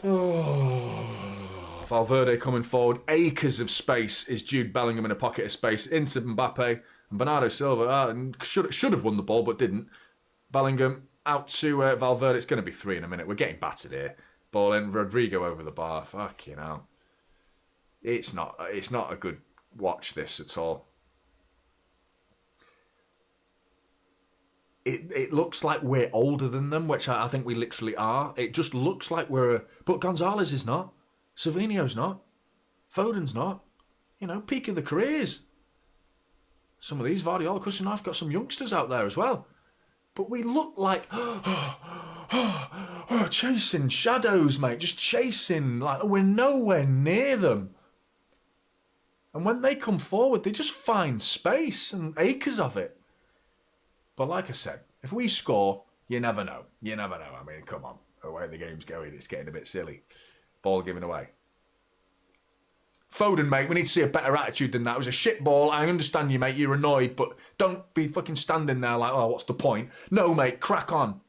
Oh, Valverde coming forward. Acres of space is Jude Bellingham in a pocket of space into Mbappe. And Bernardo Silva should have won the ball, but didn't. Bellingham out to Valverde. It's going to be 3 in a minute. We're getting battered here. Ball in. Rodrigo over the bar. Fucking hell. It's not a good watch, this, at all. It looks like we're older than them, which I think we literally are. It just looks like we're... But Gonzalez is not. Savinho's not. Foden's not. You know, peak of the careers. Some of these, Guardiola, I've got some youngsters out there as well. But we look like... chasing shadows, mate. Just chasing. Like, we're nowhere near them. And when they come forward, they just find space and acres of it. But like I said, if we score, you never know. You never know. I mean, come on. The way the game's going, it's getting a bit silly. Ball given away. Foden, mate, we need to see a better attitude than that. It was a shit ball. I understand you, mate. You're annoyed, but don't be fucking standing there like, oh, what's the point? No, mate, crack on.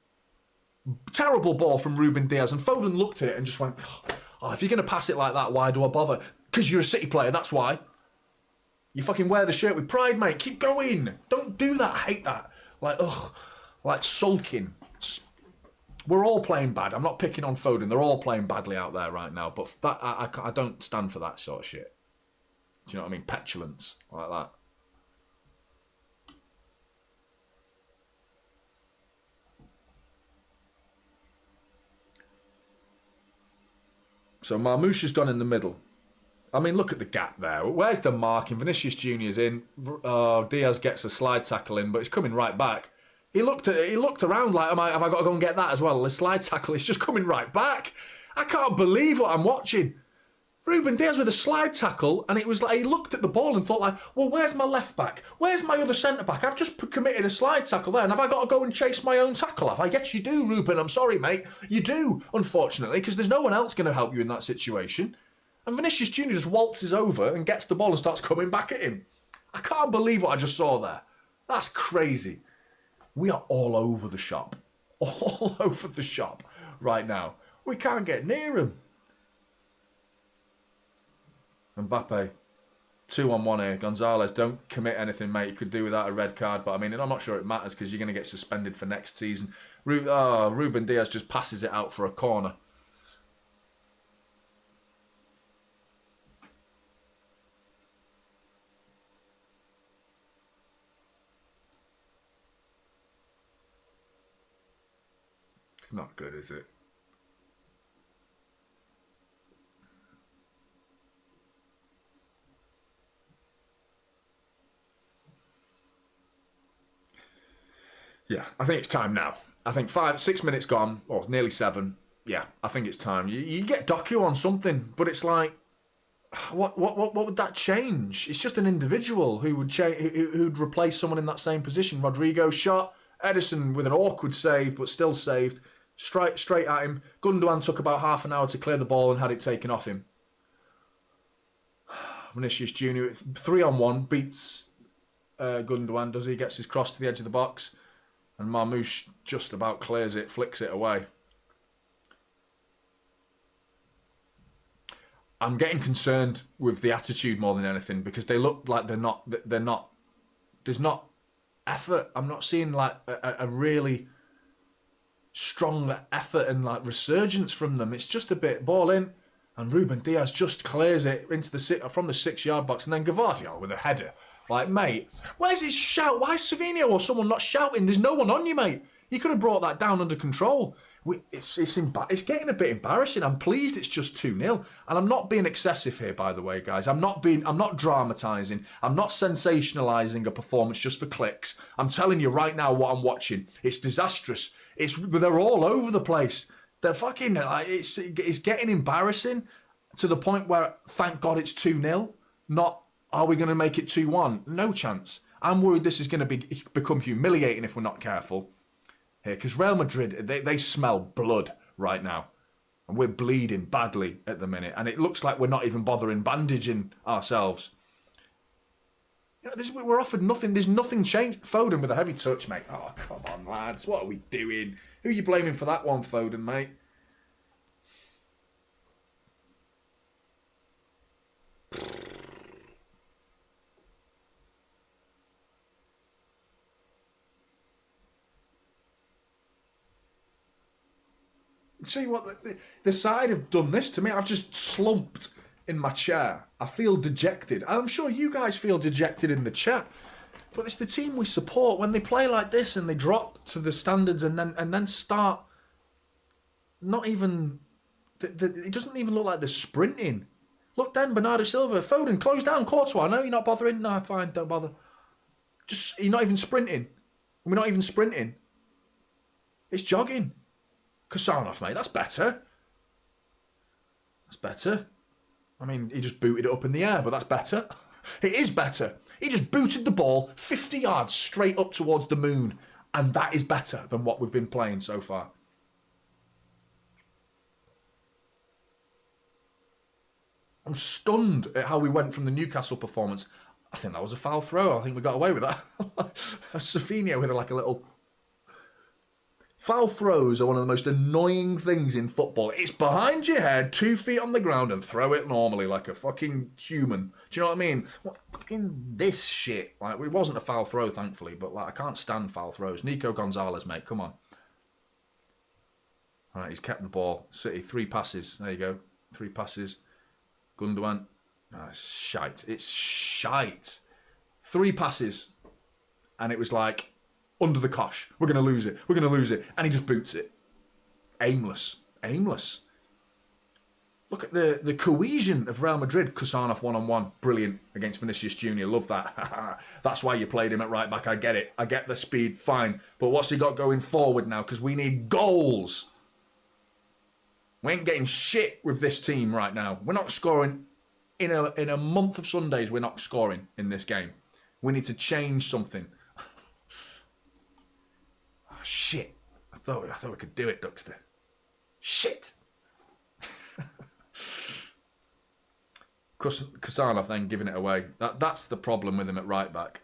Terrible ball from Ruben Diaz. And Foden looked at it and just went, oh, if you're going to pass it like that, why do I bother? Because you're a City player, that's why. You fucking wear the shirt with pride, mate. Keep going. Don't do that. I hate that. Like, ugh. Like sulking. We're all playing bad. I'm not picking on Foden. They're all playing badly out there right now. But that I don't stand for that sort of shit. Do you know what I mean? Petulance. Like that. So Marmoush has gone in the middle. I mean, look at the gap there. Where's the marking? Vinicius Junior's in. Diaz gets a slide tackle in, but it's coming right back. He looked around like, have I got to go and get that as well? The slide tackle is just coming right back. I can't believe what I'm watching. Ruben Diaz with a slide tackle, and it was like he looked at the ball and thought like, well, where's my left back? Where's my other centre back? I've just committed a slide tackle there, and have I got to go and chase my own tackle off? I guess you do, Ruben. I'm sorry, mate. You do, unfortunately, because there's no one else going to help you in that situation. And Vinicius Junior just waltzes over and gets the ball and starts coming back at him. I can't believe what I just saw there. That's crazy. We are all over the shop. All over the shop right now. We can't get near him. Mbappe, 2-on-1 here. Gonzalez, don't commit anything, mate. You could do without a red card, but I mean, I'm not sure it matters because you're going to get suspended for next season. Ruben Diaz just passes it out for a corner. Not good, is it? Yeah, I think it's time now. I think 6 minutes gone, or nearly 7. Yeah, I think it's time. You get Doku on something, but it's like, what would that change? It's just an individual who would who'd replace someone in that same position. Rodrigo shot, Edison with an awkward save, but still saved. Straight at him. Gundogan took about half an hour to clear the ball and had it taken off him. Vinicius Junior, 3-on-1, beats Gundogan, does he? Gets his cross to the edge of the box. And Marmoush just about clears it, flicks it away. I'm getting concerned with the attitude more than anything because they look like they're not, there's not effort. I'm not seeing like a really strong effort and like resurgence from them. It's just a bit ball in and Ruben Diaz just clears it into from the 6-yard box and then Gavardio with a header. Like, mate, where's his shout? Why is Savinho or someone not shouting? There's no one on you, mate. You could have brought that down under control. It's getting a bit embarrassing. I'm pleased it's just 2-0. And I'm not being excessive here, by the way, guys. I'm not dramatising. I'm not sensationalising a performance just for clicks. I'm telling you right now what I'm watching. It's disastrous. They're all over the place. They're fucking, it's getting embarrassing to the point where, thank God it's 2-0. Not, are we going to make it 2-1? No chance. I'm worried this is going to become humiliating if we're not careful here. Because Real Madrid, they smell blood right now. And we're bleeding badly at the minute. And it looks like we're not even bothering bandaging ourselves. You know, we're offered nothing. There's nothing changed. Foden with a heavy touch, mate. Oh, come on, lads. What are we doing? Who are you blaming for that one, Foden, mate? See what the side have done this to me. I've just slumped in my chair. I feel dejected. I'm sure you guys feel dejected in the chat. But it's the team we support. When they play like this and they drop to the standards and then start not even... It doesn't even look like they're sprinting. Look then, Bernardo Silva. Foden, close down. Courtois. No, you're not bothering. No, fine, don't bother. You're not even sprinting. We're not even sprinting. It's jogging. Kusanov, mate, that's better. That's better. I mean, he just booted it up in the air, but that's better. It is better. He just booted the ball 50 yards straight up towards the moon. And that is better than what we've been playing so far. I'm stunned at how we went from the Newcastle performance. I think that was a foul throw. I think we got away with that. Savinho with like a little... Foul throws are one of the most annoying things in football. It's behind your head, 2 feet on the ground, and throw it normally like a fucking human. Do you know what I mean? What fucking this shit? Like, it wasn't a foul throw, thankfully, but like I can't stand foul throws. Nico Gonzalez, mate, come on. All right, he's kept the ball. City, 3 passes. There you go. 3 passes. Gundogan. Oh, it's shite. It's shite. 3 passes. And it was like... under the cosh. We're going to lose it. We're going to lose it. And he just boots it. Aimless. Aimless. Look at the cohesion of Real Madrid. Kusanov one-on-one. Brilliant against Vinicius Junior. Love that. That's why you played him at right back. I get it. I get the speed. Fine. But what's he got going forward now? Because we need goals. We ain't getting shit with this team right now. We're not scoring. In a month of Sundays, we're not scoring in this game. We need to change something. Shit. I thought we could do it, Duxter. Shit. Kusanov then giving it away. That's the problem with him at right back.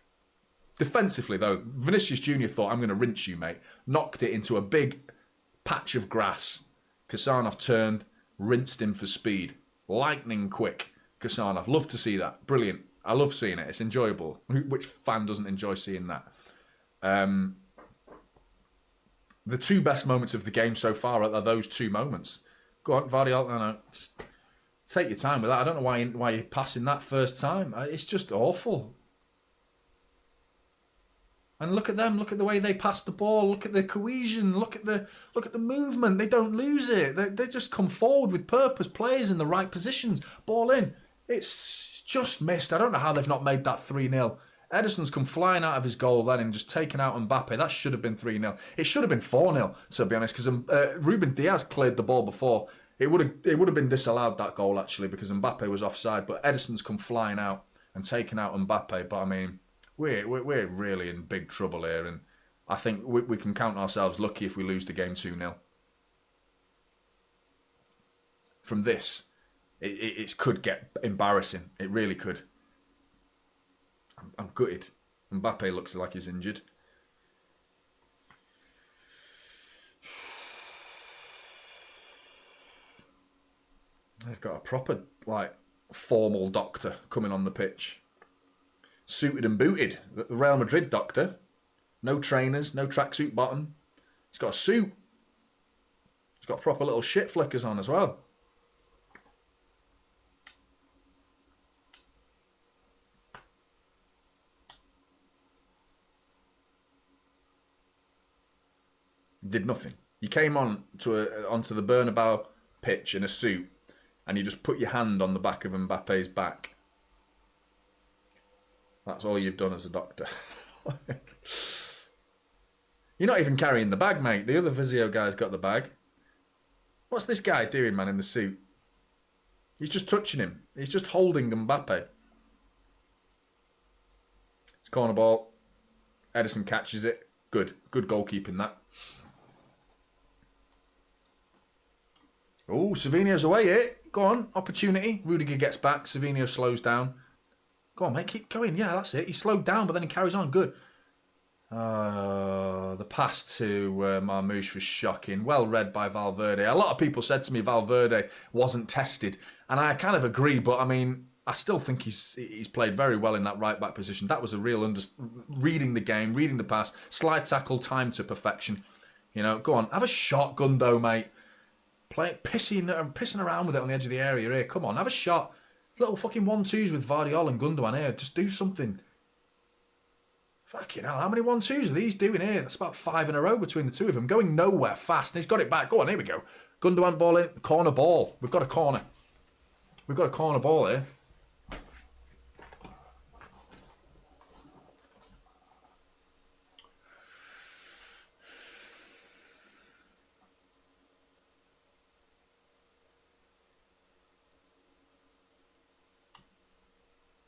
Defensively, though, Vinicius Junior thought, I'm going to rinse you, mate. Knocked it into a big patch of grass. Kusanov turned, rinsed him for speed. Lightning quick. Kusanov. Love to see that. Brilliant. I love seeing it. It's enjoyable. Which fan doesn't enjoy seeing that? The 2 best moments of the game so far are those 2 moments. Go on, Vardiol. No, just take your time with that. I don't know why you're passing that first time. It's just awful. And look at them. Look at the way they pass the ball. Look at the cohesion. Look at the movement. They don't lose it. They just come forward with purpose. Players in the right positions. Ball in. It's just missed. I don't know how they've not made that 3-0. Ederson's come flying out of his goal then and just taken out Mbappe. That should have been 3-0. It should have been 4-0, to be honest, because Ruben Diaz cleared the ball before. It would have been disallowed, that goal, actually, because Mbappe was offside. But Ederson's come flying out and taken out Mbappe. But, I mean, we're really in big trouble here. And I think we can count ourselves lucky if we lose the game 2-0. From this, It could get embarrassing. It really could. I'm gutted. Mbappe looks like he's injured. They've got a proper, like, formal doctor coming on the pitch. Suited and booted. The Real Madrid doctor. No trainers, no tracksuit bottom. He's got a suit. He's got proper little shit flickers on as well. Did nothing. You came onto the Bernabéu pitch in a suit and you just put your hand on the back of Mbappe's back. That's all you've done as a doctor. You're not even carrying the bag, mate. The other physio guy's got the bag. What's this guy doing, man, in the suit? He's just touching him. He's just holding Mbappe. It's corner ball. Ederson catches it. Good. Good goalkeeping, that. Oh, Savinho's away here. Go on. Opportunity. Rudiger gets back. Savinho slows down. Go on, mate. Keep going. Yeah, that's it. He slowed down, but then he carries on. Good. The pass to Marmoush was shocking. Well read by Valverde. A lot of people said to me Valverde wasn't tested. And I kind of agree, but I mean, I still think he's played very well in that right-back position. That was a real reading the game, reading the pass. Slide tackle, time to perfection. You know, go on. Have a shot, Gundo, mate. Pissing around with it on the edge of the area here. Come on, have a shot. Little fucking 1-2s with Vardiol and Gundogan here. Just do something. Fucking hell, how many 1-2s are these doing here? That's about 5 in a row between the two of them. Going nowhere fast. And he's got it back. Go on, here we go. Gundogan ball in. Corner ball. We've got a corner. We've got a corner ball here.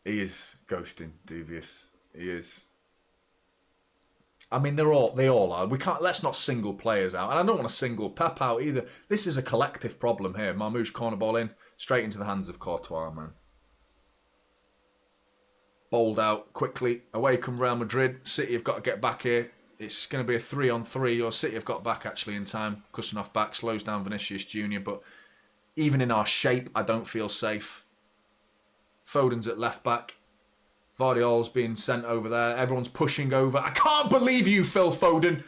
He is ghosting, devious. He is. I mean, they all are. Let's not single players out. And I don't want to single Pep out either. This is a collective problem here. Marmoush corner ball in, straight into the hands of Courtois, man. Bowled out quickly. Away come Real Madrid. City have got to get back here. It's going to be a 3-on-3, or City have got back actually in time. Kusanov back, slows down Vinicius Jr. But even in our shape, I don't feel safe. Foden's at left back. Vardiol's being sent over there. Everyone's pushing over. I can't believe you, Phil Foden.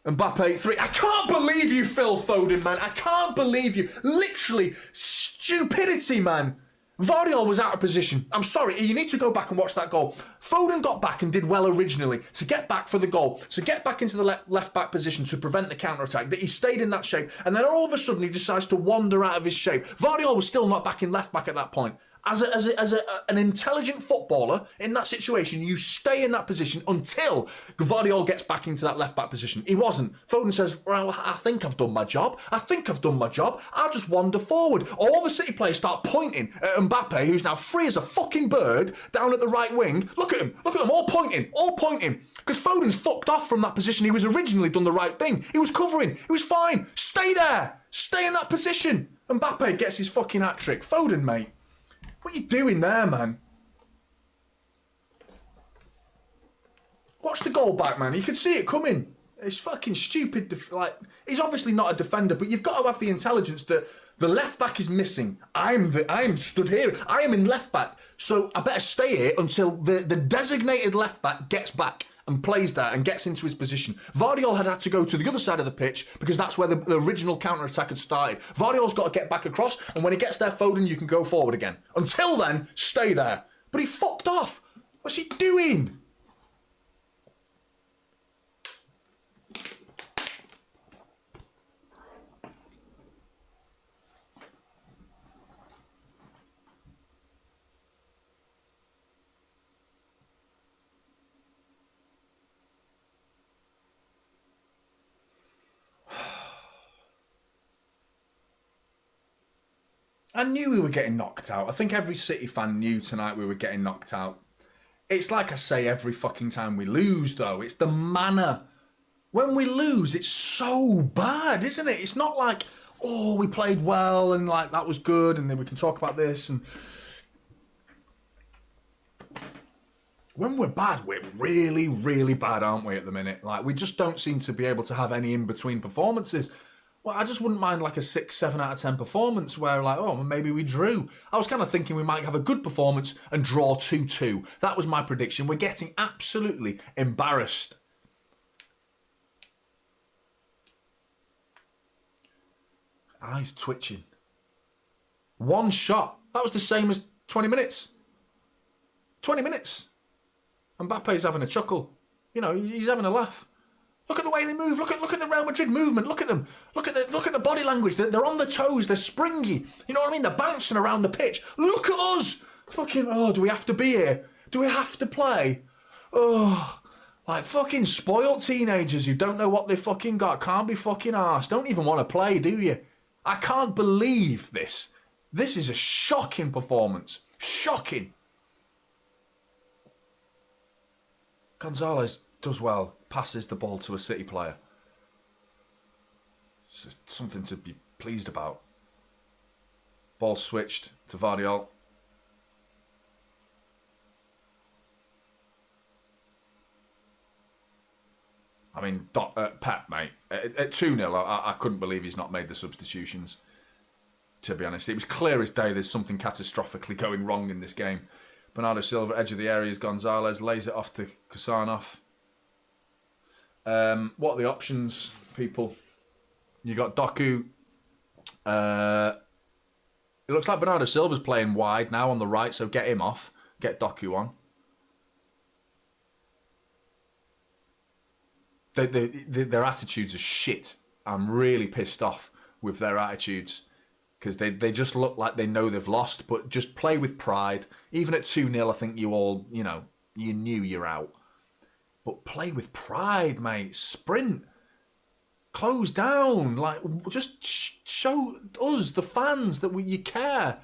Mbappe 3. I can't believe you, Phil Foden, man. I can't believe you. Literally, stupidity, man. Vardiol was out of position. I'm sorry, you need to go back and watch that goal. Foden got back and did well originally to get back for the goal, to get back into the left back position to prevent the counter-attack, that he stayed in that shape, and then all of a sudden he decides to wander out of his shape. Vardiol was still not back in left back at that point. As an intelligent footballer in that situation, you stay in that position until Gvardiol gets back into that left-back position. He wasn't. Foden says, well, I think I've done my job. I'll just wander forward. All the City players start pointing at Mbappe, who's now free as a fucking bird, down at the right wing. Look at him, all pointing. Because Foden's fucked off from that position. He was originally done the right thing. He was covering. He was fine. Stay there. Stay in that position. Mbappe gets his fucking hat-trick. Foden, mate. What are you doing there, man? Watch the goal back, man. You can see it coming. It's fucking stupid. He's obviously not a defender, but you've got to have the intelligence that the left back is missing. I'm stood here. I am in left back, so I better stay here until the designated left back gets back and plays there and gets into his position. Vardiol had to go to the other side of the pitch because that's where the original counter-attack had started. Vardiol's got to get back across, and when he gets there, Foden, you can go forward again. Until then, stay there. But he fucked off. What's he doing? I knew we were getting knocked out. I think every City fan knew tonight we were getting knocked out. It's like I say every fucking time we lose, though. It's the manner. When we lose, it's so bad, isn't it? It's not like, oh, we played well and like that was good, and then we can talk about this. And when we're bad, we're really, really bad, aren't we, at the minute? Like, we just don't seem to be able to have any in-between performances. Well, I just wouldn't mind like a 6, 7 out of 10 performance where like, oh, maybe we drew. I was kind of thinking we might have a good performance and draw 2-2. That was my prediction. We're getting absolutely embarrassed. Eyes twitching. One shot. That was the same as 20 minutes. 20 minutes. Mbappe's having a chuckle. You know, he's having a laugh. Look at the way they move. Look at the Real Madrid movement. Look at them. Look at the body language. They're on the toes. They're springy. You know what I mean? They're bouncing around the pitch. Look at us. Fucking, oh, do we have to be here? Do we have to play? Oh, like fucking spoiled teenagers who don't know what they fucking got. Can't be fucking arsed. Don't even want to play, do you? I can't believe this. This is a shocking performance. Shocking. Gonzalez does well, passes the ball to a City player. It's something to be pleased about. Ball switched to Vardiol. I mean, Pep, mate, at 2-0, I couldn't believe he's not made the substitutions, to be honest. It was clear as day there's something catastrophically going wrong in this game. Bernardo Silva, edge of the area is Gonzalez, lays it off to Kusanov. What are the options, people? You got Doku. It looks like Bernardo Silva's playing wide now on the right, so get him off. Get Doku on. Their attitudes are shit. I'm really pissed off with their attitudes because they just look like they know they've lost, but just play with pride. Even at 2-0, I think you all, you know, you knew you're out. But play with pride, mate. Sprint. Close down. Like, just show us, the fans, that you care.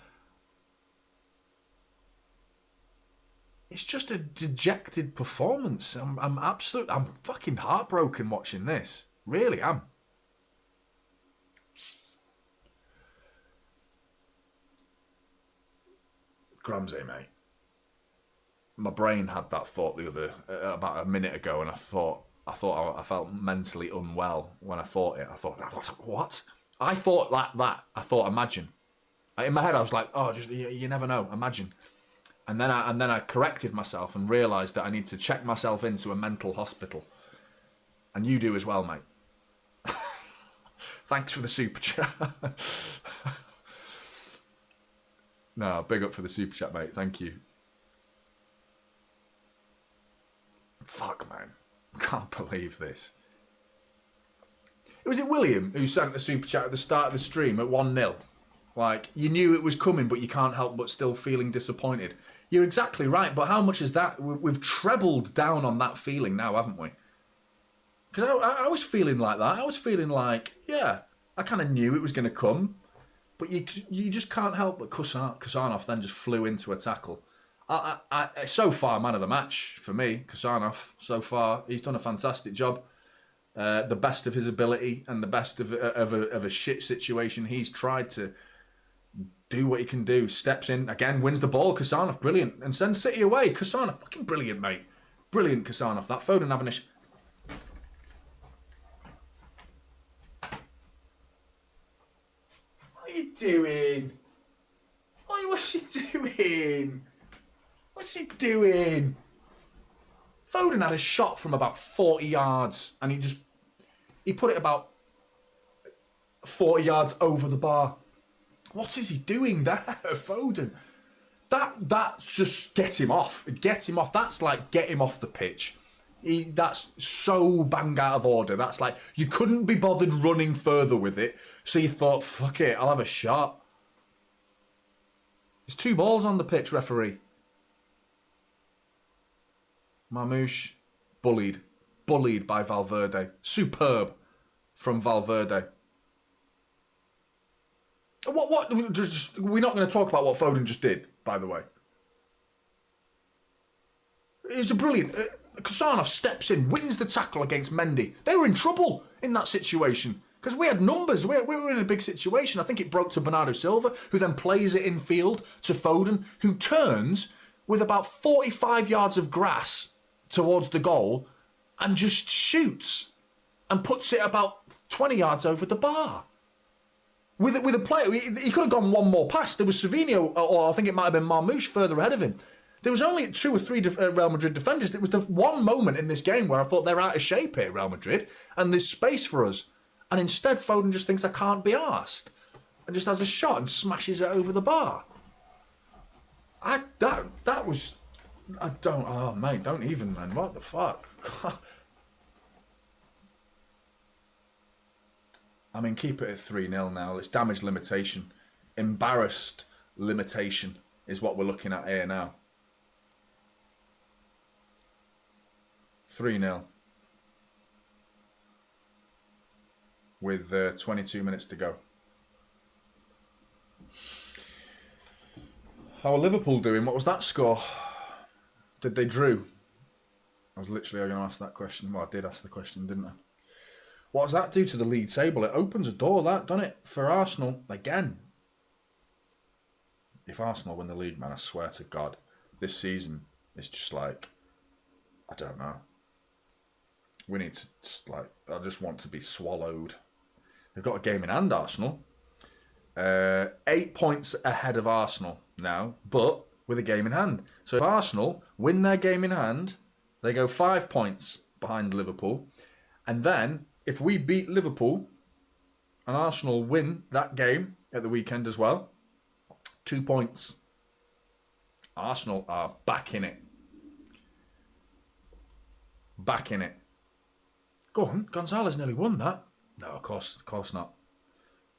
It's just a dejected performance. I'm fucking heartbroken watching this. Really am. Gramsay, mate. My brain had that thought about a minute ago, and I felt mentally unwell when I thought it. I thought, what? I thought that. I thought, imagine. In my head, I was like, oh, just you never know. Imagine. And then I corrected myself and realised that I need to check myself into a mental hospital. And you do as well, mate. Thanks for the super chat. No, big up for the super chat, mate. Thank you. Fuck, man. Can't believe this. Was it William who sent a super chat at the start of the stream at 1-0? Like, you knew it was coming, but you can't help but still feeling disappointed. You're exactly right, but how much is that? We've trebled down on that feeling now, haven't we? Because I was feeling like that. I was feeling like, yeah, I kind of knew it was going to come, but you just can't help but Kusanov then just flew into a tackle. So far, man of the match for me, Kusanov. So far, he's done a fantastic job. The best of his ability and the best of a shit situation. He's tried to do what he can do. Steps in again, wins the ball. Kusanov, brilliant, and sends City away. Kusanov, fucking brilliant, mate. Brilliant, Kusanov. That Foden having a. What are you doing? What's he doing? What's he doing? Foden had a shot from about 40 yards and he put it about 40 yards over the bar. What is he doing there, Foden? That's just get him off. Get him off. That's like get him off the pitch. That's so bang out of order. That's like you couldn't be bothered running further with it, so you thought, fuck it, I'll have a shot. There's 2 balls on the pitch, referee. Marmoush, bullied by Valverde. Superb from Valverde. What? We're not going to talk about what Foden just did, by the way. It was a brilliant. Kusanov steps in, wins the tackle against Mendy. They were in trouble in that situation. Because we had numbers. We were in a big situation. I think it broke to Bernardo Silva, who then plays it in field to Foden, who turns with about 45 yards of grass towards the goal and just shoots and puts it about 20 yards over the bar. With a player, he could have gone one more pass. There was Savinho, or I think it might have been Marmoush further ahead of him. There was only 2 or 3 Real Madrid defenders. It was the one moment in this game where I thought they're out of shape here, Real Madrid, and there's space for us. And instead, Foden just thinks I can't be arsed and just has a shot and smashes it over the bar. Oh mate, don't even, man. What the fuck? I mean, keep it at 3-0 now. It's damage limitation. Embarrassed limitation is what we're looking at here now. 3-0. With 22 minutes to go. How are Liverpool doing? What was that score? Did they drew? I was literally going to ask that question. Well, I did ask the question, didn't I? What does that do to the league table? It opens a door, that, doesn't it? For Arsenal, again. If Arsenal win the league, man, I swear to God, this season, it's just like, I don't know. We need to, I just want to be swallowed. They've got a game in hand, Arsenal. 8 points ahead of Arsenal now, but with a game in hand. So if Arsenal win their game in hand, they go 5 points behind Liverpool. And then, if we beat Liverpool and Arsenal win that game at the weekend as well, 2 points. Arsenal are back in it. Back in it. Go on, Gonzalez nearly won that. No, of course not.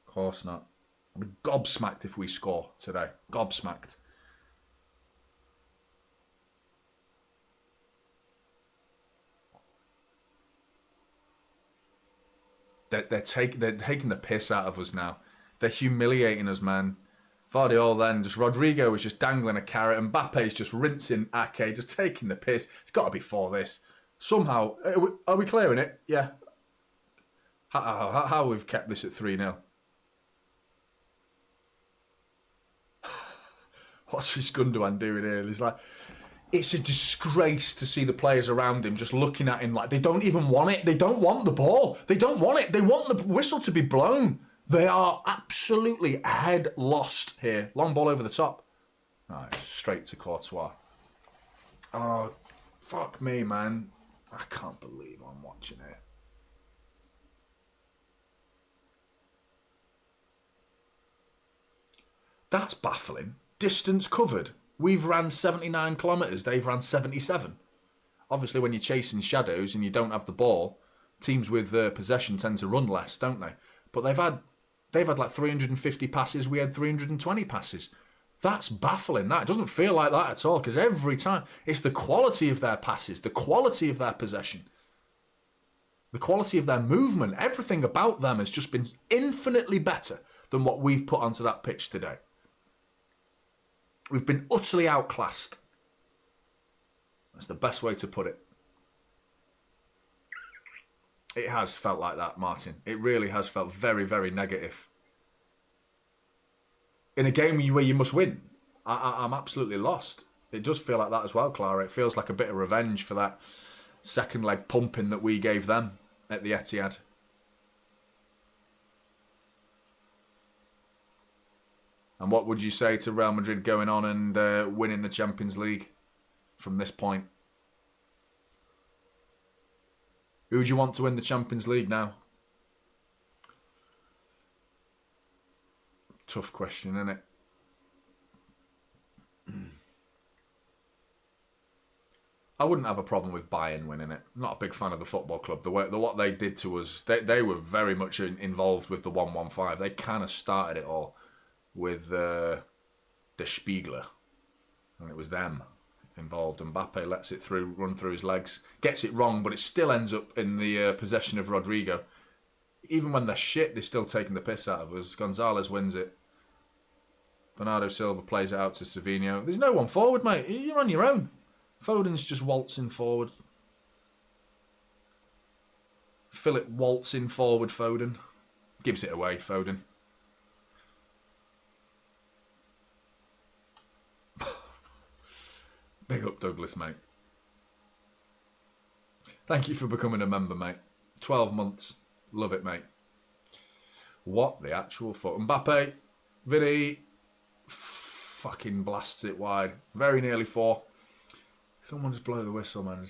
Of course not. I'll be gobsmacked if we score today. Gobsmacked. They're taking the piss out of us now. They're humiliating us, man. Vardiol then, Rodrigo was just dangling a carrot, and Mbappe's just rinsing Ake, just taking the piss. It's got to be for this. Somehow, are we clearing it? Yeah. How we've kept this at 3-0. What's this Gundogan doing here? He's like, it's a disgrace to see the players around him just looking at him like they don't even want it. They don't want the ball. They don't want it. They want the whistle to be blown. They are absolutely head lost here. Long ball over the top. Oh, straight to Courtois. Oh, fuck me, man. I can't believe I'm watching it. That's baffling. Distance covered. We've ran 79 kilometres. They've ran 77. Obviously, when you're chasing shadows and you don't have the ball, teams with possession tend to run less, don't they? But they've had like 350 passes. We had 320 passes. That's baffling. That doesn't feel like that at all, because every time it's the quality of their passes, the quality of their possession, the quality of their movement. Everything about them has just been infinitely better than what we've put onto that pitch today. We've been utterly outclassed. That's the best way to put it. It has felt like that, Martin. It really has felt very, very negative. In a game where you must win, I'm absolutely lost. It does feel like that as well, Clara. It feels like a bit of revenge for that second leg pumping that we gave them at the Etihad. And what would you say to Real Madrid going on and winning the Champions League from this point? Who would you want to win the Champions League now? Tough question, isn't it? I wouldn't have a problem with Bayern winning it. I'm not a big fan of the football club. What they did to us, they were very much involved with the 1-1-5. They kind of started it all with the Spiegler, and it was them involved. And Mbappe lets it run through his legs, gets it wrong, but it still ends up in the possession of Rodrigo. Even when they're shit, they're still taking the piss out of us. Gonzalez wins it. Bernardo Silva plays it out to Savinho. There's no one forward, mate. You're on your own. Foden's just waltzing forward. Philip waltzing forward, Foden. Gives it away, Foden. Big up, Douglas, mate. Thank you for becoming a member, mate. 12 months. Love it, mate. What the actual fuck? Mbappe, Vinny, fucking blasts it wide. Very nearly 4. Someone just blow the whistle, man.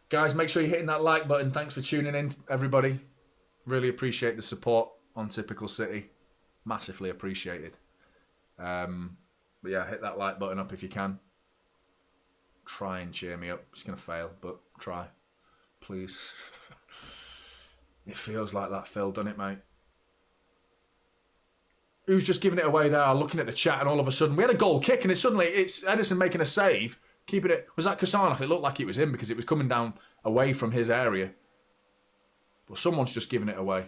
Guys, make sure you're hitting that like button. Thanks for tuning in, everybody. Really appreciate the support on Typical City. Massively appreciated. But yeah, hit that like button up if you can. Try and cheer me up. It's going to fail, but try. Please. It feels like that, Phil, doesn't it, mate? Who's just giving it away there? Looking at the chat, and all of a sudden we had a goal kick, and it's Edison making a save. Keeping it. Was that Kasanov? It looked like it was him because it was coming down away from his area. But someone's just giving it away.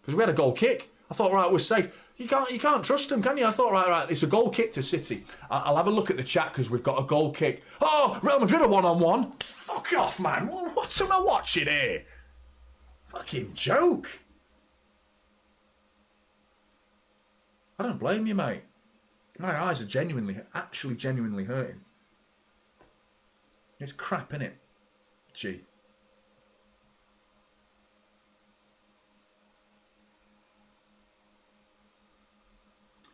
Because we had a goal kick. I thought, right, we're safe. You can't trust them, can you? I thought, right, it's a goal kick to City. I'll have a look at the chat because we've got a goal kick. Oh, Real Madrid are 1-on-1. Fuck off, man. What am I watching here? Fucking joke. I don't blame you, mate. My eyes are actually genuinely hurting. It's crap, innit? Gee.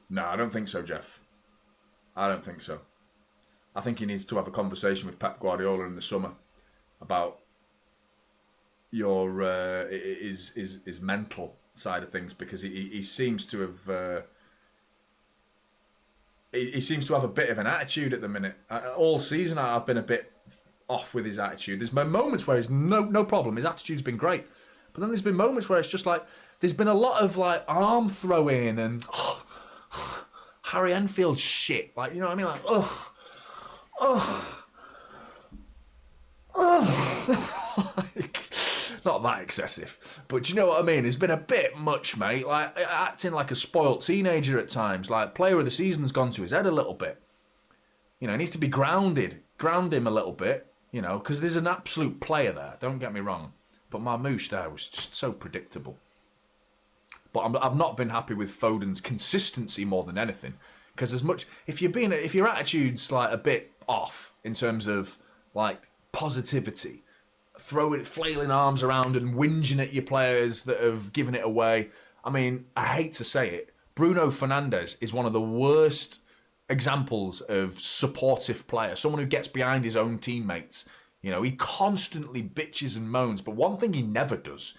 No, I don't think so, Jeff. I don't think so. I think he needs to have a conversation with Pep Guardiola in the summer about his mental side of things, because he seems to have he seems to have a bit of an attitude at the minute. All season I've been a bit off with his attitude. There's been moments where he's no problem. His attitude's been great, but then there's been moments where it's just like there's been a lot of like arm throwing and Harry Enfield shit. Like, you know what I mean? Like like, not that excessive, but do you know what I mean? It's been a bit much, mate. Like acting like a spoilt teenager at times. Like player of the season's gone to his head a little bit. You know, he needs to be grounded. Ground him a little bit. You know, because there's an absolute player there. Don't get me wrong, but Marmoush there was just so predictable. But I've not been happy with Foden's consistency more than anything. Because as much if your attitude's like a bit off in terms of like positivity, flailing arms around and whinging at your players that have given it away. I mean, I hate to say it, Bruno Fernandes is one of the worst examples of supportive player. Someone who gets behind his own teammates. You know, he constantly bitches and moans, but one thing he never does.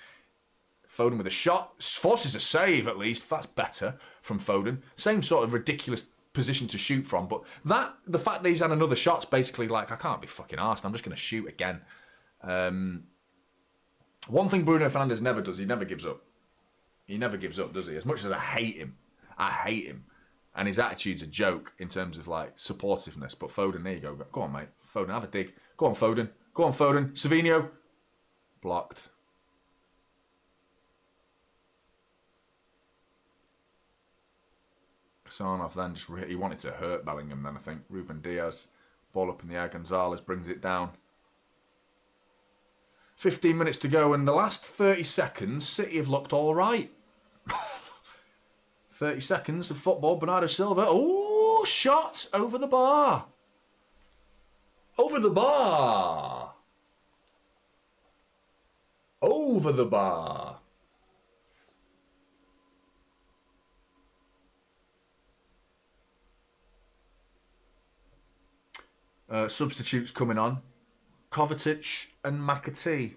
Foden with a shot, forces a save at least. That's better from Foden. Same sort of ridiculous position to shoot from, but the fact that he's had another shot's basically like, I can't be fucking arsed. I'm just going to shoot again. One thing Bruno Fernandes never does, he never gives up. He never gives up, does he? As much as I hate him, and his attitude's a joke in terms of like supportiveness. But Foden, there you go. Go on, mate. Foden, have a dig. Go on, Foden. Go on, Foden. Savinho, blocked. Kasanov then he wanted to hurt Bellingham then, I think. Ruben Diaz, ball up in the air. Gonzalez brings it down. 15 minutes to go, and the last 30 seconds, City have looked all right. 30 seconds of football. Bernardo Silva. Oh, shot over the bar. Over the bar. Over the bar. Substitutes coming on. Kovacic and McAtee.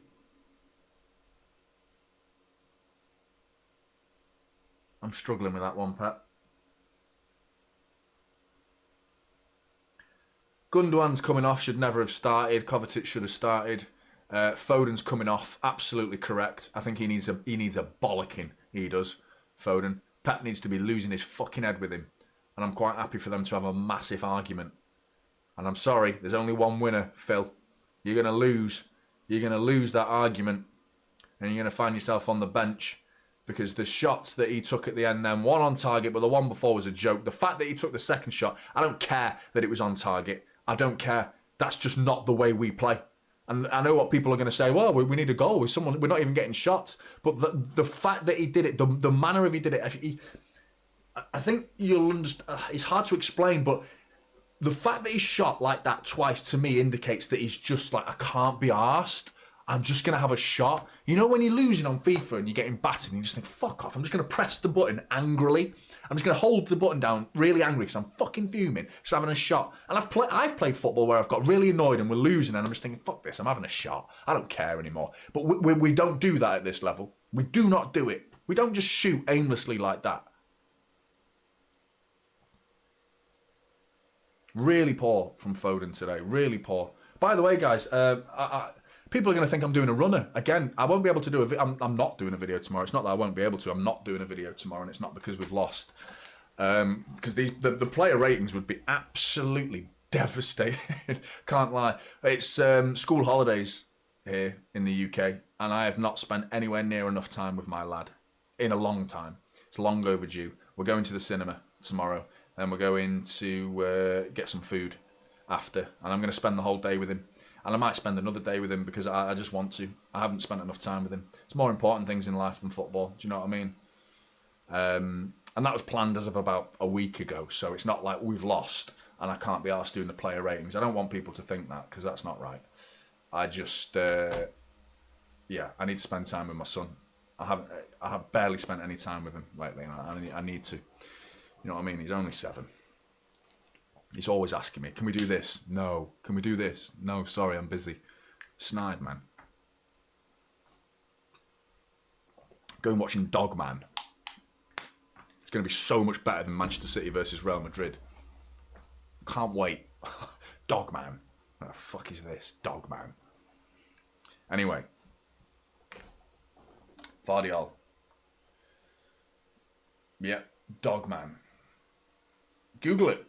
I'm struggling with that one, Pat. Gundogan's coming off, should never have started. Kovacic should have started. Foden's coming off, absolutely correct. I think he needs a bollocking. He does, Foden. Pep needs to be losing his fucking head with him. And I'm quite happy for them to have a massive argument. And I'm sorry, there's only one winner, Phil. You're going to lose. You're going to lose that argument. And you're going to find yourself on the bench. Because the shots that he took at the end then, one on target, but the one before was a joke. The fact that he took the second shot, I don't care that it was on target. I don't care. That's just not the way we play. And I know what people are going to say. Well, we need a goal with someone. We're not even getting shots. But the fact that he did it, the manner of he did it, I think you'll understand. It's hard to explain, but the fact that he shot like that twice to me indicates that he's just like, I can't be arsed. I'm just going to have a shot. You know when you're losing on FIFA and you're getting battered and you just think, fuck off. I'm just going to press the button angrily. I'm just going to hold the button down really angry because I'm fucking fuming. Just having a shot. And I've played football where I've got really annoyed and we're losing and I'm just thinking, fuck this, I'm having a shot. I don't care anymore. But we don't do that at this level. We do not do it. We don't just shoot aimlessly like that. Really poor from Foden today. Really poor. By the way, guys, people are going to think I'm doing a runner. Again, I won't be able to do I'm not doing a video tomorrow. It's not that I won't be able to. I'm not doing a video tomorrow, and it's not because we've lost. Because the player ratings would be absolutely devastating. Can't lie. It's school holidays here in the UK, and I have not spent anywhere near enough time with my lad in a long time. It's long overdue. We're going to the cinema tomorrow, and we're going to get some food after, and I'm going to spend the whole day with him. And I might spend another day with him because I just want to. I haven't spent enough time with him. It's more important things in life than football. Do you know what I mean? And that was planned as of about a week ago. So it's not like we've lost and I can't be asked doing the player ratings. I don't want people to think that because that's not right. I just, I need to spend time with my son. I have barely spent any time with him lately. And I need to. You know what I mean? He's only 7. He's always asking me, can we do this? No. Can we do this? No, sorry, I'm busy. Snide, man. Going watching Dogman. It's going to be so much better than Manchester City versus Real Madrid. Can't wait. Dogman. What the fuck is this? Dogman. Anyway. Vardiol. Yep, Dogman. Google it.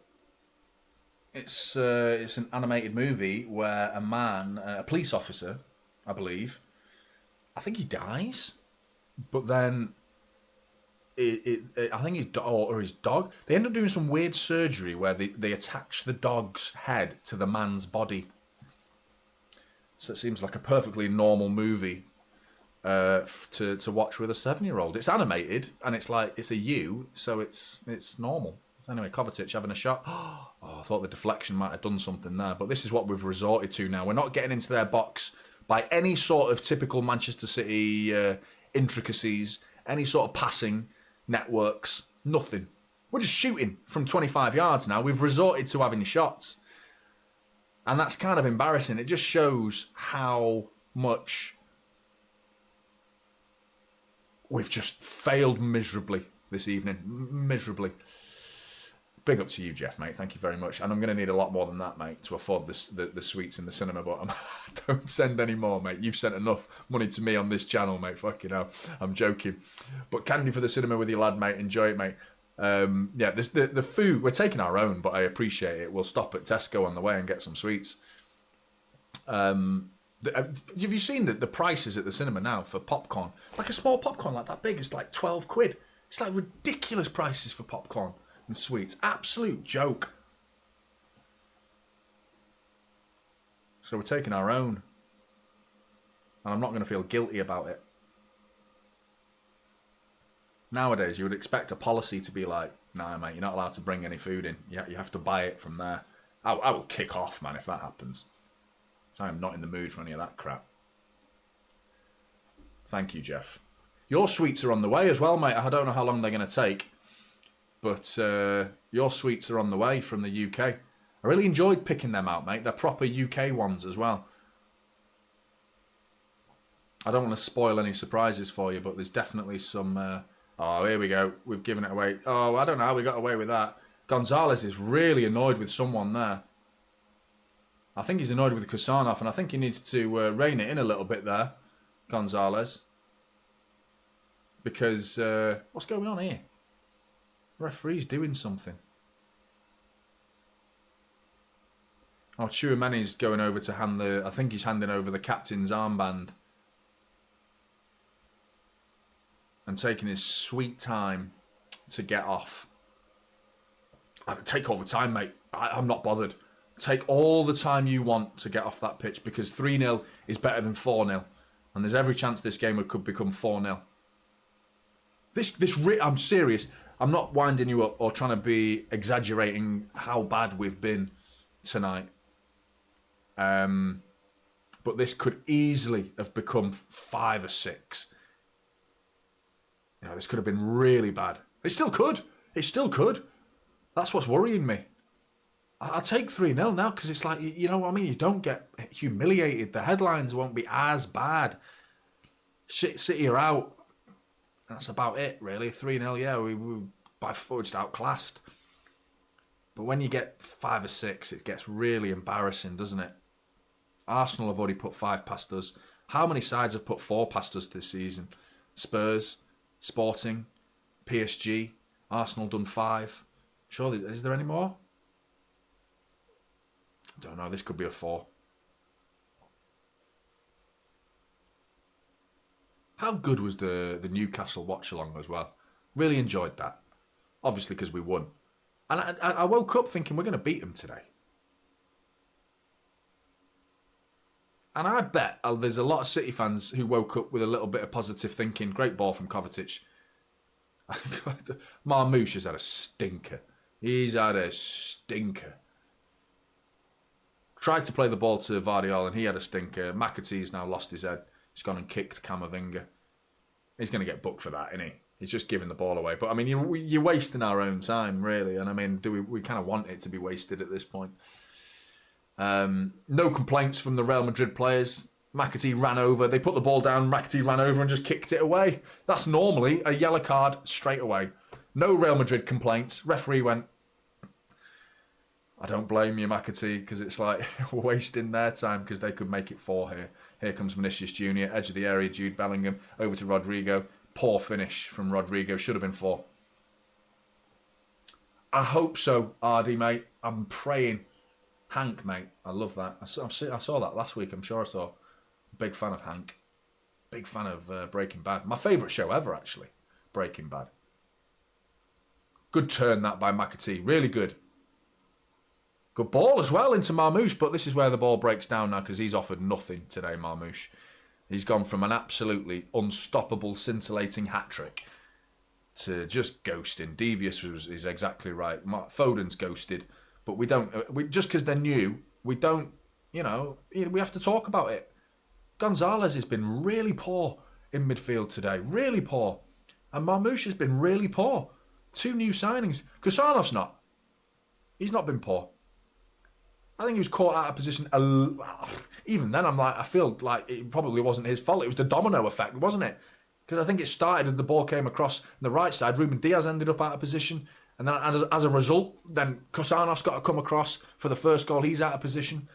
It's an animated movie where a man, a police officer, I believe, I think he dies, but then I think his dog, they end up doing some weird surgery where they attach the dog's head to the man's body. So it seems like a perfectly normal movie to watch with a 7-year-old. It's animated and it's a U, so it's normal. Anyway, Kovacic having a shot. Oh, I thought the deflection might have done something there. But this is what we've resorted to now. We're not getting into their box by any sort of typical Manchester City intricacies, any sort of passing networks, nothing. We're just shooting from 25 yards now. We've resorted to having shots. And that's kind of embarrassing. It just shows how much we've just failed miserably this evening. Miserably. Big up to you, Jeff, mate. Thank you very much. And I'm going to need a lot more than that, mate, to afford the sweets in the cinema. But don't send any more, mate. You've sent enough money to me on this channel, mate. Fucking hell. I'm joking. But candy for the cinema with your lad, mate. Enjoy it, mate. The food, we're taking our own, but I appreciate it. We'll stop at Tesco on the way and get some sweets. Have you seen the prices at the cinema now for popcorn? Like a small popcorn like that big, it's like 12 quid. It's like ridiculous prices for popcorn and sweets. Absolute joke. So we're taking our own. And I'm not going to feel guilty about it. Nowadays, you would expect a policy to be like, nah, mate, you're not allowed to bring any food in. You have to buy it from there. I will kick off, man, if that happens. So I'm not in the mood for any of that crap. Thank you, Jeff. Your sweets are on the way as well, mate. I don't know how long they're going to take. But your sweets are on the way from the UK. I really enjoyed picking them out, mate. They're proper UK ones as well. I don't want to spoil any surprises for you, but there's definitely some... oh, here we go. We've given it away. Oh, I don't know how we got away with that. Gonzalez is really annoyed with someone there. I think he's annoyed with Kusanov, and I think he needs to rein it in a little bit there, Gonzalez. Because, what's going on here? Referee's doing something. Oh, Chouamani's going over to hand the... I think he's handing over the captain's armband. And taking his sweet time to get off. Take all the time, mate. I'm not bothered. Take all the time you want to get off that pitch because 3-0 is better than 4-0. And there's every chance this game could become 4-0. I'm serious. I'm not winding you up or trying to be exaggerating how bad we've been tonight. But this could easily have become 5 or 6. You know, this could have been really bad. It still could. It still could. That's what's worrying me. I'll take 3-0 now because it's like, you know what I mean? You don't get humiliated. The headlines won't be as bad. City are out. That's about it, really. 3-0, yeah, we by far just outclassed. But when you get 5 or 6, it gets really embarrassing, doesn't it? Arsenal have already put 5 past us. How many sides have put 4 past us this season? Spurs, Sporting, PSG, Arsenal done 5. Surely, is there any more? I don't know, this could be a 4. How good was the Newcastle Watchalong as well? Really enjoyed that. Obviously because we won. And I woke up thinking we're going to beat them today. And I bet there's a lot of City fans who woke up with a little bit of positive thinking. Great ball from Kovacic. Marmoush has had a stinker. He's had a stinker. Tried to play the ball to Vardiol and he had a stinker. McAtee's now lost his head. He's gone and kicked Camavinga. He's going to get booked for that, isn't he? He's just giving the ball away. But, I mean, you're wasting our own time, really. And, I mean, we kind of want it to be wasted at this point. No complaints from the Real Madrid players. McAtee ran over. They put the ball down. McAtee ran over and just kicked it away. That's normally a yellow card straight away. No Real Madrid complaints. Referee went, I don't blame you, McAtee, because it's like we're wasting their time because they could make it 4 here. Here comes Vinicius Jr., edge of the area, Jude Bellingham, over to Rodrigo. Poor finish from Rodrigo. Should have been 4. I hope so, Ardy, mate. I'm praying. Hank, mate. I love that. I saw that last week, I'm sure I saw. Big fan of Hank. Big fan of Breaking Bad. My favourite show ever, actually. Breaking Bad. Good turn, that, by McAtee. Really good. Good ball as well into Marmoush, but this is where the ball breaks down now because he's offered nothing today, Marmoush. He's gone from an absolutely unstoppable, scintillating hat-trick to just ghosting. Devious is exactly right. Foden's ghosted, but we don't... just because they're new, we don't... You know, we have to talk about it. Gonzalez has been really poor in midfield today. Really poor. And Marmoush has been really poor. 2 new signings. Kusanov's not. He's not been poor. I think he was caught out of position. Even then, I feel like it probably wasn't his fault. It was the domino effect, wasn't it? Because I think it started and the ball came across the right side. Ruben Diaz ended up out of position. And then as a result, then Kusanov's got to come across for the first goal. He's out of position.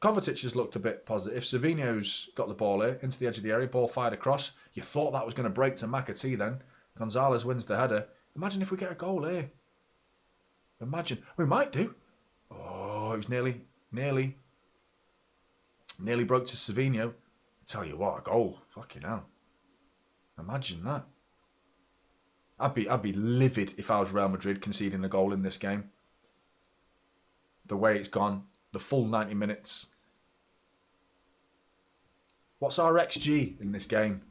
Kovacic has looked a bit positive. Savinho's got the ball here into the edge of the area. Ball fired across. You thought that was going to break to McAtee then. Gonzalez wins the header. Imagine if we get a goal here. Imagine. We might do. Oh, it was nearly broke to Savinho. Tell you what, a goal. Fucking hell. Imagine that. I'd be livid if I was Real Madrid conceding a goal in this game. The way it's gone. The full 90 minutes. What's our XG in this game?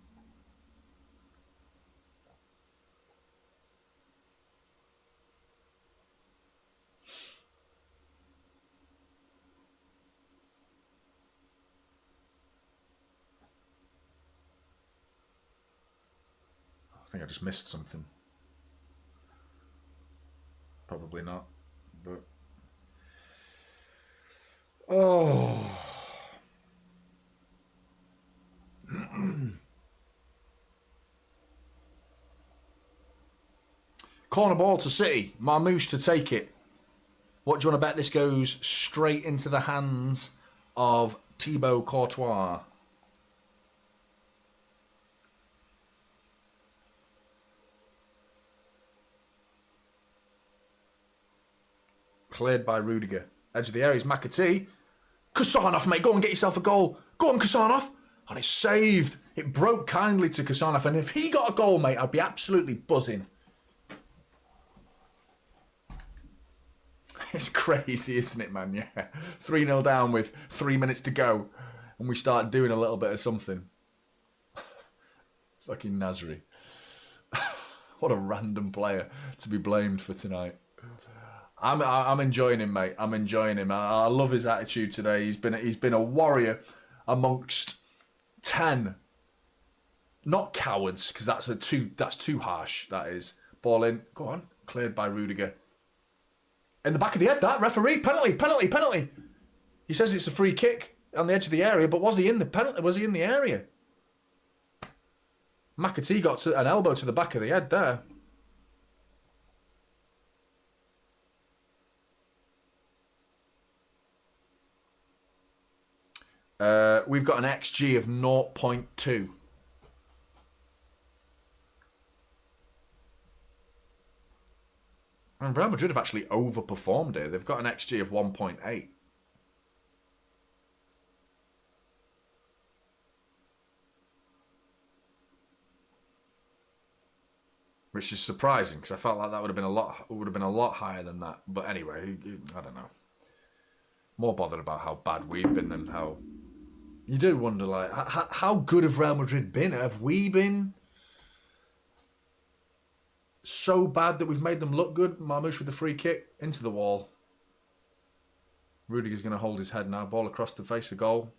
I think I just missed something. Probably not, but... Oh. Corner ball to City. Marmoush to take it. What do you want to bet this goes straight into the hands of Thibaut Courtois? Cleared by Rudiger. Edge of the area is McAtee. Kusanov, mate, go and get yourself a goal. Go on, Kusanov. And it's saved. It broke kindly to Kusanov. And if he got a goal, mate, I'd be absolutely buzzing. It's crazy, isn't it, man? Yeah. 3-0 down with 3 minutes to go. And we start doing a little bit of something. Fucking Nasri. What a random player to be blamed for tonight. I'm enjoying him, mate. I'm enjoying him. I love his attitude today. He's been a warrior amongst 10. Not cowards, because that's too harsh. That is. Ball in. Go on. Cleared by Rudiger. In the back of the head, that referee. Penalty. He says it's a free kick on the edge of the area, but was he in the penalty? Was he in the area? McAtee got an elbow to the back of the head there. We've got an XG of 0.2. And Real Madrid have actually overperformed here. They've got an XG of 1.8. Which is surprising, because I felt like that would have been a lot higher than that. But anyway, I don't know. More bothered about how bad we've been than how... You do wonder, like, how good have Real Madrid been? Have we been so bad that we've made them look good? Marmoush with the free kick into the wall. Rudiger's going to hold his head now. Ball across the face of goal.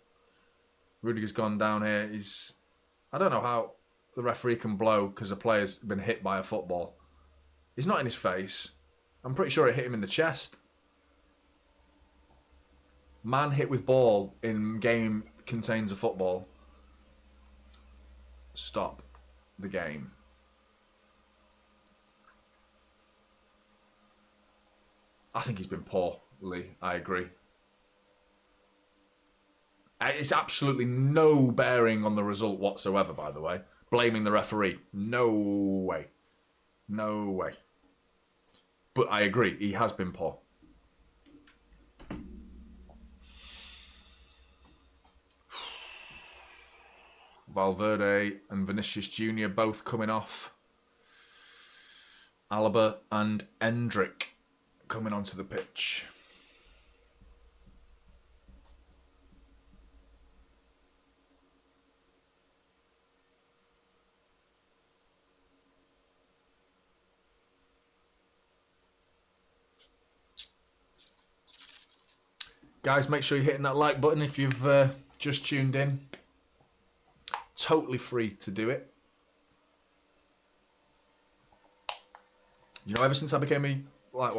Rudiger's gone down here. I don't know how the referee can blow because a player's been hit by a football. He's not in his face. I'm pretty sure it hit him in the chest. Man hit with ball in game contains a football. Stop the game. I think he's been poorly. I agree. It's absolutely no bearing on the result whatsoever, by the way. Blaming the referee. No way. No way. But I agree, he has been poor. Valverde and Vinicius Jr. both coming off. Alaba and Endrick coming onto the pitch. Guys, make sure you're hitting that like button if you've just tuned in. Totally free to do it. You know, ever since I became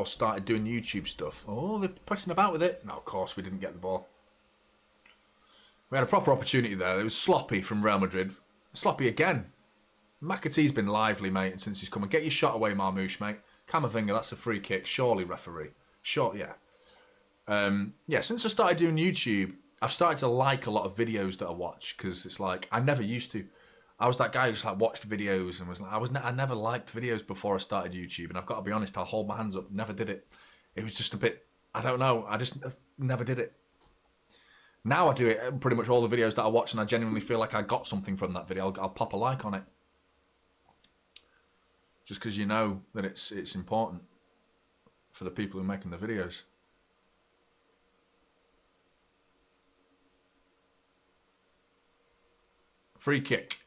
started doing YouTube stuff. Oh, they're pressing about with it. No, of course we didn't get the ball. We had a proper opportunity there. It was sloppy from Real Madrid. Sloppy again. McAtee's been lively, mate, since he's come. Get your shot away, Marmoush, mate. Camavinga, that's a free kick. Surely, referee. Sure, yeah. Yeah, since I started doing YouTube, I've started to like a lot of videos that I watch, because it's like, I never used to. I was that guy who just like watched videos and was like, I never liked videos before I started YouTube, and I've got to be honest, I'll hold my hands up, never did it. It was just a bit, I don't know, I just never did it. Now I do it, pretty much all the videos that I watch, and I genuinely feel like I got something from that video, I'll pop a like on it. Just because you know that it's important for the people who are making the videos. Free kick.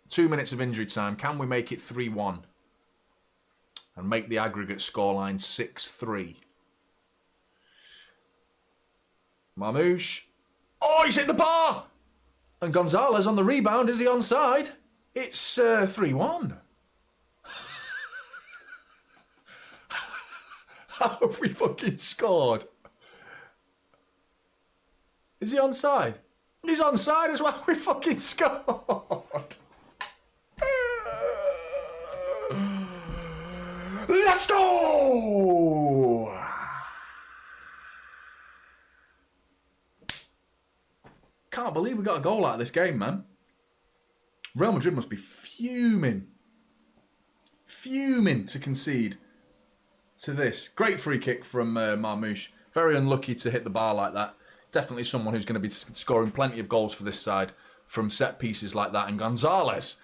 2 minutes of injury time. Can we make it 3-1? And make the aggregate scoreline 6-3. Marmoush. Oh, he's hit the bar! And Gonzalez on the rebound. Is he onside? It's 3-1. How have we fucking scored? Is he onside? He's onside as well. We fucking scored. Let's go! Can't believe we got a goal out of this game, man. Real Madrid must be fuming. Fuming to concede to this. Great free kick from Marmoush. Very unlucky to hit the bar like that. Definitely someone who's going to be scoring plenty of goals for this side from set pieces like that. And Gonzalez,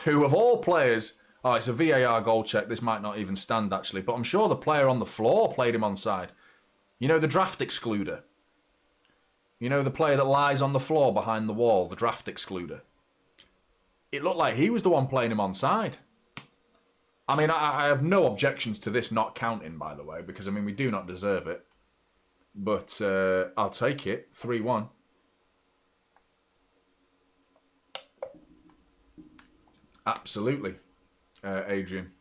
who of all players... Oh, it's a VAR goal check. This might not even stand, actually. But I'm sure the player on the floor played him onside. You know the draft excluder? You know the player that lies on the floor behind the wall, the draft excluder? It looked like he was the one playing him onside. I mean, I have no objections to this not counting, by the way, because, I mean, we do not deserve it. But I'll take it. 3-1. Absolutely, Adrian.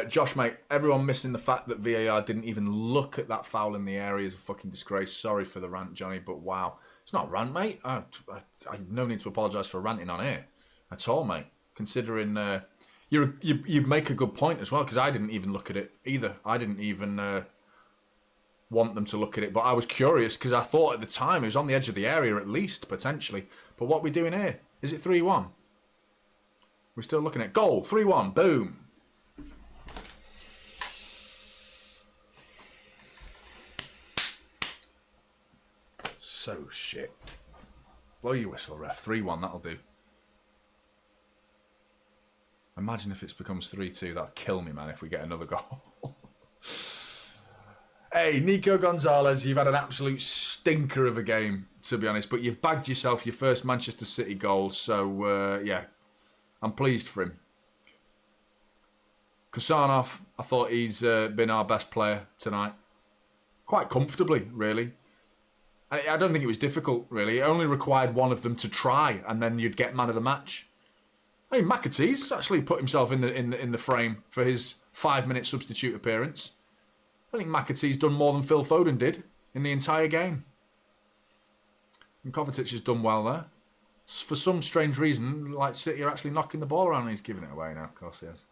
Josh, mate, everyone missing the fact that VAR didn't even look at that foul in the area is a fucking disgrace. Sorry for the rant, Johnny, but wow. It's not a rant, mate. I no need to apologise for ranting on here at all, mate. Considering you make a good point as well, because I didn't even look at it either. I didn't even want them to look at it, but I was curious because I thought at the time it was on the edge of the area at least, potentially. But what are we doing here? Is it 3-1? We're still looking at goal. 3-1. Boom. So shit. Blow your whistle, ref. 3-1, that'll do. Imagine if it becomes 3-2. That'll kill me, man, if we get another goal. Hey, Nico Gonzalez, you've had an absolute stinker of a game, to be honest. But you've bagged yourself your first Manchester City goal. So, yeah, I'm pleased for him. Kusanov, I thought he's been our best player tonight. Quite comfortably, really. I don't think it was difficult, really. It only required one of them to try, and then you'd get man of the match. I mean, McAtee's actually put himself in the frame for his 5-minute substitute appearance. I think McAtee's done more than Phil Foden did in the entire game. And Kovacic has done well there. For some strange reason, like City are actually knocking the ball around and he's giving it away now, of course he has.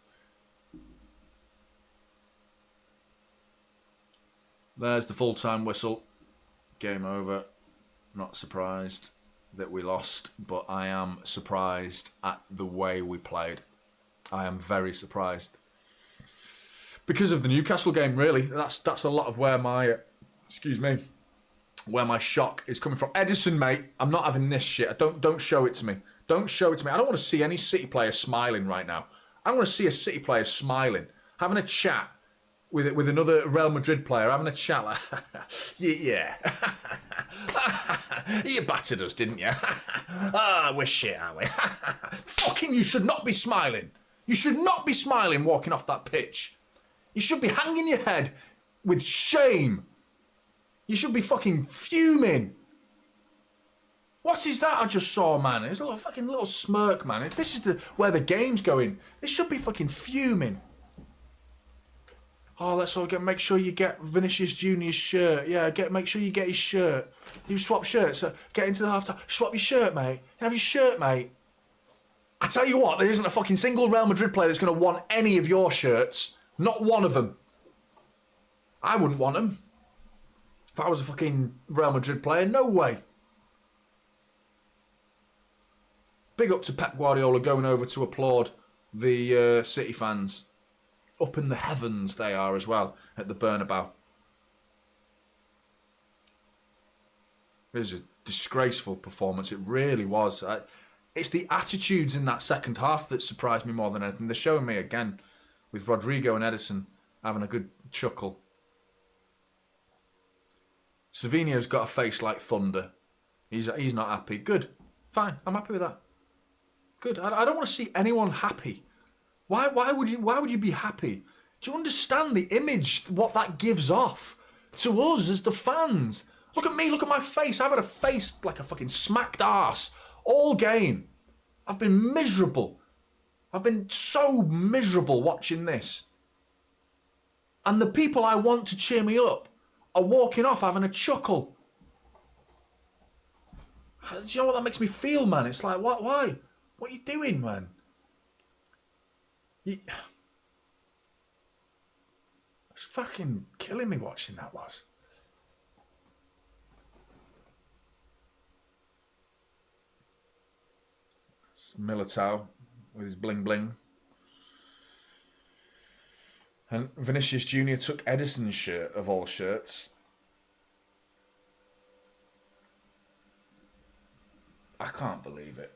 There's the full-time whistle. Game over. Not surprised that we lost, but I am surprised at the way we played. I am very surprised. Because of the Newcastle game, really. That's a lot of where my, where my shock is coming from. Edison, mate, I'm not having this shit. Don't show it to me. Don't show it to me. I don't want to see any City player smiling right now. I don't want to see a City player smiling, having a chat with another Real Madrid player, having a chat like, yeah. You battered us, didn't you? We're shit, aren't we? Fucking, you should not be smiling. You should not be smiling walking off that pitch. You should be hanging your head with shame. You should be fucking fuming. What is that I just saw, man? It's a fucking little smirk, man. If this is where the game's going, this should be fucking fuming. Oh, let's all make sure you get Vinicius Junior's shirt. Yeah, make sure you get his shirt. You swap shirts. Get into the half-time. Swap your shirt, mate. Have your shirt, mate. I tell you what, there isn't a fucking single Real Madrid player that's going to want any of your shirts. Not one of them. I wouldn't want them. If I was a fucking Real Madrid player, no way. Big up to Pep Guardiola going over to applaud the City fans. Up in the heavens they are as well at the Bernabéu. It was a disgraceful performance. It really was. It's the attitudes in that second half that surprised me more than anything. They're showing me again with Rodrigo and Edison having a good chuckle. Savinho's got a face like thunder. He's not happy. Good. Fine. I'm happy with that. Good. I don't want to see anyone happy. Why would you be happy? Do you understand the image, what that gives off to us as the fans? Look at me, look at my face. I've had a face like a fucking smacked arse all game. I've been miserable. I've been so miserable watching this. And the people I want to cheer me up are walking off having a chuckle. Do you know what that makes me feel, man? It's like, what? Why? What are you doing, man? It's fucking killing me watching that, was. Militao with his bling bling. And Vinicius Junior took Edison's shirt of all shirts. I can't believe it.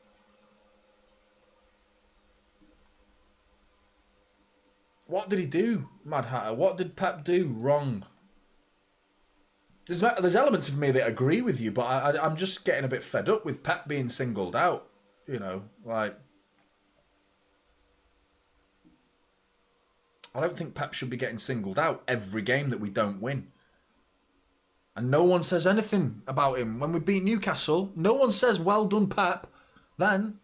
What did he do, Mad Hatter? What did Pep do wrong? There's elements of me that agree with you, but I'm just getting a bit fed up with Pep being singled out. You know, like, I don't think Pep should be getting singled out every game that we don't win. And no one says anything about him. When we beat Newcastle, no one says, well done, Pep. Then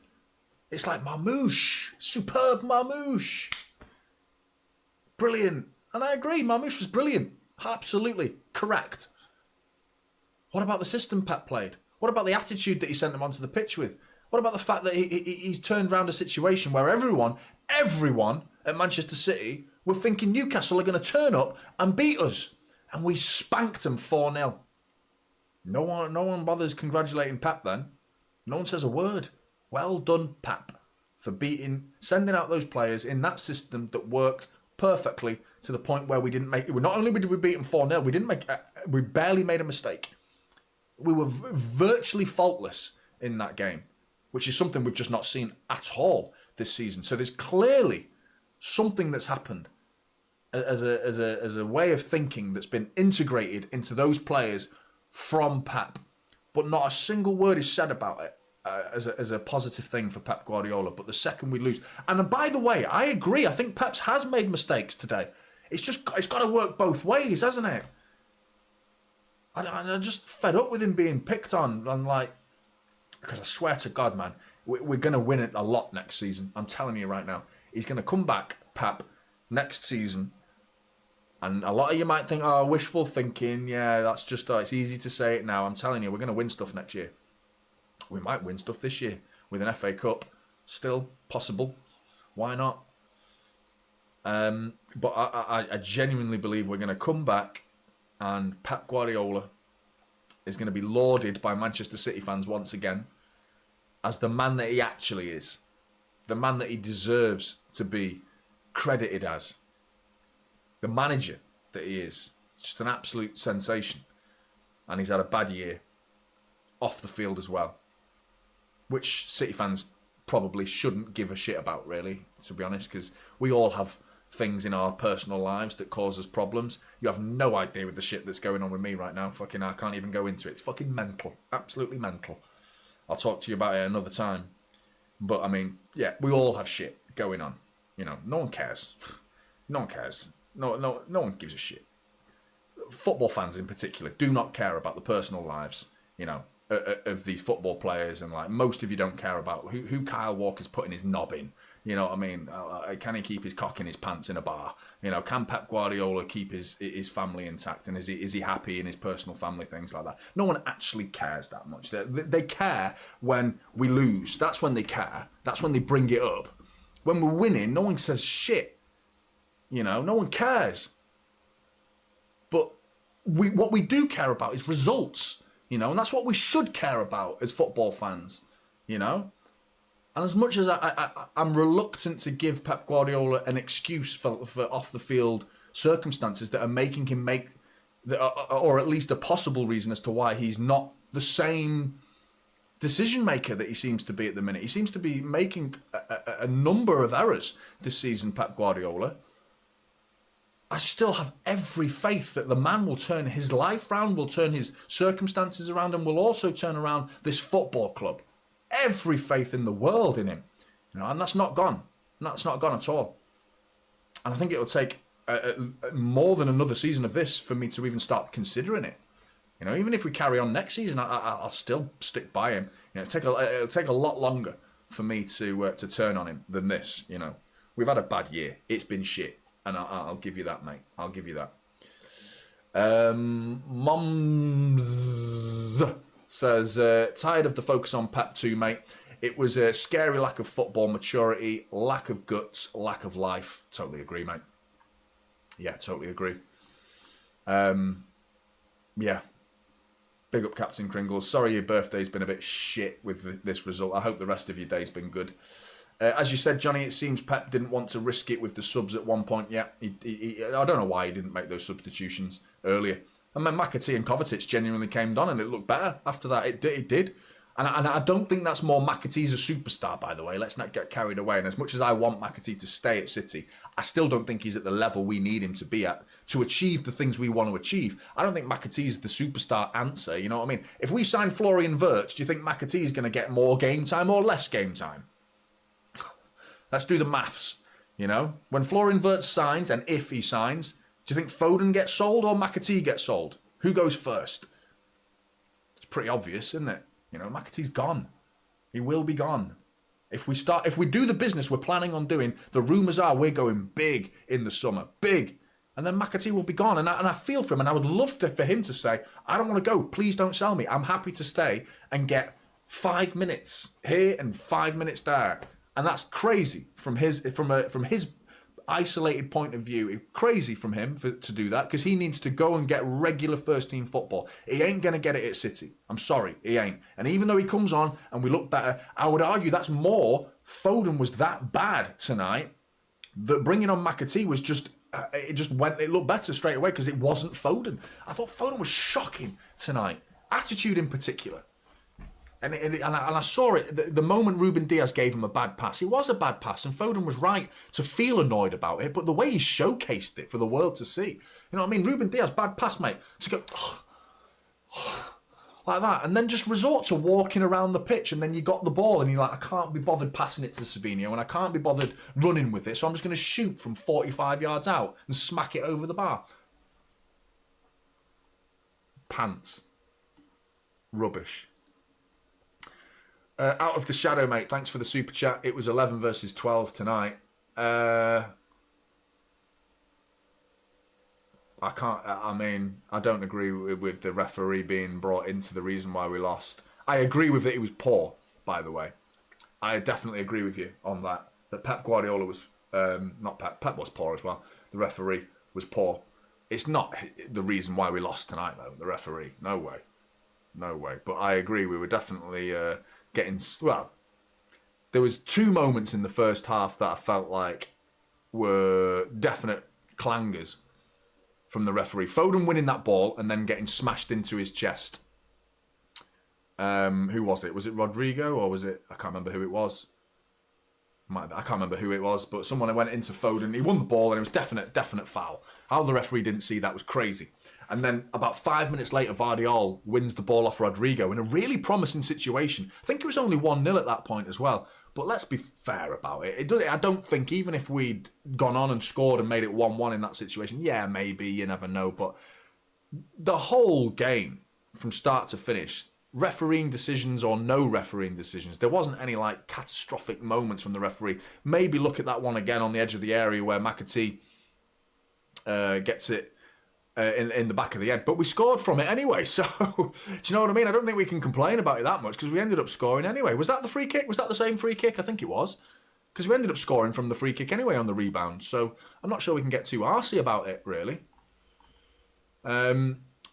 it's like, marmoush, superb marmoush. Brilliant. And I agree, marmoush was brilliant. Absolutely correct. What about the system Pep played? What about the attitude that he sent them onto the pitch with? What about the fact that he's turned around a situation where everyone at Manchester City were thinking Newcastle are going to turn up and beat us? And we spanked them 4-0. No one bothers congratulating Pep then. No one says a word. Well done, Pep, for sending out those players in that system that worked perfectly to the point where we didn't make it. Not only did we beat them 4-0, we barely made a mistake. We were virtually faultless in that game, which is something we've just not seen at all this season. So there's clearly something that's happened as a way of thinking that's been integrated into those players from Pep, but not a single word is said about it as a positive thing for Pep Guardiola. But the second we lose, and by the way, I agree. I think Pep has made mistakes today. It's got to work both ways, hasn't it? I'm just fed up with him being picked on. I'm like, because I swear to God, man, we're going to win it a lot next season. I'm telling you right now. He's going to come back, Pep, next season. And a lot of you might think, oh, wishful thinking. Yeah, that's just, it's easy to say it now. I'm telling you, we're going to win stuff next year. We might win stuff this year with an FA Cup. Still possible. Why not? But I genuinely believe we're going to come back and Pep Guardiola is going to be lauded by Manchester City fans once again as the man that he actually is. The man that he deserves to be credited as. The manager that he is. It's just an absolute sensation. And he's had a bad year off the field as well, which City fans probably shouldn't give a shit about, really, to be honest, because we all have things in our personal lives that cause us problems. You have no idea with the shit that's going on with me right now. Fucking, I can't even go into it. It's fucking mental. Absolutely mental. I'll talk to you about it another time. But, I mean, yeah, we all have shit going on. You know, no one cares. No one cares. No one gives a shit. Football fans in particular do not care about the personal lives, you know, of these football players. And, like, most of you don't care about who Kyle Walker's putting his knob in. You know what I mean? Can he keep his cock in his pants in a bar? You know, can Pep Guardiola keep his family intact? And is he happy in his personal family, things like that? No one actually cares that much. They care when we lose. That's when they care. That's when they bring it up. When we're winning, no one says shit. You know, no one cares. But what we do care about is results. You know, and that's what we should care about as football fans. You know? And as much as I'm reluctant to give Pep Guardiola an excuse for off-the-field circumstances that are making him make, or at least a possible reason as to why he's not the same decision maker that he seems to be at the minute. He seems to be making a number of errors this season, Pep Guardiola. I still have every faith that the man will turn his life around, will turn his circumstances around, and will also turn around this football club. Every faith in the world in him, you know, and that's not gone. That's not gone at all. And I think it will take more than another season of this for me to even start considering it. You know, even if we carry on next season, I'll still stick by him. You know, it'll take a lot longer for me to turn on him than this. You know, we've had a bad year. It's been shit, and I'll give you that, mate. I'll give you that. Moms says, tired of the focus on Pep too, mate. It was a scary lack of football maturity, lack of guts, lack of life. Totally agree, mate. Yeah, totally agree. Yeah. Big up Captain Kringles. Sorry your birthday's been a bit shit with this result. I hope the rest of your day's been good. As you said, Johnny, it seems Pep didn't want to risk it with the subs at one point. Yeah, I don't know why he didn't make those substitutions earlier. I mean, McAtee and Kovacic genuinely came on and it looked better after that. It did. And I don't think that's more McAtee's a superstar, by the way. Let's not get carried away. And as much as I want McAtee to stay at City, I still don't think he's at the level we need him to be at to achieve the things we want to achieve. I don't think McAtee's the superstar answer, you know what I mean? If we sign Florian Wirtz, do you think McAtee's going to get more game time or less game time? Let's do the maths, you know? When Florian Wirtz signs, and if he signs, do you think Foden gets sold or McAtee gets sold? Who goes first? It's pretty obvious, isn't it? You know, McAtee's gone. He will be gone. If we do the business we're planning on doing, the rumours are we're going big in the summer. Big. And then McAtee will be gone. And I feel for him. And I would love for him to say, I don't want to go. Please don't sell me. I'm happy to stay and get 5 minutes here and 5 minutes there. And that's crazy from his isolated point of view. Crazy from him to do that, because he needs to go and get regular first team football. He ain't going to get it at City. I'm sorry, he ain't. And even though he comes on and we look better, I would argue that's more Foden was that bad tonight that bringing on McAtee was just it looked better straight away because it wasn't Foden. I thought Foden was shocking tonight, attitude in particular. And I saw it the moment Ruben Diaz gave him a bad pass. It was a bad pass, and Foden was right to feel annoyed about it. But the way he showcased it for the world to see, you know what I mean? Ruben Diaz, bad pass, mate. To go like that, and then just resort to walking around the pitch, and then you got the ball, and you're like, I can't be bothered passing it to Savinho, and I can't be bothered running with it, so I'm just going to shoot from 45 yards out and smack it over the bar. Pants. Rubbish. Out of the shadow, mate. Thanks for the super chat. It was 11 versus 12 tonight. I don't agree with the referee being brought into the reason why we lost. I agree with that he was poor, by the way. I definitely agree with you on that. That Pep Guardiola was, not Pep, Pep was poor as well. The referee was poor. It's not the reason why we lost tonight, though, the referee. No way. No way. But I agree, we were definitely... there was 2 moments in the first half that I felt like were definite clangers from the referee. Foden winning that ball and then getting smashed into his chest. Who was it? Was it Rodrigo or was it... I can't remember who it was. I can't remember who it was, but someone went into Foden. He won the ball and it was definite foul. How the referee didn't see that was crazy. And then about 5 minutes later, Vardiol wins the ball off Rodrigo in a really promising situation. I think it was only 1-0 at that point as well. But let's be fair about it. I don't think, even if we'd gone on and scored and made it 1-1 in that situation, yeah, maybe, you never know. But the whole game, from start to finish, refereeing decisions or no refereeing decisions, there wasn't any like catastrophic moments from the referee. Maybe look at that one again on the edge of the area where McAtee gets it in the back of the head, but we scored from it anyway, so do you know what I mean? I don't think we can complain about it that much because we ended up scoring anyway. Was that the free kick? Was that the same free kick? I think it was, because we ended up scoring from the free kick anyway on the rebound, so I'm not sure we can get too arsey about it, really.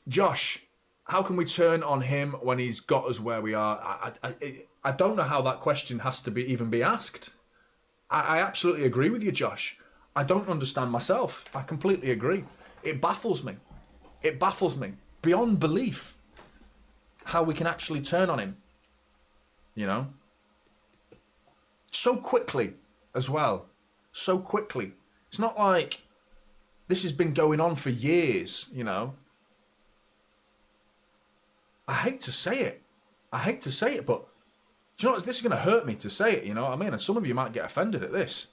Josh, how can we turn on him when he's got us where we are? I don't know how that question has to even be asked. I absolutely agree with you, Josh. I don't understand myself. I completely agree. It baffles me. It baffles me beyond belief how we can actually turn on him. You know? So quickly as well. So quickly. It's not like this has been going on for years, you know? I hate to say it. But do you know what? This is going to hurt me to say it, you know what I mean? And some of you might get offended at this.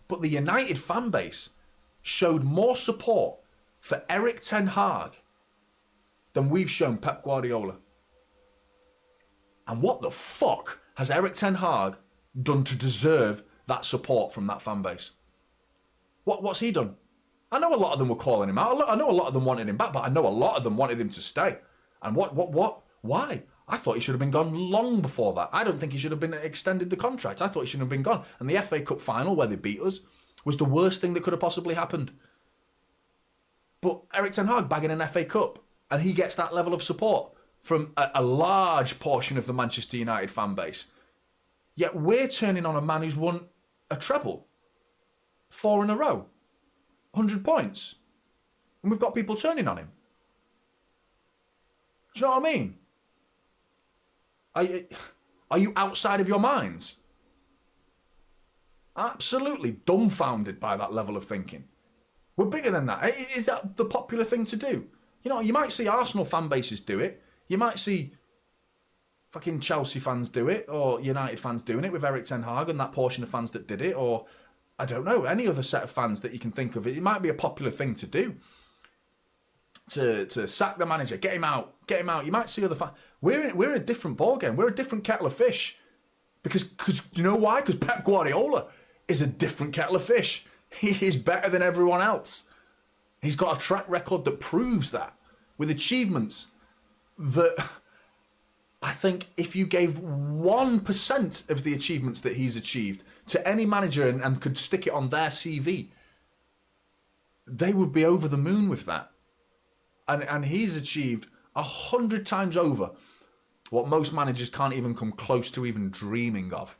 But the United fan base showed more support for Erik ten Hag than we've shown Pep Guardiola. And what the fuck has Erik ten Hag done to deserve that support from that fan base? What's he done? I know a lot of them were calling him out. I know a lot of them wanted him back, but I know a lot of them wanted him to stay. And why? I thought he should have been gone long before that. I don't think he should have been extended the contract. I thought he should have been gone. And the FA Cup final where they beat us was the worst thing that could have possibly happened. But Erik ten Hag bagging an FA Cup, and he gets that level of support from a large portion of the Manchester United fan base. Yet we're turning on a man who's won a treble, 4 in a row, 100 points, and we've got people turning on him. Do you know what I mean? Are you outside of your minds? Absolutely dumbfounded by that level of thinking. We're bigger than that. Is that the popular thing to do? You know, you might see Arsenal fan bases do it. You might see fucking Chelsea fans do it, or United fans doing it with Eric Ten Hag and that portion of fans that did it, or I don't know, any other set of fans that you can think of. It might be a popular thing to do. To sack the manager, get him out. You might see other fans. We're in a different ballgame. We're a different kettle of fish. Because you know why? Because Pep Guardiola is a different kettle of fish. He is better than everyone else. He's got a track record that proves that, with achievements that I think if you gave 1% of the achievements that he's achieved to any manager and could stick it on their CV, they would be over the moon with that. And he's achieved 100 times over what most managers can't even come close to even dreaming of.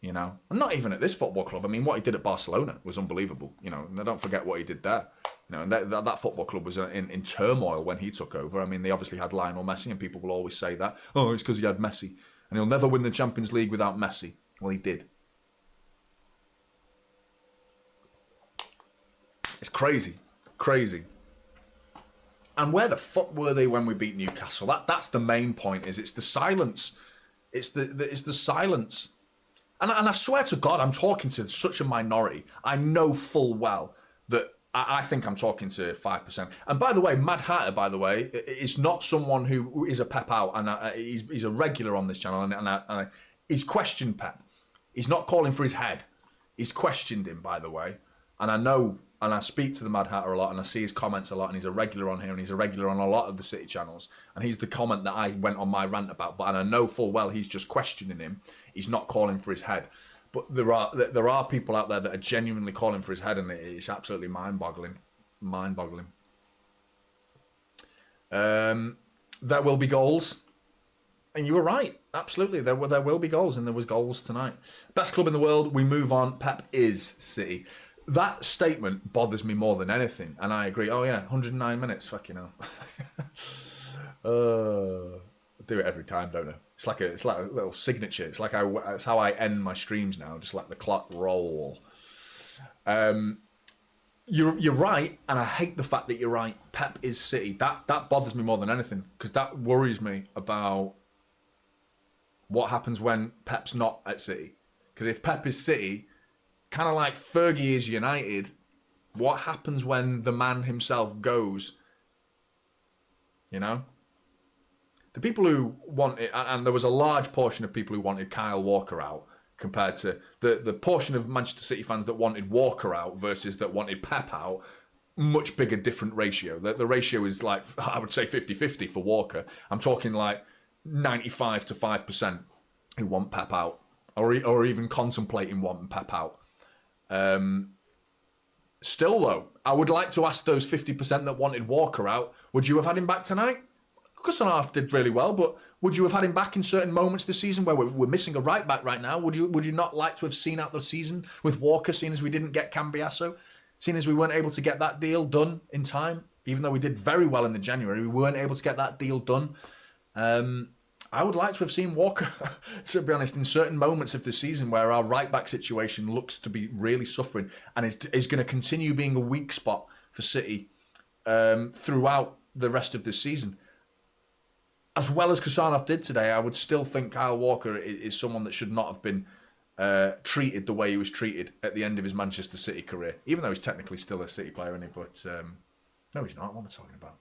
You know, and not even at this football club. I mean, what he did at Barcelona was unbelievable. You know, and don't forget what he did there. You know, and that football club was in turmoil when he took over. I mean, they obviously had Lionel Messi, and people will always say that. Oh, it's because he had Messi, and he'll never win the Champions League without Messi. Well, he did. It's crazy. And where the fuck were they when we beat Newcastle? That's the main point. It's the silence. It's the silence. And I swear to God, I'm talking to such a minority. I know full well that I think I'm talking to 5%. And by the way, Mad Hatter, by the way, is not someone who is a Pep out. And he's a regular on this channel. And he's questioned Pep. He's not calling for his head. He's questioned him, by the way. And I know, and I speak to the Mad Hatter a lot, and I see his comments a lot, and he's a regular on here, and he's a regular on a lot of the City channels. And he's the comment that I went on my rant about. And I know full well he's just questioning him. He's not calling for his head. But there are people out there that are genuinely calling for his head, and it's absolutely mind-boggling. There will be goals. And you were right. Absolutely. There will be goals, and there was goals tonight. Best club in the world. We move on. Pep is City. That statement bothers me more than anything, and I agree. Oh yeah, 109 minutes, fucking hell. I do it every time, don't I? It's like a little signature. It's how I end my streams now. Just let the clock roll. You're right, and I hate the fact that you're right. Pep is City. That bothers me more than anything, because that worries me about what happens when Pep's not at City. Because if Pep is City, kind of like Fergie is United, what happens when the man himself goes? You know? The people who wanted, and there was a large portion of people who wanted Kyle Walker out compared to the portion of Manchester City fans that wanted Walker out versus that wanted Pep out, much bigger, different ratio. The ratio is like, I would say 50-50 for Walker. I'm talking like 95 to 5% who want Pep out, or even contemplating wanting Pep out. Still though, I would like to ask those 50% that wanted Walker out, would you have had him back tonight? Kusanov did really well, but would you have had him back in certain moments this season where we're missing a right back right now? Would you not like to have seen out the season with Walker, seeing as we didn't get Cambiasso, seeing as we weren't able to get that deal done in time, even though we did very well in the January, we weren't able to get that deal done. I would like to have seen Walker, to be honest, in certain moments of the season where our right back situation looks to be really suffering and is going to continue being a weak spot for City throughout the rest of this season. As well as Kusanov did today, I would still think Kyle Walker is someone that should not have been treated the way he was treated at the end of his Manchester City career, even though he's technically still a City player, isn't he? But no, he's not. What am I talking about?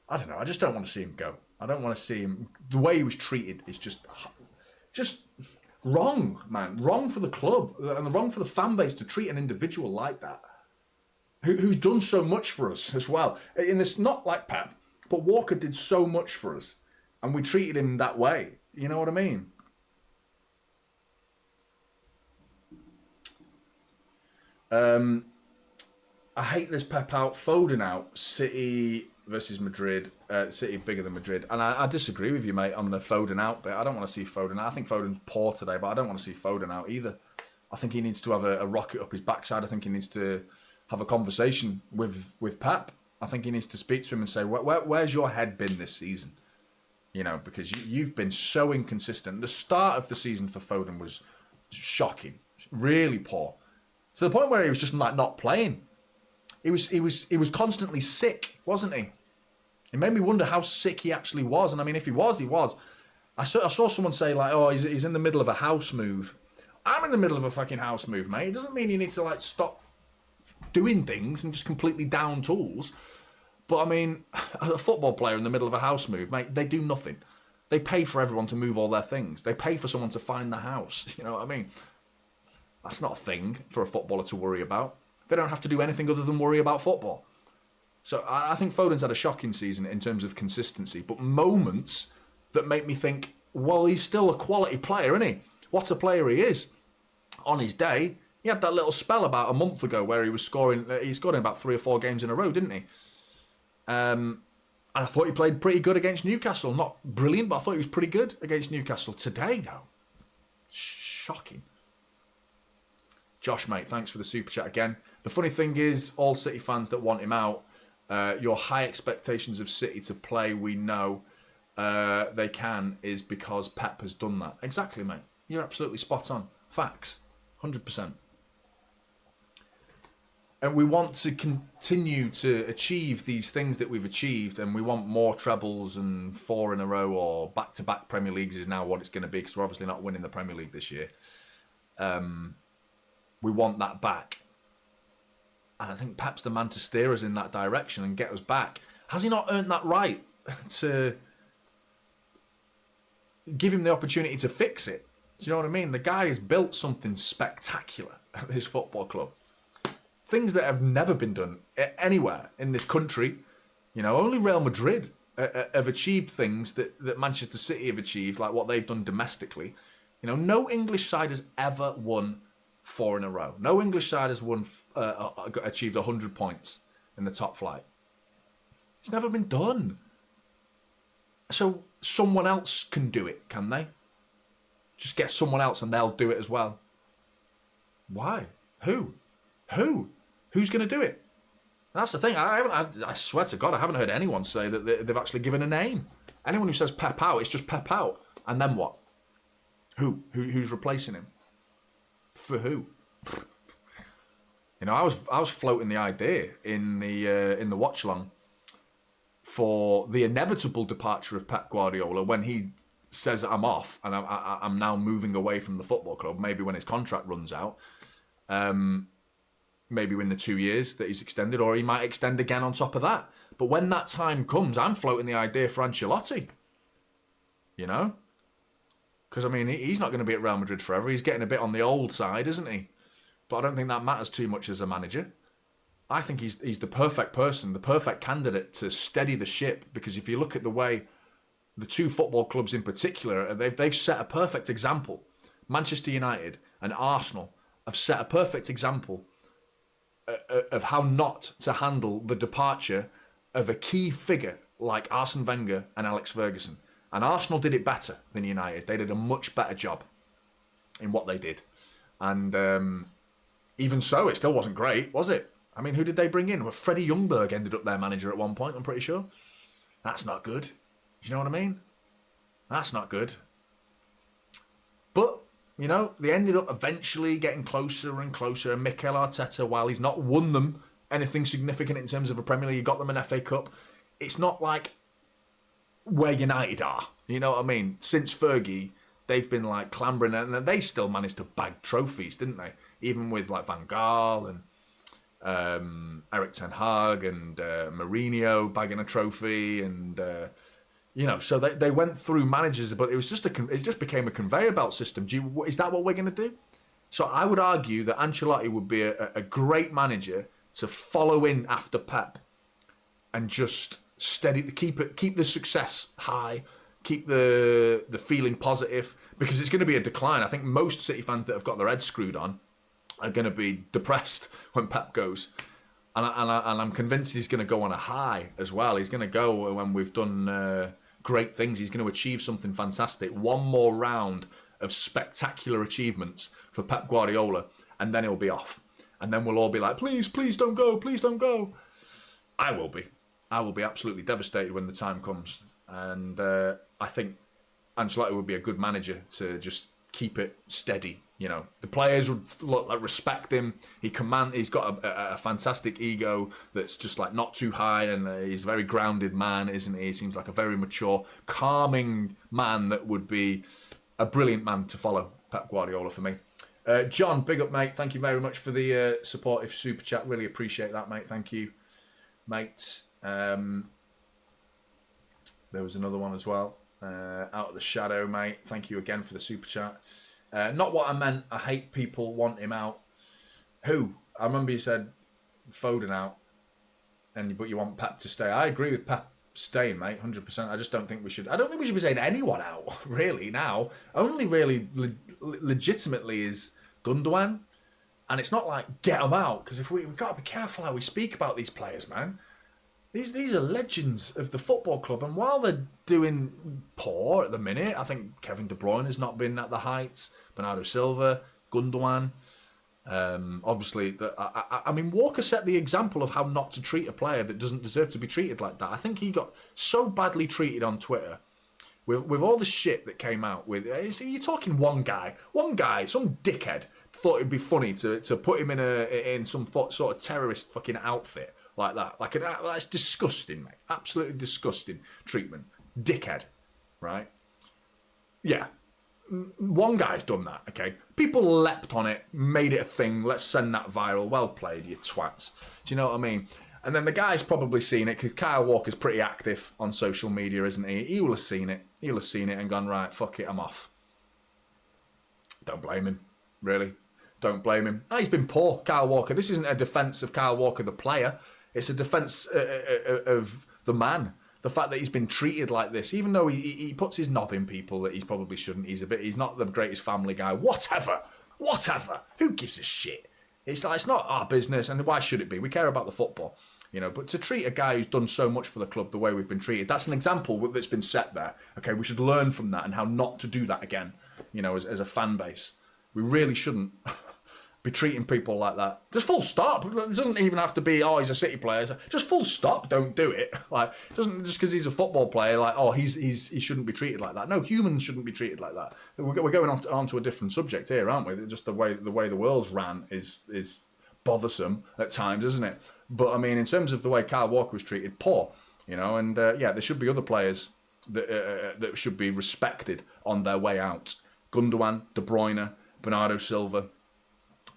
I don't know. I just don't want to see him go. I don't want to see him. The way he was treated is just wrong, man. Wrong for the club and wrong for the fan base to treat an individual like that, who's done so much for us as well. And it's not like Pep, but Walker did so much for us, and we treated him that way. You know what I mean? I hate this Pep out, Foden out, City versus Madrid, City bigger than Madrid. And I disagree with you, mate, on the Foden out bit. I don't want to see Foden out. I think Foden's poor today, but I don't want to see Foden out either. I think he needs to have a rocket up his backside. I think he needs to have a conversation with Pep. I think he needs to speak to him and say, where's your head been this season? You know, because you've been so inconsistent. The start of the season for Foden was shocking, really poor, to the point where he was just like not playing. He was constantly sick, wasn't he? It made me wonder how sick he actually was. And I mean, if he was, he was. I saw someone say like, oh, he's in the middle of a house move. I'm in the middle of a fucking house move, mate. It doesn't mean you need to like stop doing things and just completely down tools. But I mean, a football player in the middle of a house move, mate, they do nothing. They pay for everyone to move all their things. They pay for someone to find the house. You know what I mean? That's not a thing for a footballer to worry about. They don't have to do anything other than worry about football. So I think Foden's had a shocking season in terms of consistency, but moments that make me think, well, he's still a quality player, isn't he? What a player he is. On his day, he had that little spell about a month ago where he was scoring. He scored in about 3 or 4 games in a row, didn't he? And I thought he played pretty good against Newcastle. Not brilliant, but I thought he was pretty good against Newcastle. Today, though, shocking. Josh, mate, thanks for the super chat again. The funny thing is, all City fans that want him out, your high expectations of City to play, we know they can, is because Pep has done that. Exactly, mate. You're absolutely spot on. Facts. 100%. And we want to continue to achieve these things that we've achieved, and we want more trebles and 4 in a row or back-to-back Premier Leagues is now what it's going to be, because we're obviously not winning the Premier League this year. We want that back. And I think Pep's the man to steer us in that direction and get us back. Has he not earned that right to give him the opportunity to fix it? Do you know what I mean? The guy has built something spectacular at his football club. Things that have never been done anywhere in this country. You know, only Real Madrid have achieved things that Manchester City have achieved, like what they've done domestically. You know, no English side has ever won 4 in a row. No English side has achieved 100 points in the top flight. It's never been done. So someone else can do it, can they? Just get someone else and they'll do it as well. Why? Who? Who's going to do it? That's the thing. I swear to God, I haven't heard anyone say that they've actually given a name. Anyone who says Pep out, it's just Pep out. And then what? Who's replacing him? For who? You know, I was floating the idea in the Watchalong for the inevitable departure of Pep Guardiola when he says I'm off and I'm now moving away from the football club. Maybe when his contract runs out. Maybe in the 2 years that he's extended, or he might extend again on top of that. But when that time comes, I'm floating the idea for Ancelotti. You know? Because, I mean, he's not going to be at Real Madrid forever. He's getting a bit on the old side, isn't he? But I don't think that matters too much as a manager. I think he's the perfect person, the perfect candidate to steady the ship. Because if you look at the way the 2 football clubs in particular, they've set a perfect example. Manchester United and Arsenal have set a perfect example of how not to handle the departure of a key figure like Arsene Wenger and Alex Ferguson. And Arsenal did it better than United. They did a much better job in what they did. And even so, it still wasn't great, was it? I mean, who did they bring in? Well, Freddie Ljungberg ended up their manager at one point, I'm pretty sure. That's not good. Do you know what I mean? That's not good. But you know, they ended up eventually getting closer and closer. And Mikel Arteta, while he's not won them anything significant in terms of a Premier League, he got them an FA Cup. It's not like where United are. You know what I mean? Since Fergie, they've been like clambering, and they still managed to bag trophies, didn't they? Even with like Van Gaal and Eric Ten Hag and Mourinho bagging a trophy, and you know, so they went through managers, but it just became a conveyor belt system. Is that what we're going to do? So I would argue that Ancelotti would be a great manager to follow in after Pep and just keep the success high, keep the feeling positive, because it's going to be a decline. I think most City fans that have got their heads screwed on are going to be depressed when Pep goes. And I'm convinced he's going to go on a high as well. He's going to go when we've done great things. He's going to achieve something fantastic. One more round of spectacular achievements for Pep Guardiola, and then he'll be off. And then we'll all be like, please don't go, please don't go. I will be absolutely devastated when the time comes. And I think Ancelotti would be a good manager to just keep it steady. You know, the players would respect him. He's got a fantastic ego that's just like not too high, and he's a very grounded man, isn't he? He seems like a very mature, calming man that would be a brilliant man to follow. Pep Guardiola for me. John, big up, mate. Thank you very much for the supportive super chat. Really appreciate that, mate. Thank you, mate. There was another one as well. Out of the shadow, mate. Thank you again for the super chat. Not what I meant. I hate people want him out. Who? I remember you said Foden out, but you want Pep to stay. I agree with Pep staying, mate, 100%. I just don't think we should. I don't think we should be saying anyone out really now. Only really legitimately is Gundogan, and it's not like get them out, because if we've got to be careful how we speak about these players, man. These are legends of the football club, and while they're doing poor at the minute, I think Kevin De Bruyne has not been at the heights. Bernardo Silva, Gundogan, obviously. I mean, Walker set the example of how not to treat a player that doesn't deserve to be treated like that. I think he got so badly treated on Twitter with all the shit that came out. With you're talking one guy, some dickhead thought it'd be funny to put him in some sort of terrorist fucking outfit. Like that. That's disgusting, mate. Absolutely disgusting treatment. Dickhead. Right? Yeah. One guy's done that, okay? People leapt on it, made it a thing. Let's send that viral. Well played, you twats. Do you know what I mean? And then the guy's probably seen it, because Kyle Walker's pretty active on social media, isn't he? He will have seen it. He'll have seen it and gone, right, fuck it, I'm off. Don't blame him. Really. Don't blame him. He's been poor, Kyle Walker. This isn't a defence of Kyle Walker, the player. It's a defence of the man. The fact that he's been treated like this, even though he puts his knob in people that he probably shouldn't. He's not the greatest family guy. Whatever. Who gives a shit? It's not our business, and why should it be? We care about the football, you know. But to treat a guy who's done so much for the club the way we've been treated, that's an example that's been set there. Okay, we should learn from that and how not to do that again. You know, as a fan base, we really shouldn't be treating people like that. Just full stop. It doesn't even have to be, oh, he's a City player. Just full stop. Don't do it. Like, doesn't just because he's a football player, like, oh, he shouldn't be treated like that. No, humans shouldn't be treated like that. We're going on to a different subject here, aren't we? Just the way the world's ran is bothersome at times, isn't it? But I mean, in terms of the way Kyle Walker was treated, poor. You know, and yeah, there should be other players that should be respected on their way out. Gundogan, De Bruyne, Bernardo Silva.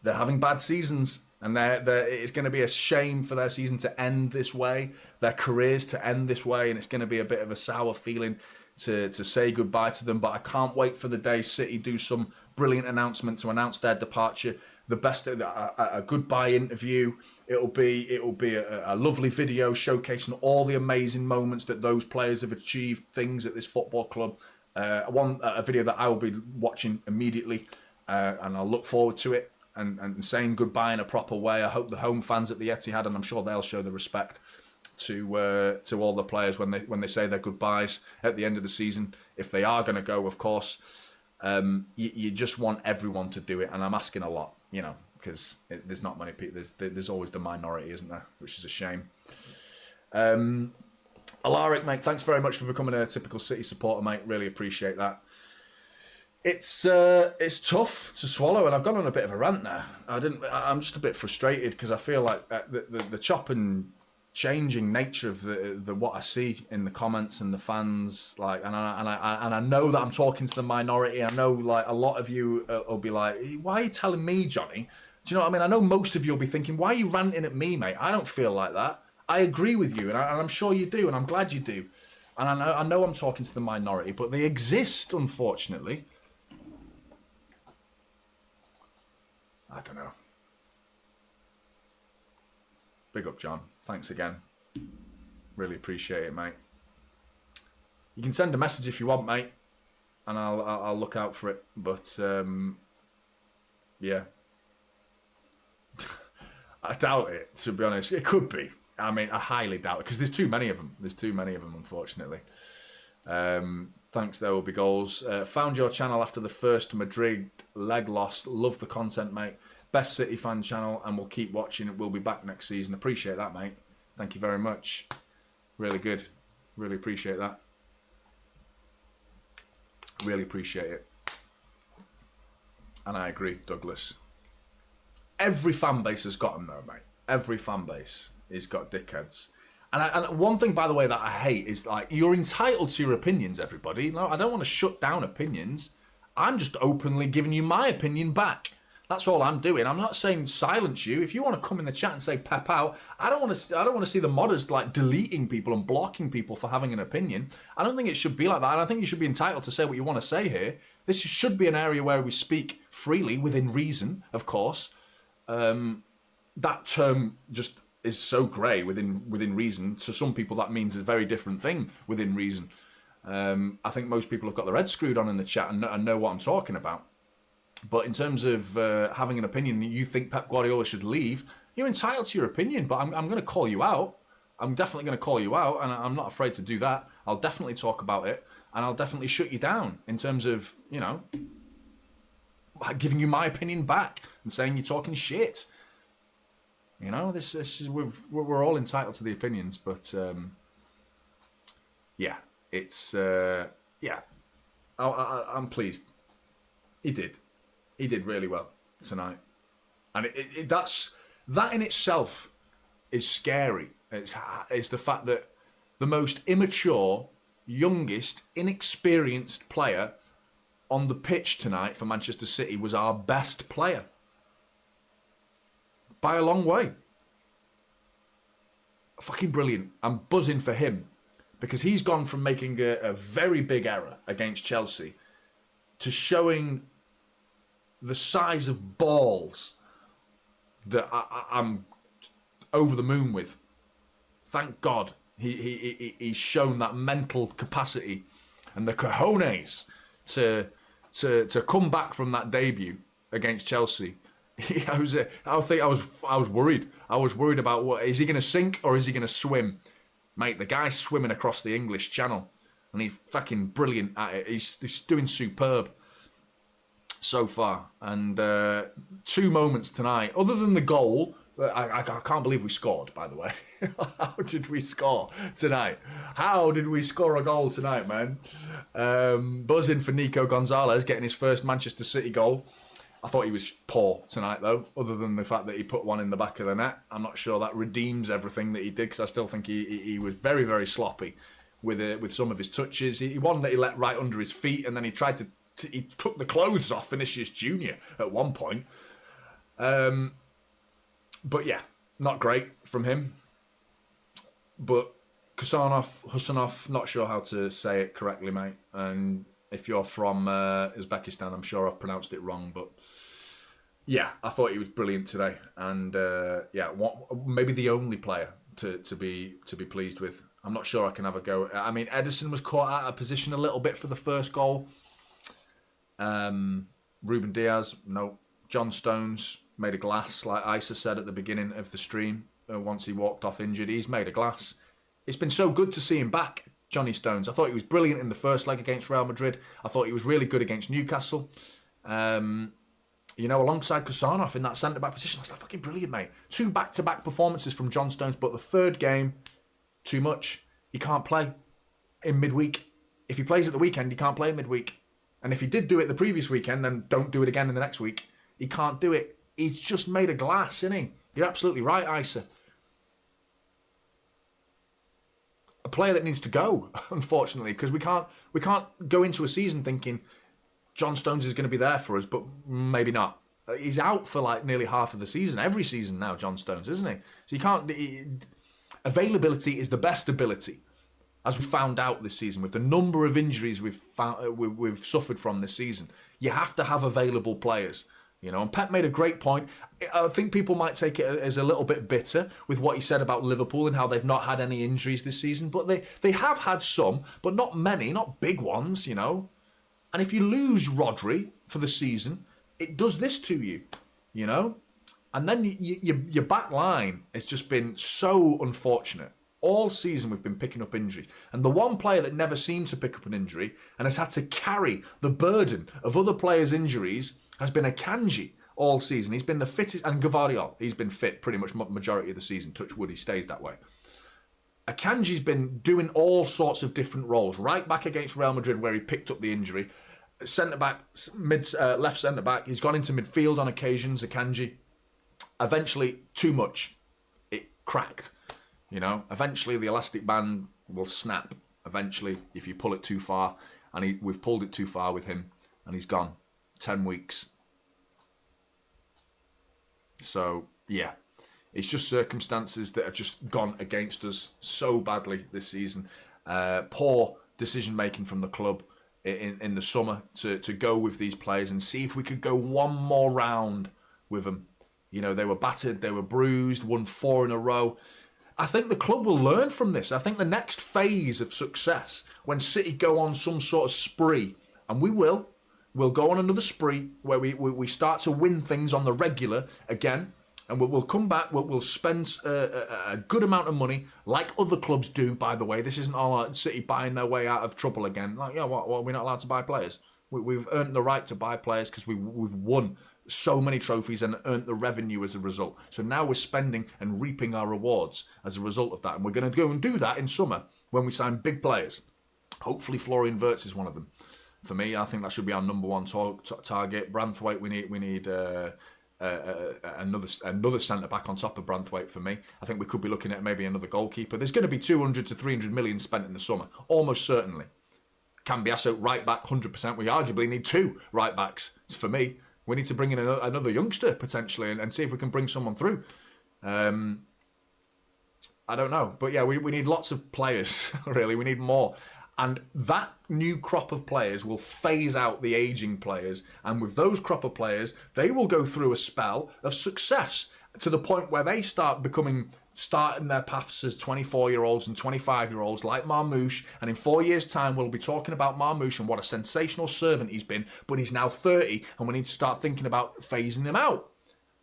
They're having bad seasons, and it's going to be a shame for their season to end this way, their careers to end this way, and it's going to be a bit of a sour feeling to say goodbye to them. But I can't wait for the day City do some brilliant announcement to announce their departure. A goodbye interview. It'll be a lovely video showcasing all the amazing moments that those players have achieved, things at this football club. A video that I will be watching immediately, and I'll look forward to it. And saying goodbye in a proper way. I hope the home fans at the Etihad, and I'm sure they'll show the respect to all the players when they say their goodbyes at the end of the season. If they are going to go, of course, you just want everyone to do it. And I'm asking a lot, you know, because there's not many people. There's always the minority, isn't there? Which is a shame. Alaric, mate, thanks very much for becoming a typical City supporter, mate. Really appreciate that. It's tough to swallow, and I've gone on a bit of a rant there. I'm just a bit frustrated because I feel like the chop and changing nature of the what I see in the comments and the fans, like, and I know that I'm talking to the minority. I know, like, a lot of you will be like, "Why are you telling me, Johnny?" Do you know what I mean? I know most of you will be thinking, "Why are you ranting at me, mate?" I don't feel like that. I agree with you, and I'm sure you do, and I'm glad you do. And I know I'm talking to the minority, but they exist, unfortunately. I don't know. Big up, John. Thanks again. Really appreciate it, mate. You can send a message if you want, mate, and I'll look out for it. But yeah, I doubt it. To be honest, it could be. I mean, I highly doubt it because there's too many of them. Unfortunately. Thanks, there will be goals. Found your channel after the first Madrid leg loss. Love the content, mate. Best City fan channel, and we'll keep watching it. We'll be back next season. Appreciate that, mate. Thank you very much. Really good. Really appreciate that. Really appreciate it. And I agree, Douglas. Every fan base has got them though, mate. Every fan base has got dickheads. And one thing, by the way, that I hate is like, you're entitled to your opinions, everybody. No, I don't want to shut down opinions. I'm just openly giving you my opinion back. That's all I'm doing. I'm not saying silence you. If you want to come in the chat and say pep out, I don't want to see the modders like deleting people and blocking people for having an opinion. I don't think it should be like that. And I think you should be entitled to say what you want to say here. This should be an area where we speak freely, within reason, of course. That term just is so grey, within reason. To some people, that means a very different thing, within reason. I think most people have got their heads screwed on in the chat and know what I'm talking about. But in terms of having an opinion, you think Pep Guardiola should leave, you're entitled to your opinion, but I'm going to call you out. I'm definitely going to call you out, and I'm not afraid to do that. I'll definitely talk about it, and I'll definitely shut you down in terms of, you know, giving you my opinion back and saying you're talking shit. You know, this is, we're all entitled to the opinions, but yeah, it's yeah. I'm pleased. He did really well tonight, and that in itself is scary. It's the fact that the most immature, youngest, inexperienced player on the pitch tonight for Manchester City was our best player by a long way. Fucking brilliant. I'm buzzing for him because he's gone from making a very big error against Chelsea to showing the size of balls that I'm over the moon with. Thank God he's shown that mental capacity and the cojones to come back from that debut against Chelsea. I was worried. I was worried about what is he going to sink or is he going to swim, mate? The guy's swimming across the English Channel, and he's fucking brilliant at it. He's doing superb so far. And 2 moments tonight, other than the goal. I can't believe we scored, by the way. How did we score tonight? How did we score a goal tonight, man? Buzzing for Nico Gonzalez getting his first Manchester City goal. I thought he was poor tonight, though, other than the fact that he put one in the back of the net. I'm not sure that redeems everything that he did, because I still think he was very, very sloppy with some of his touches. One that he let right under his feet, and then he tried he took the clothes off Vinicius Jr. at one point. But yeah, not great from him. But Husanov, not sure how to say it correctly, mate. And if you're from Uzbekistan, I'm sure I've pronounced it wrong. But yeah, I thought he was brilliant today. And yeah, maybe the only player to be pleased with. I'm not sure I can have a go. I mean, Ederson was caught out of position a little bit for the first goal. Ruben Diaz, no. John Stones made a glass, like Isa said at the beginning of the stream. Once he walked off injured, he's made a glass. It's been so good to see him back, Johnny Stones. I thought he was brilliant in the first leg against Real Madrid. I thought he was really good against Newcastle. You know, alongside Kusanov in that centre-back position. I was like, fucking brilliant, mate. 2 back-to-back performances from John Stones, but the third game, too much. He can't play in midweek. If he plays at the weekend, he can't play midweek. And if he did do it the previous weekend, then don't do it again in the next week. He can't do it. He's just made a glass, isn't he? You're absolutely right, Isa. A player that needs to go, unfortunately, because we can't go into a season thinking John Stones is going to be there for us, but maybe not. He's out for like nearly half of the season, every season now, John Stones, isn't he? So you can't. Availability is the best ability, as we found out this season with the number of injuries we've suffered from this season. You have to have available players. You know, and Pep made a great point. I think people might take it as a little bit bitter with what he said about Liverpool and how they've not had any injuries this season. But they have had some, but not many, not big ones, you know. And if you lose Rodri for the season, it does this to you, you know. And then your back line has just been so unfortunate. All season we've been picking up injuries. And the one player that never seemed to pick up an injury and has had to carry the burden of other players' injuries has been Akanji all season. He's been the fittest, and Gvardiol, he's been fit pretty much majority of the season. Touch wood, he stays that way. Akanji's been doing all sorts of different roles. Right back against Real Madrid where he picked up the injury. centre back, left centre back. He's gone into midfield on occasions. Akanji. Eventually, too much. It cracked. Eventually the elastic band will snap. Eventually, if you pull it too far, and we've pulled it too far with him, and he's gone. 10 weeks. So yeah, it's just circumstances that have just gone against us so badly this season. Poor decision making from the club in the summer to go with these players and see if we could go one more round with them. They were battered, they were bruised, won 4 in a row. I think the club will learn from this. I think the next phase of success, when City go on some sort of spree, and we'll go on another spree where we start to win things on the regular again, and we'll come back, we'll spend a good amount of money, like other clubs do, by the way. This isn't all City buying their way out of trouble again. Like, what, we're not allowed to buy players? We've earned the right to buy players because we've won so many trophies and earned the revenue as a result. So now we're spending and reaping our rewards as a result of that. And we're going to go and do that in summer when we sign big players. Hopefully Florian Wirtz is one of them. For me, I think that should be our number one target. Branthwaite, we need another centre-back on top of Branthwaite for me. I think we could be looking at maybe another goalkeeper. There's going to be 200 to 300 million spent in the summer, almost certainly. Cambiasso, right-back, 100%. We arguably need 2 right-backs. For me, we need to bring in another youngster, potentially, and see if we can bring someone through. I don't know. But yeah, we need lots of players, really. We need more. And that new crop of players will phase out the aging players. And with those crop of players, they will go through a spell of success to the point where they starting their paths as 24-year-olds and 25-year-olds like Marmoush. And in 4 years' time, we'll be talking about Marmoush and what a sensational servant he's been. But he's now 30, and we need to start thinking about phasing him out.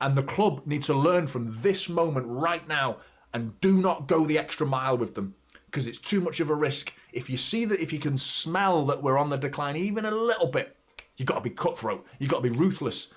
And the club needs to learn from this moment right now and do not go the extra mile with them, because it's too much of a risk. If you can smell that we're on the decline even a little bit, you've got to be cutthroat. You've got to be ruthless,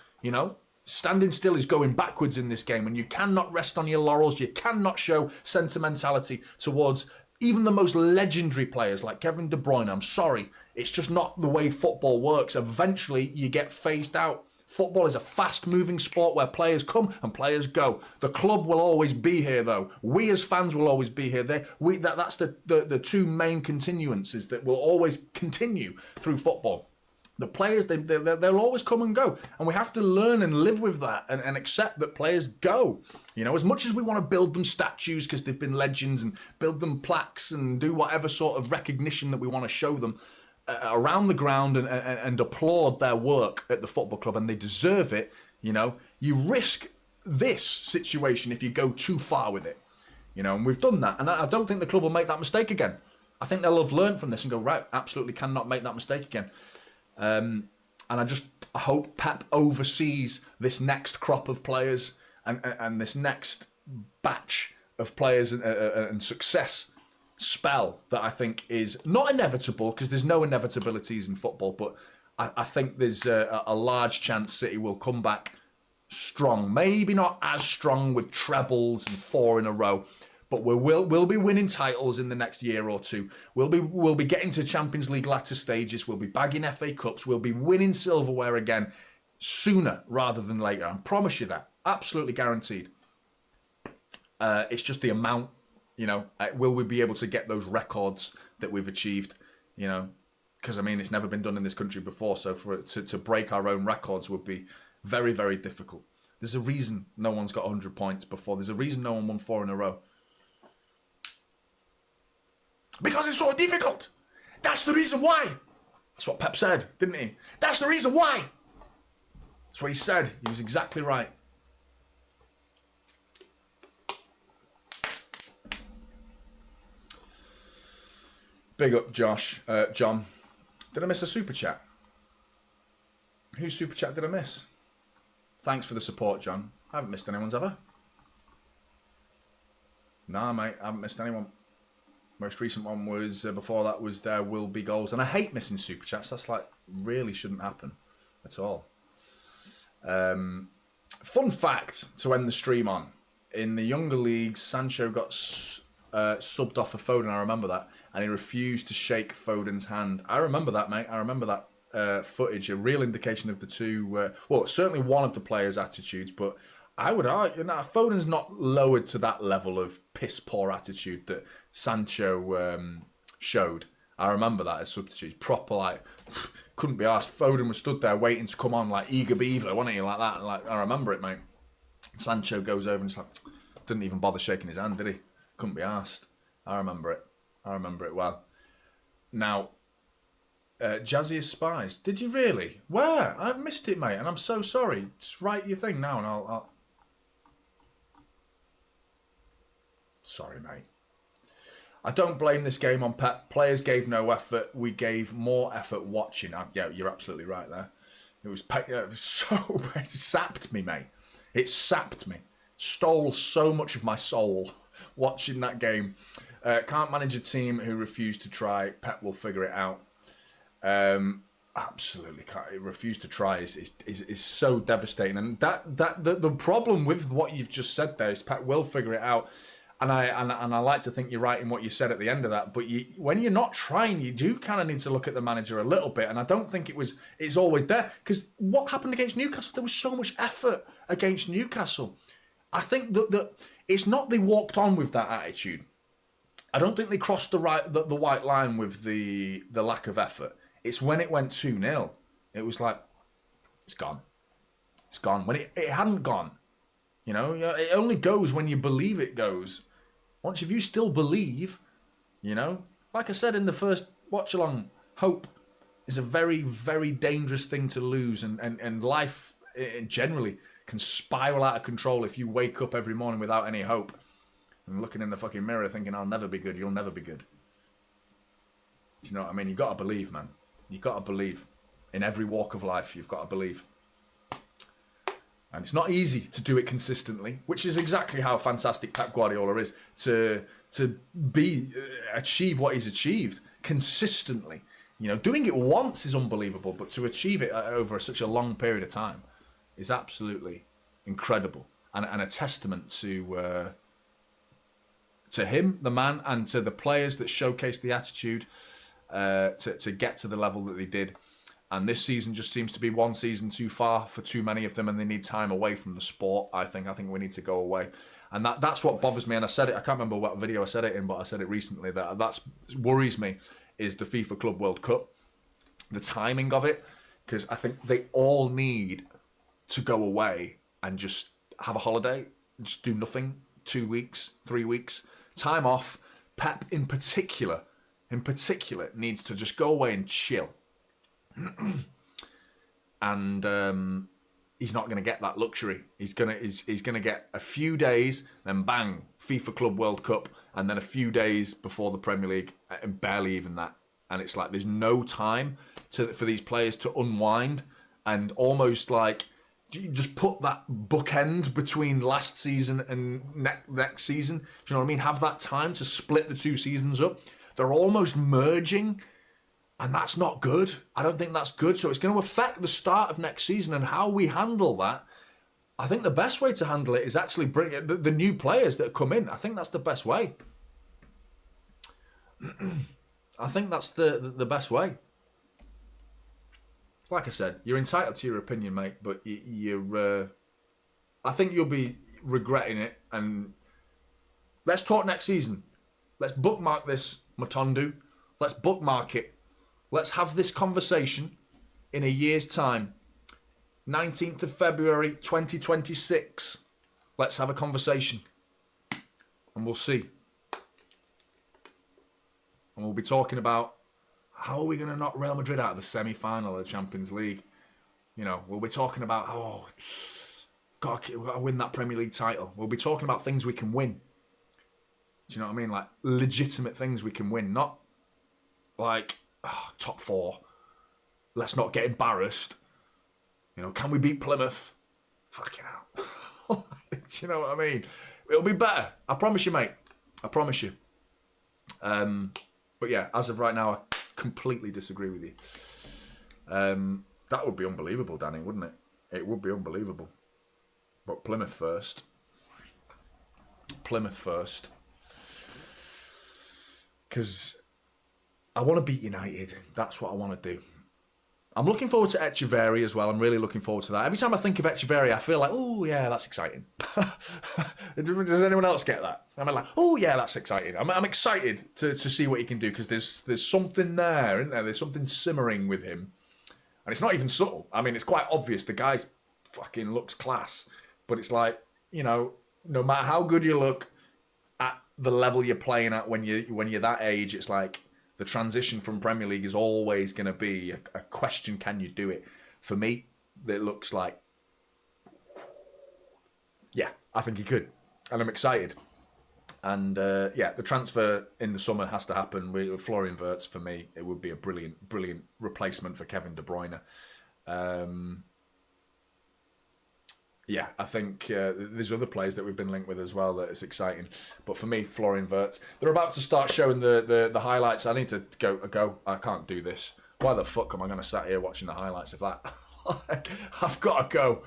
Standing still is going backwards in this game, and you cannot rest on your laurels. You cannot show sentimentality towards even the most legendary players like Kevin De Bruyne. I'm sorry. It's just not the way football works. Eventually, you get phased out. Football is a fast-moving sport where players come and players go. The club will always be here, though. We as fans will always be here. That's the 2 main continuances that will always continue through football. The players, they'll always come and go. And we have to learn and live with that and accept that players go. As much as we want to build them statues because they've been legends and build them plaques and do whatever sort of recognition that we want to show them around the ground and applaud their work at the football club, and they deserve it, you risk this situation if you go too far with it. And we've done that. And I don't think the club will make that mistake again. I think they'll have learned from this and go, right, absolutely cannot make that mistake again. And I hope Pep oversees this next crop of players and this next batch of players and success spell that I think is not inevitable, because there's no inevitabilities in football, but I think there's a large chance City will come back strong. Maybe not as strong with trebles and 4 in a row, but we'll be winning titles in the next year or 2. We'll be getting to Champions League latter stages. We'll be bagging FA Cups. We'll be winning silverware again sooner rather than later. I promise you that. Absolutely guaranteed. It's just the amount, will we be able to get those records that we've achieved, because it's never been done in this country before. So for it to break our own records would be very, very difficult. There's a reason no one's got 100 points before. There's a reason no one won 4 in a row. Because it's so difficult. That's the reason why. That's what Pep said, didn't he? That's the reason why. That's what he said. He was exactly right. Big up, John. Did I miss a super chat? Whose super chat did I miss? Thanks for the support, John. I haven't missed anyone's, have I? Nah, mate, I haven't missed anyone. Most recent one was, before that was There Will Be Goals. And I hate missing super chats. That's really shouldn't happen at all. Fun fact to end the stream on. In the younger leagues, Sancho got subbed off for Foden. I remember that. And he refused to shake Foden's hand. I remember that, mate. I remember that footage a real indication of the two. Well, certainly one of the players' attitudes, but I would argue Foden's not lowered to that level of piss poor attitude that Sancho showed. I remember that as substitute, proper like couldn't be asked. Foden was stood there waiting to come on like eager beaver, wasn't he? Like that. Like I remember it, mate. Sancho goes over and just like didn't even bother shaking his hand, did he? Couldn't be asked. I remember it. I remember it well. Now, Jazzy Spies. Did you really? Where? I've missed it, mate, and I'm so sorry. Just write your thing now, and I'll... Sorry, mate. I don't blame this game on Pep. Players gave no effort. We gave more effort watching. Yeah, you're absolutely right there. It was so... It sapped me, mate. It sapped me. Stole so much of my soul watching that game. Can't manage a team who refuse to try. Pep will figure it out. Absolutely can't. Refuse to try is so devastating. And the problem with what you've just said there is Pep will figure it out. And I like to think you're right in what you said at the end of that. But when you're not trying, you do kind of need to look at the manager a little bit. And I don't think it's always there. Because what happened against Newcastle? There was so much effort against Newcastle. I think that it's not they walked on with that attitude. I don't think they crossed the white line with the lack of effort. It's when it went 2-0. It was like, it's gone. It's gone. When it hadn't gone. You know, it only goes when you believe it goes. Once if you still believe, you know, like I said in the first watch-along, hope is a very, very dangerous thing to lose. And life generally can spiral out of control if you wake up every morning without any hope. And looking in the fucking mirror thinking, I'll never be good, you'll never be good. Do you know what I mean? You've got to believe, man. You've got to believe. In every walk of life, you've got to believe. And it's not easy to do it consistently, which is exactly how fantastic Pep Guardiola is, to achieve what he's achieved consistently. You know, doing it once is unbelievable, but to achieve it over such a long period of time is absolutely incredible. And a testament to him, the man, and to the players that showcased the attitude to get to the level that they did. And this season just seems to be one season too far for too many of them, and they need time away from the sport. I think we need to go away, and that's what bothers me. And I said it. I can't remember what video I said it in, but I said it recently. That worries me is the FIFA Club World Cup, the timing of it, because I think they all need to go away and just have a holiday, just do nothing. 2 weeks, 3 weeks, time off. Pep in particular needs to just go away and chill. And he's not going to get that luxury. He's gonna get a few days, then bang, FIFA Club World Cup, and then a few days before the Premier League, and barely even that. And it's like there's no time for these players to unwind, and almost like you just put that bookend between last season and next season. Do you know what I mean? Have that time to split the two seasons up. They're almost merging. And that's not good. I don't think that's good. So it's going to affect the start of next season and how we handle that. I think the best way to handle it is actually bring the new players that come in. I think that's the best way. I think that's the best way. Like I said, you're entitled to your opinion, mate, but I think you'll be regretting it. And let's talk next season. Let's bookmark this, Matondu. Let's bookmark it. Let's have this conversation in a year's time. 19th of February, 2026. Let's have a conversation. And we'll see. And we'll be talking about how are we going to knock Real Madrid out of the semi-final of the Champions League. You know, we'll be talking about, we've got to win that Premier League title. We'll be talking about things we can win. Do you know what I mean? Like legitimate things we can win. Not like... top 4. Let's not get embarrassed. You know, can we beat Plymouth? Fucking hell. Do you know what I mean? It'll be better. I promise you, mate. I promise you. But yeah, as of right now, I completely disagree with you. That would be unbelievable, Danny, wouldn't it? It would be unbelievable. But Plymouth first. Plymouth first. Because... I want to beat United. That's what I want to do. I'm looking forward to Echeverri as well. I'm really looking forward to that. Every time I think of Echeverri, I feel like, oh, yeah, that's exciting. Does anyone else get that? I'm like, oh, yeah, that's exciting. I'm excited to see what he can do because there's something there, isn't there? There's something simmering with him. And it's not even subtle. I mean, it's quite obvious. The guy fucking looks class. But it's like, you know, no matter how good you look at the level you're playing at when you're that age, it's like, the transition from Premier League is always going to be a question, can you do it? For me, it looks like, yeah, I think he could. And I'm excited. And yeah, the transfer in the summer has to happen. With Florian Wirtz, for me, it would be a brilliant, brilliant replacement for Kevin De Bruyne. Yeah, I think there's other players that we've been linked with as well that is exciting. But for me, Florian Wirtz. They're about to start showing the highlights. I need to go. I can't do this. Why the fuck am I going to sat here watching the highlights of that? I've got to go.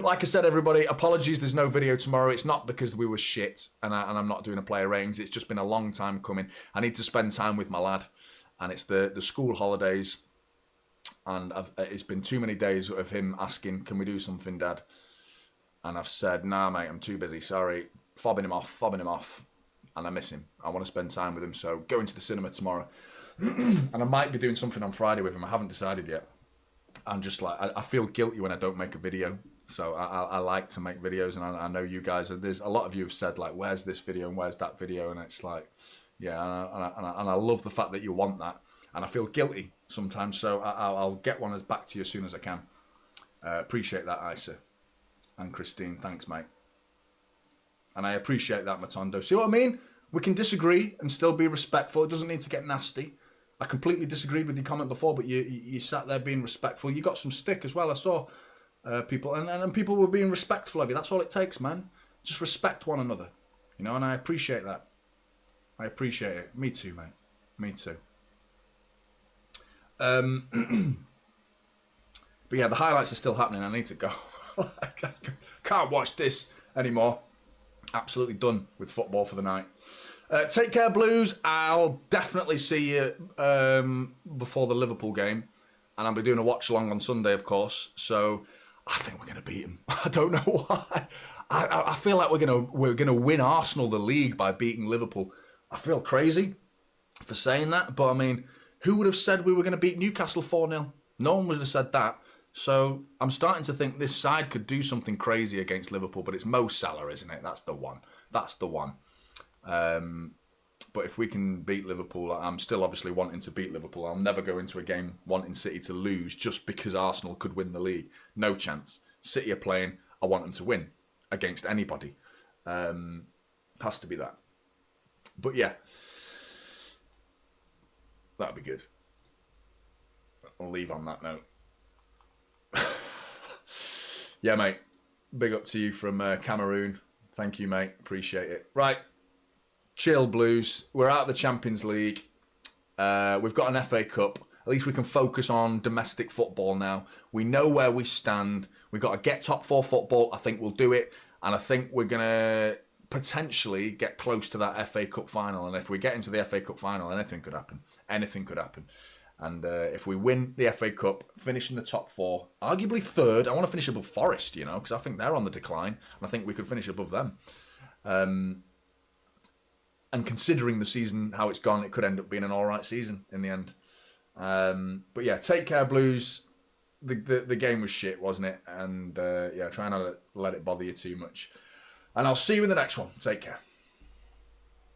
Like I said, everybody, apologies there's no video tomorrow. It's not because we were shit and I'm not doing a player ratings. It's just been a long time coming. I need to spend time with my lad. And it's the school holidays. And it's been too many days of him asking, can we do something, Dad? And I've said, nah, mate, I'm too busy. Sorry. Fobbing him off. And I miss him. I want to spend time with him. So going to the cinema tomorrow. And I might be doing something on Friday with him. I haven't decided yet. I'm just like, I feel guilty when I don't make a video. So I like to make videos. And I know you guys, there's a lot of you have said, like, where's this video and where's that video? And it's like, yeah. And I love the fact that you want that. And I feel guilty sometimes. So I'll get one back to you as soon as I can. Appreciate that, Isa. And Christine, thanks, mate. And I appreciate that, Matondo. See what I mean? We can disagree and still be respectful. It doesn't need to get nasty. I completely disagreed with your comment before, but you sat there being respectful. You got some stick as well. I saw people, and people were being respectful of you. That's all it takes, man. Just respect one another. You know, and I appreciate that. I appreciate it. Me too, mate. Me too. But yeah, the highlights are still happening. I need to go. Can't watch this anymore. Absolutely done with football for the night. Take care, Blues. I'll definitely see you before the Liverpool game, and I'll be doing a watch along on Sunday, of course. So I think we're going to beat them. I don't know why. I feel like we're gonna win Arsenal the league by beating Liverpool. I feel crazy for saying that, but I mean, who would have said we were going to beat Newcastle 4-0? No one would have said that. So I'm starting to think this side could do something crazy against Liverpool, but it's Mo Salah, isn't it? That's the one. That's the one. But if we can beat Liverpool, I'm still obviously wanting to beat Liverpool. I'll never go into a game wanting City to lose just because Arsenal could win the league. No chance. City are playing. I want them to win against anybody. Has to be that. But yeah, that'd be good. I'll leave on that note. Yeah, mate. Big up to you from Cameroon. Thank you, mate. Appreciate it. Right. Chill, Blues. We're out of the Champions League. We've got an FA Cup. At least we can focus on domestic football now. We know where we stand. We've got to get top 4 football. I think we'll do it. And I think we're going to potentially get close to that FA Cup final. And if we get into the FA Cup final, anything could happen. Anything could happen. And if we win the FA Cup, finish in the top 4, arguably third. I want to finish above Forest, you know, because I think they're on the decline. And I think we could finish above them. And considering the season, how it's gone, it could end up being an all right season in the end. But yeah, take care, Blues. The game was shit, wasn't it? And yeah, try not to let it bother you too much. And I'll see you in the next one. Take care.